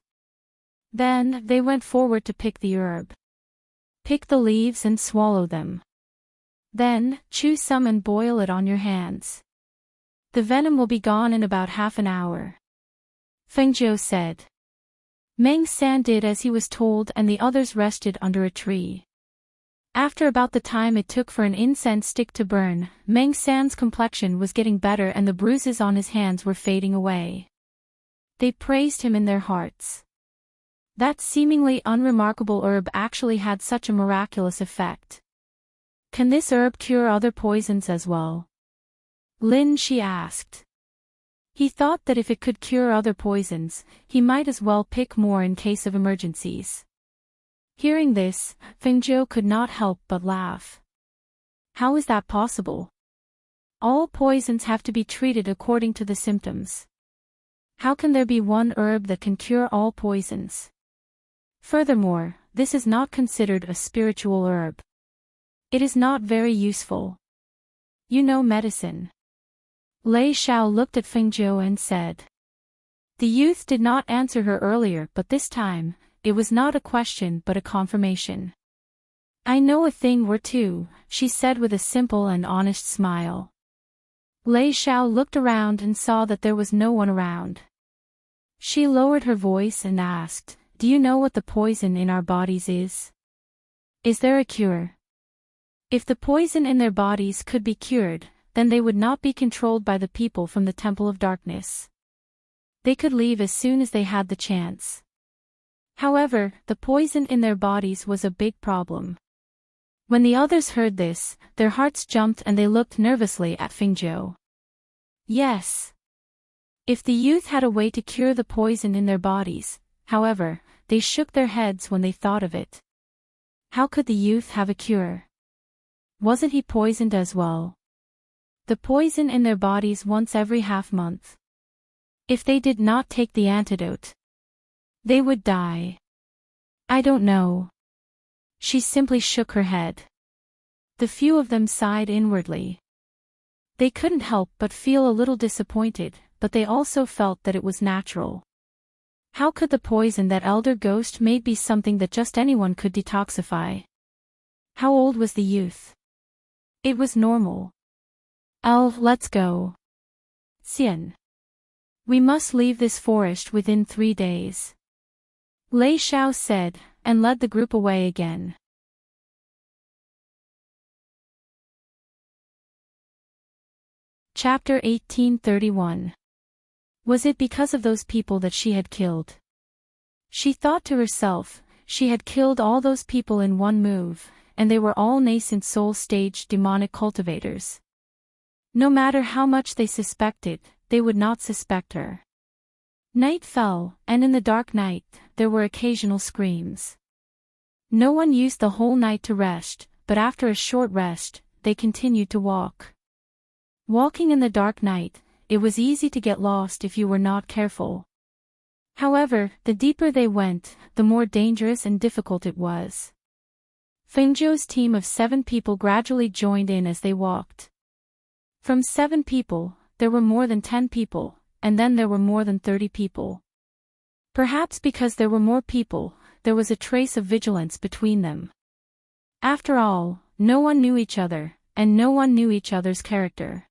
Then, they went forward to pick the herb. Pick the leaves and swallow them. Then, chew some and boil it on your hands. The venom will be gone in about half an hour. Fengzhou said. Meng-san did as he was told and the others rested under a tree. After about the time it took for an incense stick to burn, Meng-san's complexion was getting better and the bruises on his hands were fading away. They praised him in their hearts. That seemingly unremarkable herb actually had such a miraculous effect. Can this herb cure other poisons as well? Lin Shi asked. He thought that if it could cure other poisons, he might as well pick more in case of emergencies. Hearing this, Fengzhou could not help but laugh. How is that possible? All poisons have to be treated according to the symptoms. How can there be one herb that can cure all poisons? Furthermore, this is not considered a spiritual herb. It is not very useful. You know medicine. Lei Xiao looked at Fengzhou and said. The youth did not answer her earlier but this time, it was not a question but a confirmation. I know a thing or two, she said with a simple and honest smile. Lei Xiao looked around and saw that there was no one around. She lowered her voice and asked, "Do you know what the poison in our bodies is? Is there a cure?" If the poison in their bodies could be cured, then they would not be controlled by the people from the Temple of Darkness. They could leave as soon as they had the chance. However, the poison in their bodies was a big problem. When the others heard this, their hearts jumped and they looked nervously at Fingzhou. Yes. If the youth had a way to cure the poison in their bodies, however, they shook their heads when they thought of it. How could the youth have a cure? Wasn't he poisoned as well? The poison in their bodies once every half-month. If they did not take the antidote, they would die. I don't know. She simply shook her head. The few of them sighed inwardly. They couldn't help but feel a little disappointed, but they also felt that it was natural. How could the poison that Elder Ghost made be something that just anyone could detoxify? How old was the youth? It was normal. Let's go. Xian. We must leave this forest within 3 days. Lei Xiao said, and led the group away again. Chapter 1831. Was it because of those people that she had killed? She thought to herself, she had killed all those people in one move, and they were all nascent soul-stage demonic cultivators. No matter how much they suspected, they would not suspect her. Night fell, and in the dark night, there were occasional screams. No one used the whole night to rest, but after a short rest, they continued to walk. Walking in the dark night, it was easy to get lost if you were not careful. However, the deeper they went, the more dangerous and difficult it was. Fengzhou's team of 7 people gradually joined in as they walked. From 7 people, there were more than 10 people, and then there were more than 30 people. Perhaps because there were more people, there was a trace of vigilance between them. After all, no one knew each other, and no one knew each other's character.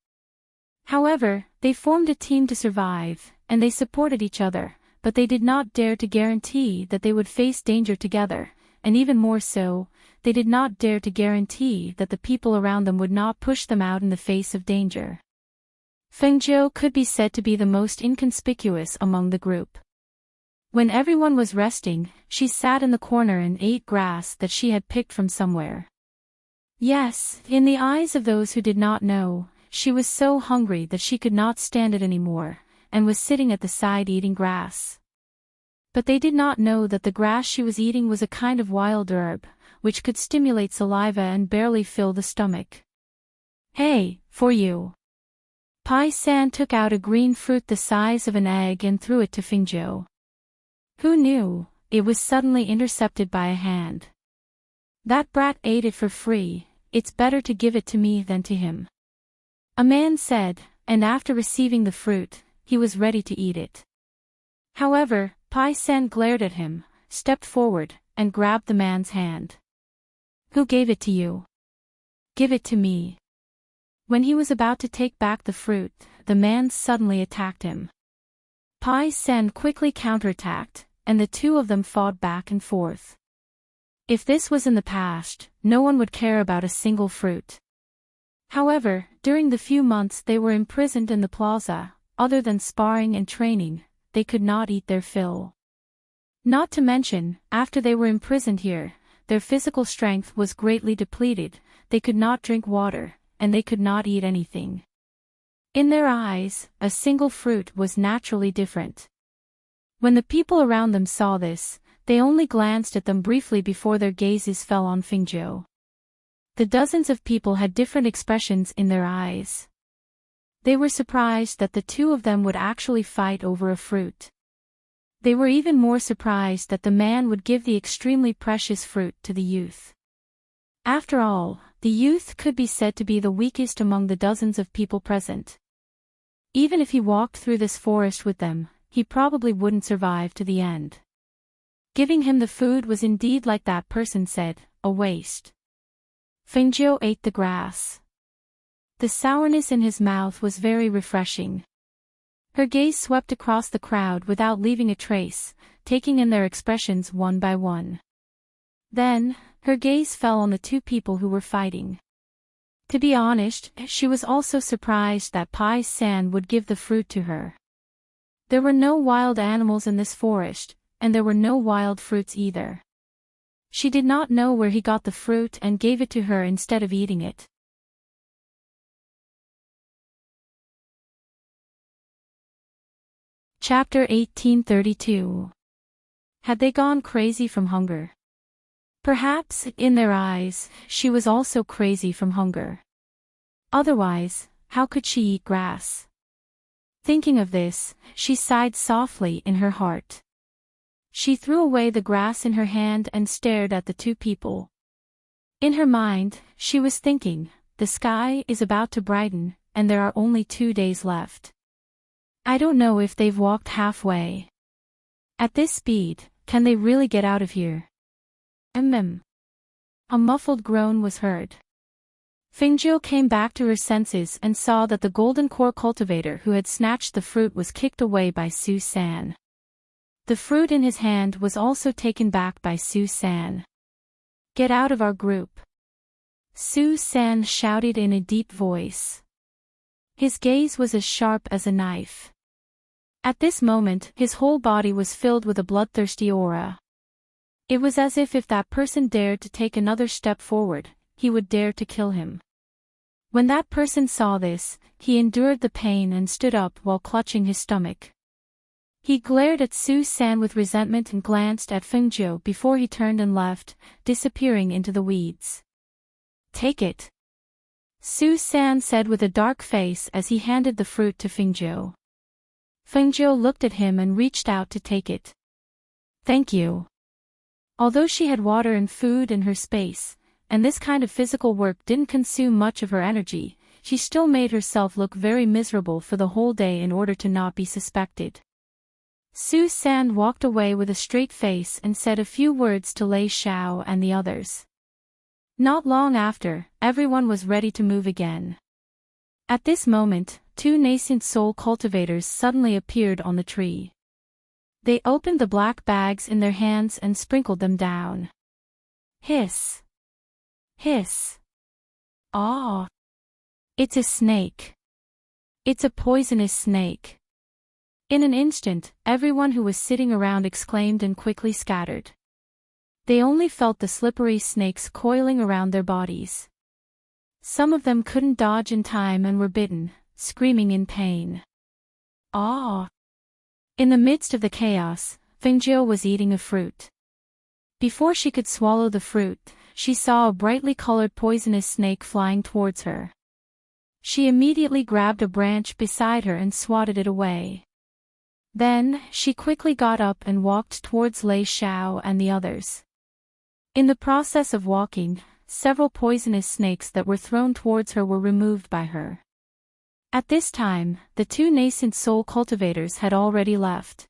However, they formed a team to survive, and they supported each other, but they did not dare to guarantee that they would face danger together, and even more so, they did not dare to guarantee that the people around them would not push them out in the face of danger. Fengzhou could be said to be the most inconspicuous among the group. When everyone was resting, she sat in the corner and ate grass that she had picked from somewhere. Yes, in the eyes of those who did not know, she was so hungry that she could not stand it anymore, and was sitting at the side eating grass. But they did not know that the grass she was eating was a kind of wild herb, which could stimulate saliva and barely fill the stomach. Hey, for you. Pai San took out a green fruit the size of an egg and threw it to Fingzhou. Who knew? It was suddenly intercepted by a hand. That brat ate it for free, it's better to give it to me than to him. A man said, and after receiving the fruit, he was ready to eat it. However, Pai San glared at him, stepped forward, and grabbed the man's hand. Who gave it to you? Give it to me. When he was about to take back the fruit, the man suddenly attacked him. Pai San quickly counterattacked, and the two of them fought back and forth. If this was in the past, no one would care about a single fruit. However, during the few months they were imprisoned in the plaza, other than sparring and training, they could not eat their fill. Not to mention, after they were imprisoned here, their physical strength was greatly depleted, they could not drink water, and they could not eat anything. In their eyes, a single fruit was naturally different. When the people around them saw this, they only glanced at them briefly before their gazes fell on Fingzhou. The dozens of people had different expressions in their eyes. They were surprised that the two of them would actually fight over a fruit. They were even more surprised that the man would give the extremely precious fruit to the youth. After all, the youth could be said to be the weakest among the dozens of people present. Even if he walked through this forest with them, he probably wouldn't survive to the end. Giving him the food was indeed, like that person said, a waste. Fengzhou ate the grass. The sourness in his mouth was very refreshing. Her gaze swept across the crowd without leaving a trace, taking in their expressions one by one. Then, her gaze fell on the two people who were fighting. To be honest, she was also surprised that Pai-san would give the fruit to her. There were no wild animals in this forest, and there were no wild fruits either. She did not know where he got the fruit and gave it to her instead of eating it. Chapter 1832. Had they gone crazy from hunger? Perhaps, in their eyes, she was also crazy from hunger. Otherwise, how could she eat grass? Thinking of this, she sighed softly in her heart. She threw away the grass in her hand and stared at the two people. In her mind, she was thinking, the sky is about to brighten, and there are only 2 days left. I don't know if they've walked halfway. At this speed, can they really get out of here? A muffled groan was heard. Fingio came back to her senses and saw that the golden core cultivator who had snatched the fruit was kicked away by Su-san. The fruit in his hand was also taken back by Su-san. Get out of our group. Su-san shouted in a deep voice. His gaze was as sharp as a knife. At this moment, his whole body was filled with a bloodthirsty aura. It was as if that person dared to take another step forward, he would dare to kill him. When that person saw this, he endured the pain and stood up while clutching his stomach. He glared at Su-san with resentment and glanced at Fingio before he turned and left, disappearing into the weeds. Take it. Su-san said with a dark face as he handed the fruit to Fingio. Fingio looked at him and reached out to take it. Thank you. Although she had water and food in her space, and this kind of physical work didn't consume much of her energy, she still made herself look very miserable for the whole day in order to not be suspected. Su-san walked away with a straight face and said a few words to Lei Xiao and the others. Not long after, everyone was ready to move again. At this moment, 2 nascent soul cultivators suddenly appeared on the tree. They opened the black bags in their hands and sprinkled them down. Hiss. Hiss. Ah! It's a snake. It's a poisonous snake. In an instant, everyone who was sitting around exclaimed and quickly scattered. They only felt the slippery snakes coiling around their bodies. Some of them couldn't dodge in time and were bitten, screaming in pain. Ah! In the midst of the chaos, Fingio was eating a fruit. Before she could swallow the fruit, she saw a brightly colored poisonous snake flying towards her. She immediately grabbed a branch beside her and swatted it away. Then, she quickly got up and walked towards Lei Xiao and the others. In the process of walking, several poisonous snakes that were thrown towards her were removed by her. At this time, the 2 nascent soul cultivators had already left.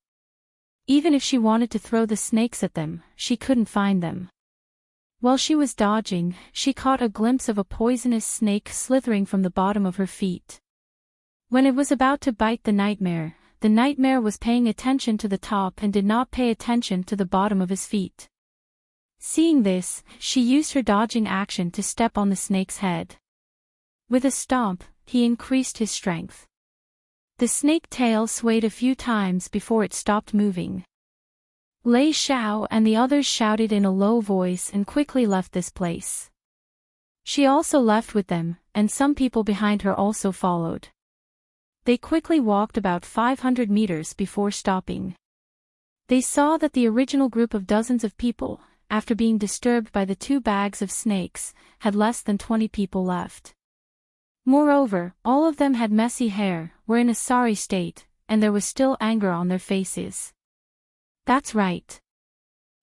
Even if she wanted to throw the snakes at them, she couldn't find them. While she was dodging, she caught a glimpse of a poisonous snake slithering from the bottom of her feet. When it was about to bite the nightmare was paying attention to the top and did not pay attention to the bottom of his feet. Seeing this, she used her dodging action to step on the snake's head. With a stomp, he increased his strength. The snake tail swayed a few times before it stopped moving. Lei Xiao and the others shouted in a low voice and quickly left this place. She also left with them, and some people behind her also followed. They quickly walked about 500 meters before stopping. They saw that the original group of dozens of people, after being disturbed by the 2 bags of snakes, had less than 20 people left. Moreover, all of them had messy hair, were in a sorry state, and there was still anger on their faces. That's right.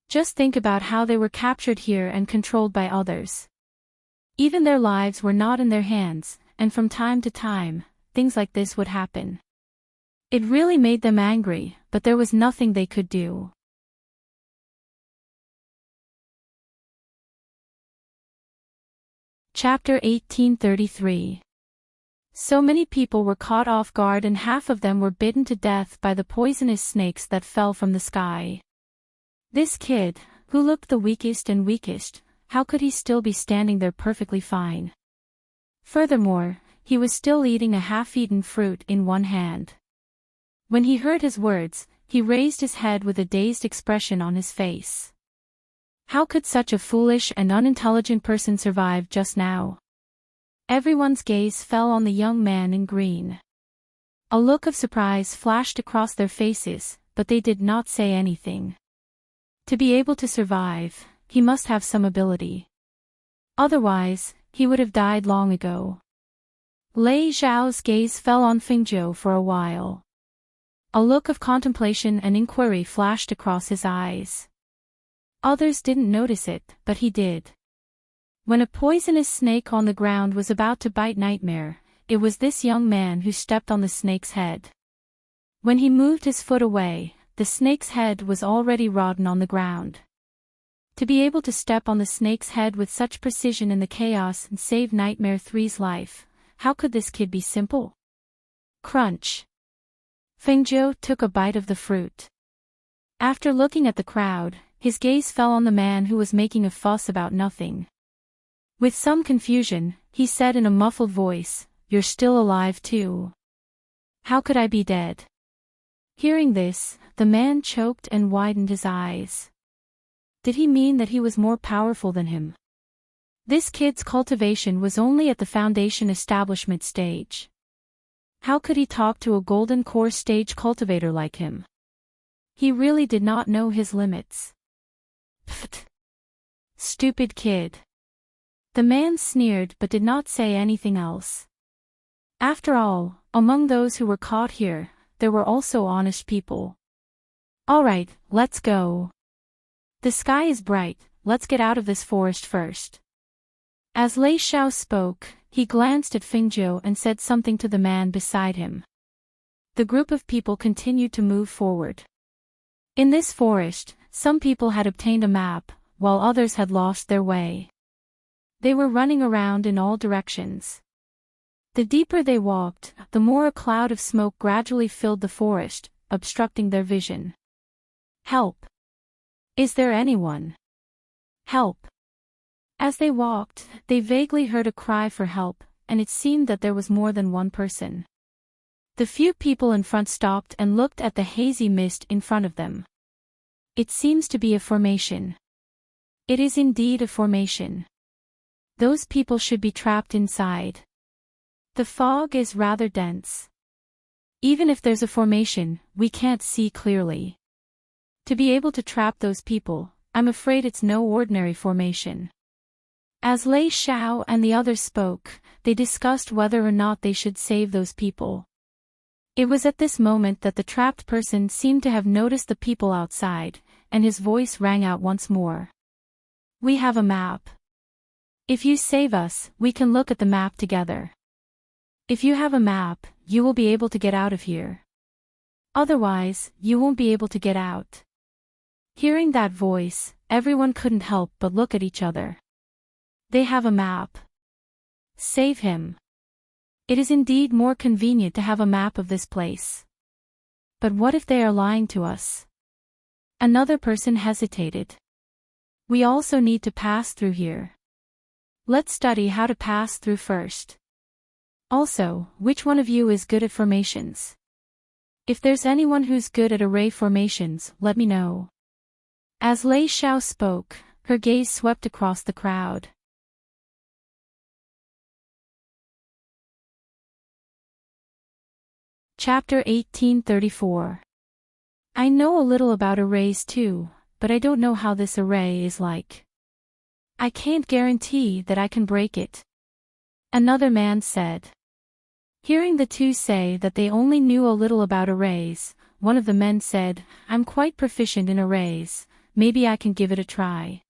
Just think about how they were captured here and controlled by others. Even their lives were not in their hands, and from time to time, things like this would happen. It really made them angry, but there was nothing they could do. Chapter 1833. So many people were caught off guard and half of them were bitten to death by the poisonous snakes that fell from the sky. This kid, who looked the weakest and weakest, how could he still be standing there perfectly fine? Furthermore, he was still eating a half-eaten fruit in one hand. When he heard his words, he raised his head with a dazed expression on his face. How could such a foolish and unintelligent person survive just now? Everyone's gaze fell on the young man in green. A look of surprise flashed across their faces, but they did not say anything. To be able to survive, he must have some ability. Otherwise, he would have died long ago. Lei Zhao's gaze fell on Fengzhou for a while. A look of contemplation and inquiry flashed across his eyes. Others didn't notice it, but he did. When a poisonous snake on the ground was about to bite Nightmare, it was this young man who stepped on the snake's head. When he moved his foot away, the snake's head was already rotten on the ground. To be able to step on the snake's head with such precision in the chaos and save Nightmare 3's life, how could this kid be simple? Crunch. Fengzhou took a bite of the fruit. After looking at the crowd, his gaze fell on the man who was making a fuss about nothing. With some confusion, he said in a muffled voice, "You're still alive too. How could I be dead?" Hearing this, the man choked and widened his eyes. Did he mean that he was more powerful than him? This kid's cultivation was only at the foundation establishment stage. How could he talk to a golden core stage cultivator like him? He really did not know his limits. Pfft. Stupid kid. The man sneered but did not say anything else. After all, among those who were caught here, there were also honest people. All right, let's go. The sky is bright, let's get out of this forest first. As Lei Xiao spoke, he glanced at Fengzhou and said something to the man beside him. The group of people continued to move forward. In this forest, some people had obtained a map, while others had lost their way. They were running around in all directions. The deeper they walked, the more a cloud of smoke gradually filled the forest, obstructing their vision. Help! Is there anyone? Help! As they walked, they vaguely heard a cry for help, and it seemed that there was more than one person. The few people in front stopped and looked at the hazy mist in front of them. It seems to be a formation. It is indeed a formation. Those people should be trapped inside. The fog is rather dense. Even if there's a formation, we can't see clearly. To be able to trap those people, I'm afraid it's no ordinary formation. As Lei Xiao and the others spoke, they discussed whether or not they should save those people. It was at this moment that the trapped person seemed to have noticed the people outside, and his voice rang out once more. We have a map. If you save us, we can look at the map together. If you have a map, you will be able to get out of here. Otherwise, you won't be able to get out. Hearing that voice, everyone couldn't help but look at each other. They have a map. Save him. It is indeed more convenient to have a map of this place. But what if they are lying to us? Another person hesitated. We also need to pass through here. Let's study how to pass through first. Also, which one of you is good at formations? If there's anyone who's good at array formations, let me know. As Lei Xiao spoke, her gaze swept across the crowd. Chapter 1834. I know a little about arrays too, but I don't know how this array is like. I can't guarantee that I can break it. Another man said. Hearing the two say that they only knew a little about arrays, one of the men said, I'm quite proficient in arrays, maybe I can give it a try.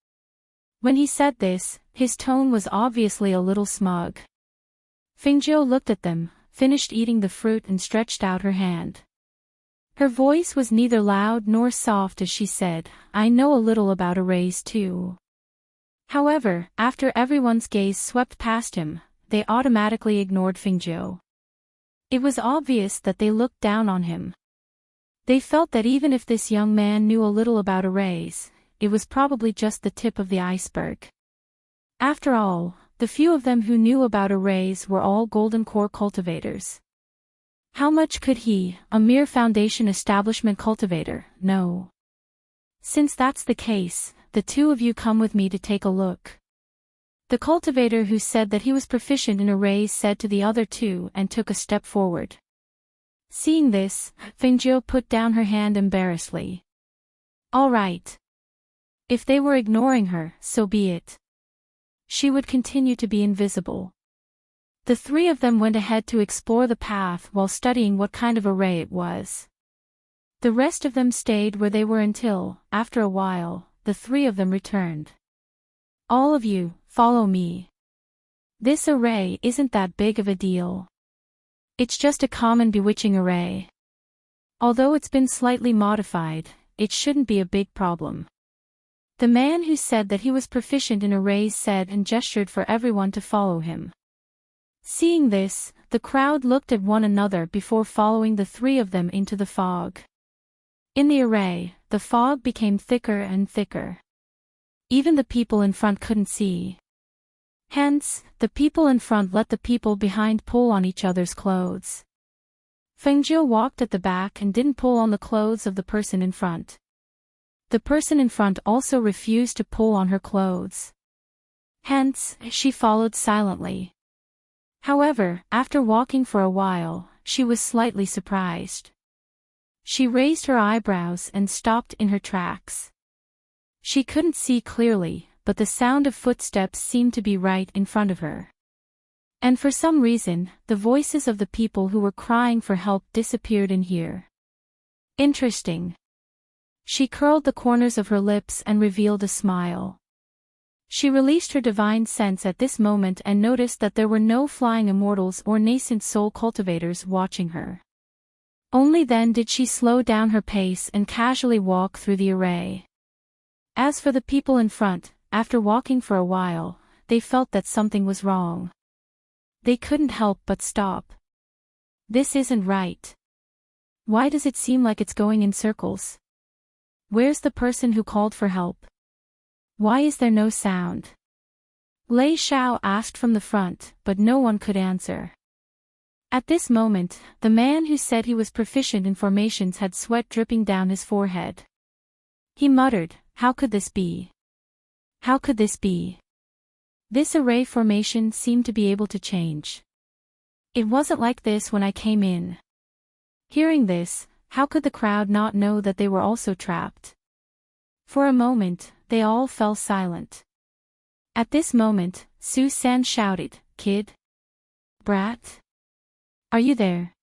When he said this, his tone was obviously a little smug. Fengzhou looked at them, finished eating the fruit and stretched out her hand. Her voice was neither loud nor soft as she said, I know a little about arrays too. However, after everyone's gaze swept past him, they automatically ignored Fengzhou. It was obvious that they looked down on him. They felt that even if this young man knew a little about arrays, it was probably just the tip of the iceberg. After all, the few of them who knew about arrays were all golden core cultivators. How much could he, a mere foundation establishment cultivator, know? Since that's the case, the two of you come with me to take a look. The cultivator who said that he was proficient in arrays said to the other two and took a step forward. Seeing this, Fengjiu put down her hand embarrassedly. All right. If they were ignoring her, so be it. She would continue to be invisible. The three of them went ahead to explore the path while studying what kind of array it was. The rest of them stayed where they were until, after a while, the three of them returned. All of you, follow me. This array isn't that big of a deal. It's just a common bewitching array. Although it's been slightly modified, it shouldn't be a big problem. The man who said that he was proficient in arrays said and gestured for everyone to follow him. Seeing this, the crowd looked at one another before following the three of them into the fog. In the array, the fog became thicker and thicker. Even the people in front couldn't see. Hence, the people in front let the people behind pull on each other's clothes. Fengjiu walked at the back and didn't pull on the clothes of the person in front. The person in front also refused to pull on her clothes. Hence, she followed silently. However, after walking for a while, she was slightly surprised. She raised her eyebrows and stopped in her tracks. She couldn't see clearly, but the sound of footsteps seemed to be right in front of her. And for some reason, the voices of the people who were crying for help disappeared in here. Interesting. She curled the corners of her lips and revealed a smile. She released her divine sense at this moment and noticed that there were no flying immortals or nascent soul cultivators watching her. Only then did she slow down her pace and casually walk through the array. As for the people in front, after walking for a while, they felt that something was wrong. They couldn't help but stop. This isn't right. Why does it seem like it's going in circles? Where's the person who called for help? Why is there no sound? Lei Xiao asked from the front, but no one could answer. At this moment, the man who said he was proficient in formations had sweat dripping down his forehead. He muttered, "How could this be? How could this be? This array formation seemed to be able to change. It wasn't like this when I came in." Hearing this, how could the crowd not know that they were also trapped? For a moment, they all fell silent. At this moment, Su San shouted, "Kid? Brat? Are you there?"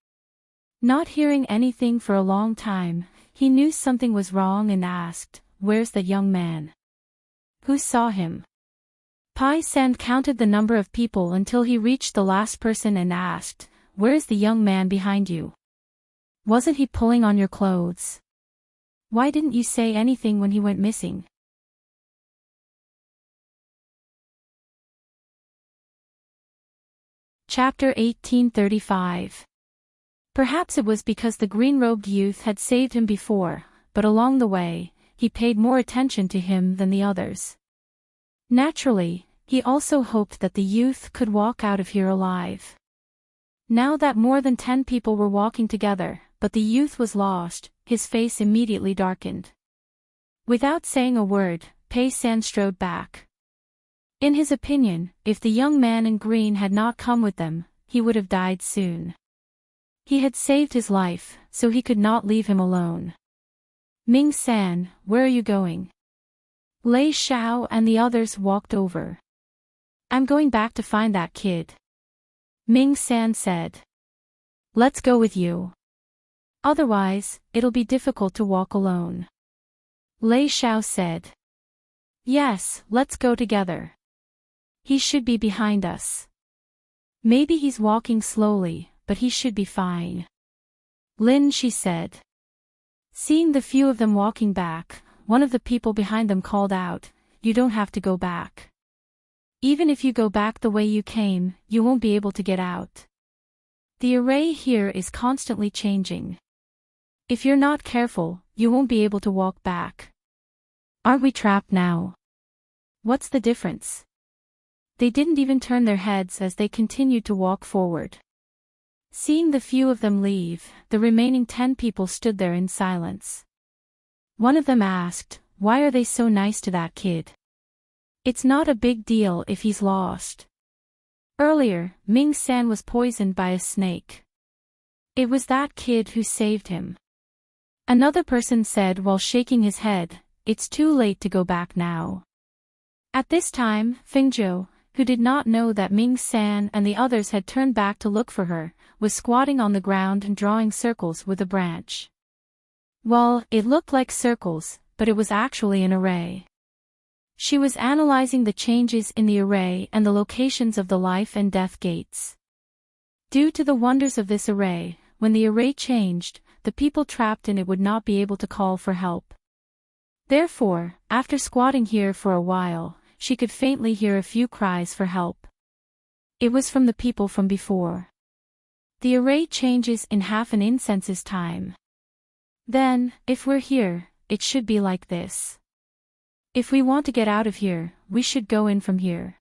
Not hearing anything for a long time, he knew something was wrong and asked, "Where's that young man? Who saw him?" Pai San counted the number of people until he reached the last person and asked, "Where's the young man behind you? Wasn't he pulling on your clothes? Why didn't you say anything when he went missing?" Chapter 1835. Perhaps it was because the green-robed youth had saved him before, but along the way, he paid more attention to him than the others. Naturally, he also hoped that the youth could walk out of here alive. Now that more than 10 people were walking together, but the youth was lost, his face immediately darkened. Without saying a word, Pei San strode back. In his opinion, if the young man in green had not come with them, he would have died soon. He had saved his life, so he could not leave him alone. "Ming San, where are you going?" Lei Xiao and the others walked over. "I'm going back to find that kid," Ming San said. "Let's go with you. Otherwise, it'll be difficult to walk alone," Lei Xiao said. "Yes, let's go together. He should be behind us. Maybe he's walking slowly, but he should be fine," Lin Shi said. Seeing the few of them walking back, one of the people behind them called out, "You don't have to go back. Even if you go back the way you came, you won't be able to get out." The array here is constantly changing. If you're not careful, you won't be able to walk back. Aren't we trapped now? What's the difference? They didn't even turn their heads as they continued to walk forward. Seeing the few of them leave, the remaining 10 people stood there in silence. One of them asked, "Why are they so nice to that kid? It's not a big deal if he's lost." Earlier, Ming-san was poisoned by a snake. It was that kid who saved him. Another person said while shaking his head, "It's too late to go back now." At this time, Fengzhou, who did not know that Ming-san and the others had turned back to look for her, was squatting on the ground and drawing circles with a branch. Well, it looked like circles, but it was actually an array. She was analyzing the changes in the array and the locations of the life and death gates. Due to the wonders of this array, when the array changed, the people trapped in it would not be able to call for help. Therefore, after squatting here for a while, she could faintly hear a few cries for help. It was from the people from before. The array changes in half an incense's time. Then, if we're here, it should be like this. If we want to get out of here, we should go in from here.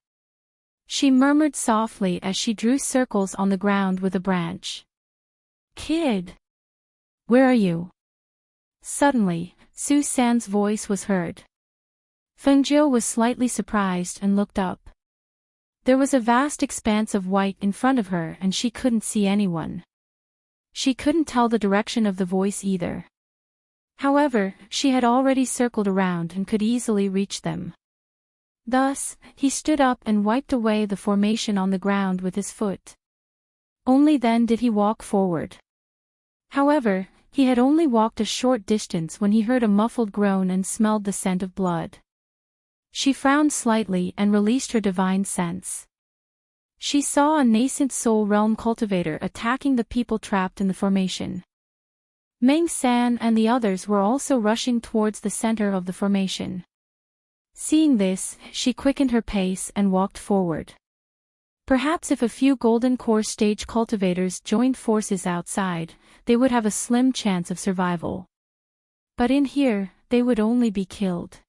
She murmured softly as she drew circles on the ground with a branch. "Kid! Where are you?" Suddenly, Su-san's voice was heard. Fengzhou was slightly surprised and looked up. There was a vast expanse of white in front of her and she couldn't see anyone. She couldn't tell the direction of the voice either. However, she had already circled around and could easily reach them. Thus, he stood up and wiped away the formation on the ground with his foot. Only then did he walk forward. However, he had only walked a short distance when he heard a muffled groan and smelled the scent of blood. She frowned slightly and released her divine sense. She saw a nascent soul realm cultivator attacking the people trapped in the formation. Meng-san and the others were also rushing towards the center of the formation. Seeing this, she quickened her pace and walked forward. Perhaps if a few golden core stage cultivators joined forces outside, they would have a slim chance of survival. But in here, they would only be killed.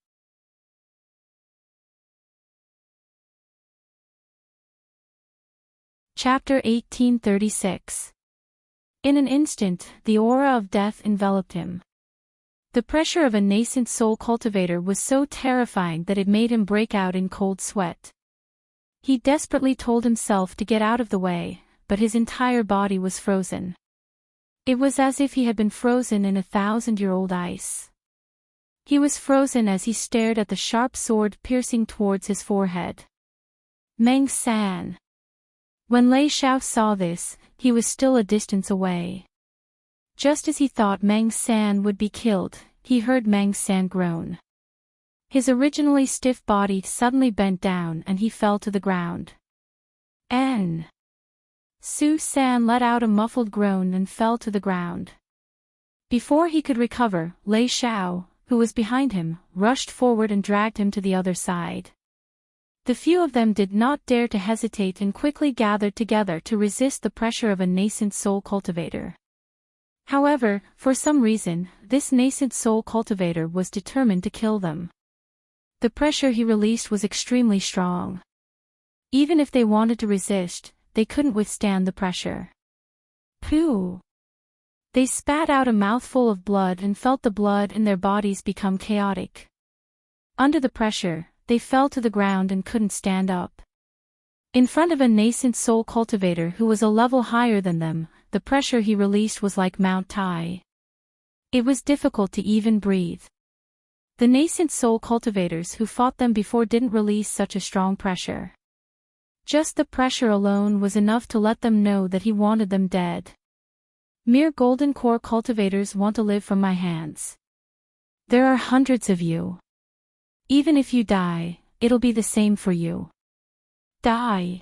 Chapter 1836. In an instant, the aura of death enveloped him. The pressure of a nascent soul cultivator was so terrifying that it made him break out in cold sweat. He desperately told himself to get out of the way, but his entire body was frozen. It was as if he had been frozen in 1,000-year-old ice. He was frozen as he stared at the sharp sword piercing towards his forehead. Meng-san. When Lei Xiao saw this, he was still a distance away. Just as he thought Meng-san would be killed, he heard Meng-san groan. His originally stiff body suddenly bent down and he fell to the ground. N. Su-san let out a muffled groan and fell to the ground. Before he could recover, Lei Xiao, who was behind him, rushed forward and dragged him to the other side. The few of them did not dare to hesitate and quickly gathered together to resist the pressure of a nascent soul cultivator. However, for some reason, this nascent soul cultivator was determined to kill them. The pressure he released was extremely strong. Even if they wanted to resist, they couldn't withstand the pressure. Pooh! They spat out a mouthful of blood and felt the blood in their bodies become chaotic. Under the pressure, they fell to the ground and couldn't stand up. In front of a nascent soul cultivator who was a level higher than them, the pressure he released was like Mount Tai. It was difficult to even breathe. The nascent soul cultivators who fought them before didn't release such a strong pressure. Just the pressure alone was enough to let them know that he wanted them dead. Mere golden core cultivators want to live from my hands. There are hundreds of you. Even if you die, it'll be the same for you. Die.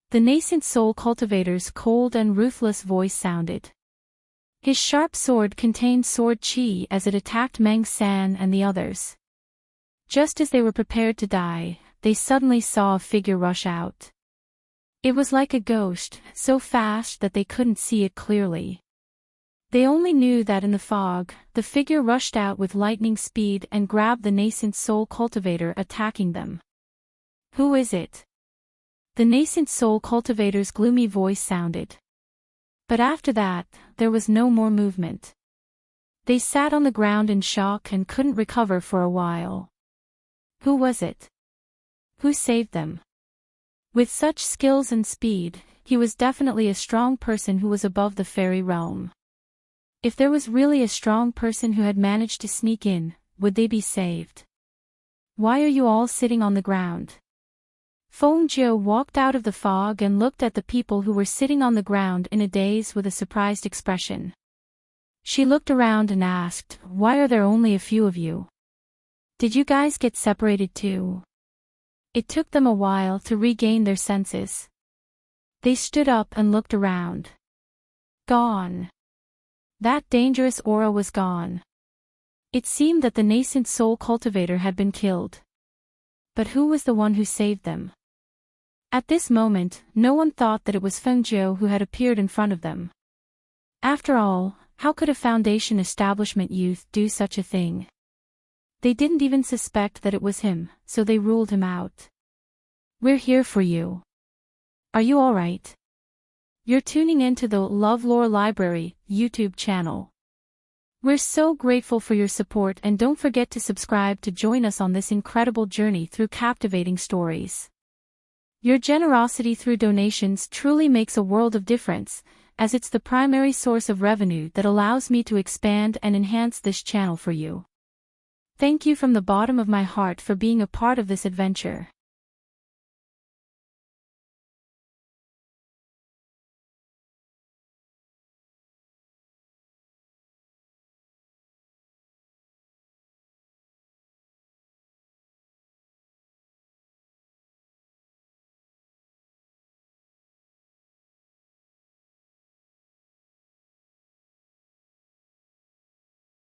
The nascent soul cultivator's cold and ruthless voice sounded. His sharp sword contained sword chi as it attacked Meng-san and the others. Just as they were prepared to die, they suddenly saw a figure rush out. It was like a ghost, so fast that they couldn't see it clearly. They only knew that in the fog, the figure rushed out with lightning speed and grabbed the nascent soul cultivator, attacking them. "Who is it?" The nascent soul cultivator's gloomy voice sounded. But after that, there was no more movement. They sat on the ground in shock and couldn't recover for a while. Who was it? Who saved them? With such skills and speed, he was definitely a strong person who was above the fairy realm. If there was really a strong person who had managed to sneak in, would they be saved? "Why are you all sitting on the ground?" Feng Jiu walked out of the fog and looked at the people who were sitting on the ground in a daze with a surprised expression. She looked around and asked, "Why are there only a few of you? Did you guys get separated too?" It took them a while to regain their senses. They stood up and looked around. Gone. That dangerous aura was gone. It seemed that the nascent soul cultivator had been killed. But who was the one who saved them? At this moment, no one thought that it was Feng Jiu who had appeared in front of them. After all, how could a Foundation establishment youth do such a thing? They didn't even suspect that it was him, so they ruled him out. "We're here for you. Are you alright?" You're tuning into the LoveLore Library YouTube channel. We're so grateful for your support, and don't forget to subscribe to join us on this incredible journey through captivating stories. Your generosity through donations truly makes a world of difference, as it's the primary source of revenue that allows me to expand and enhance this channel for you. Thank you from the bottom of my heart for being a part of this adventure.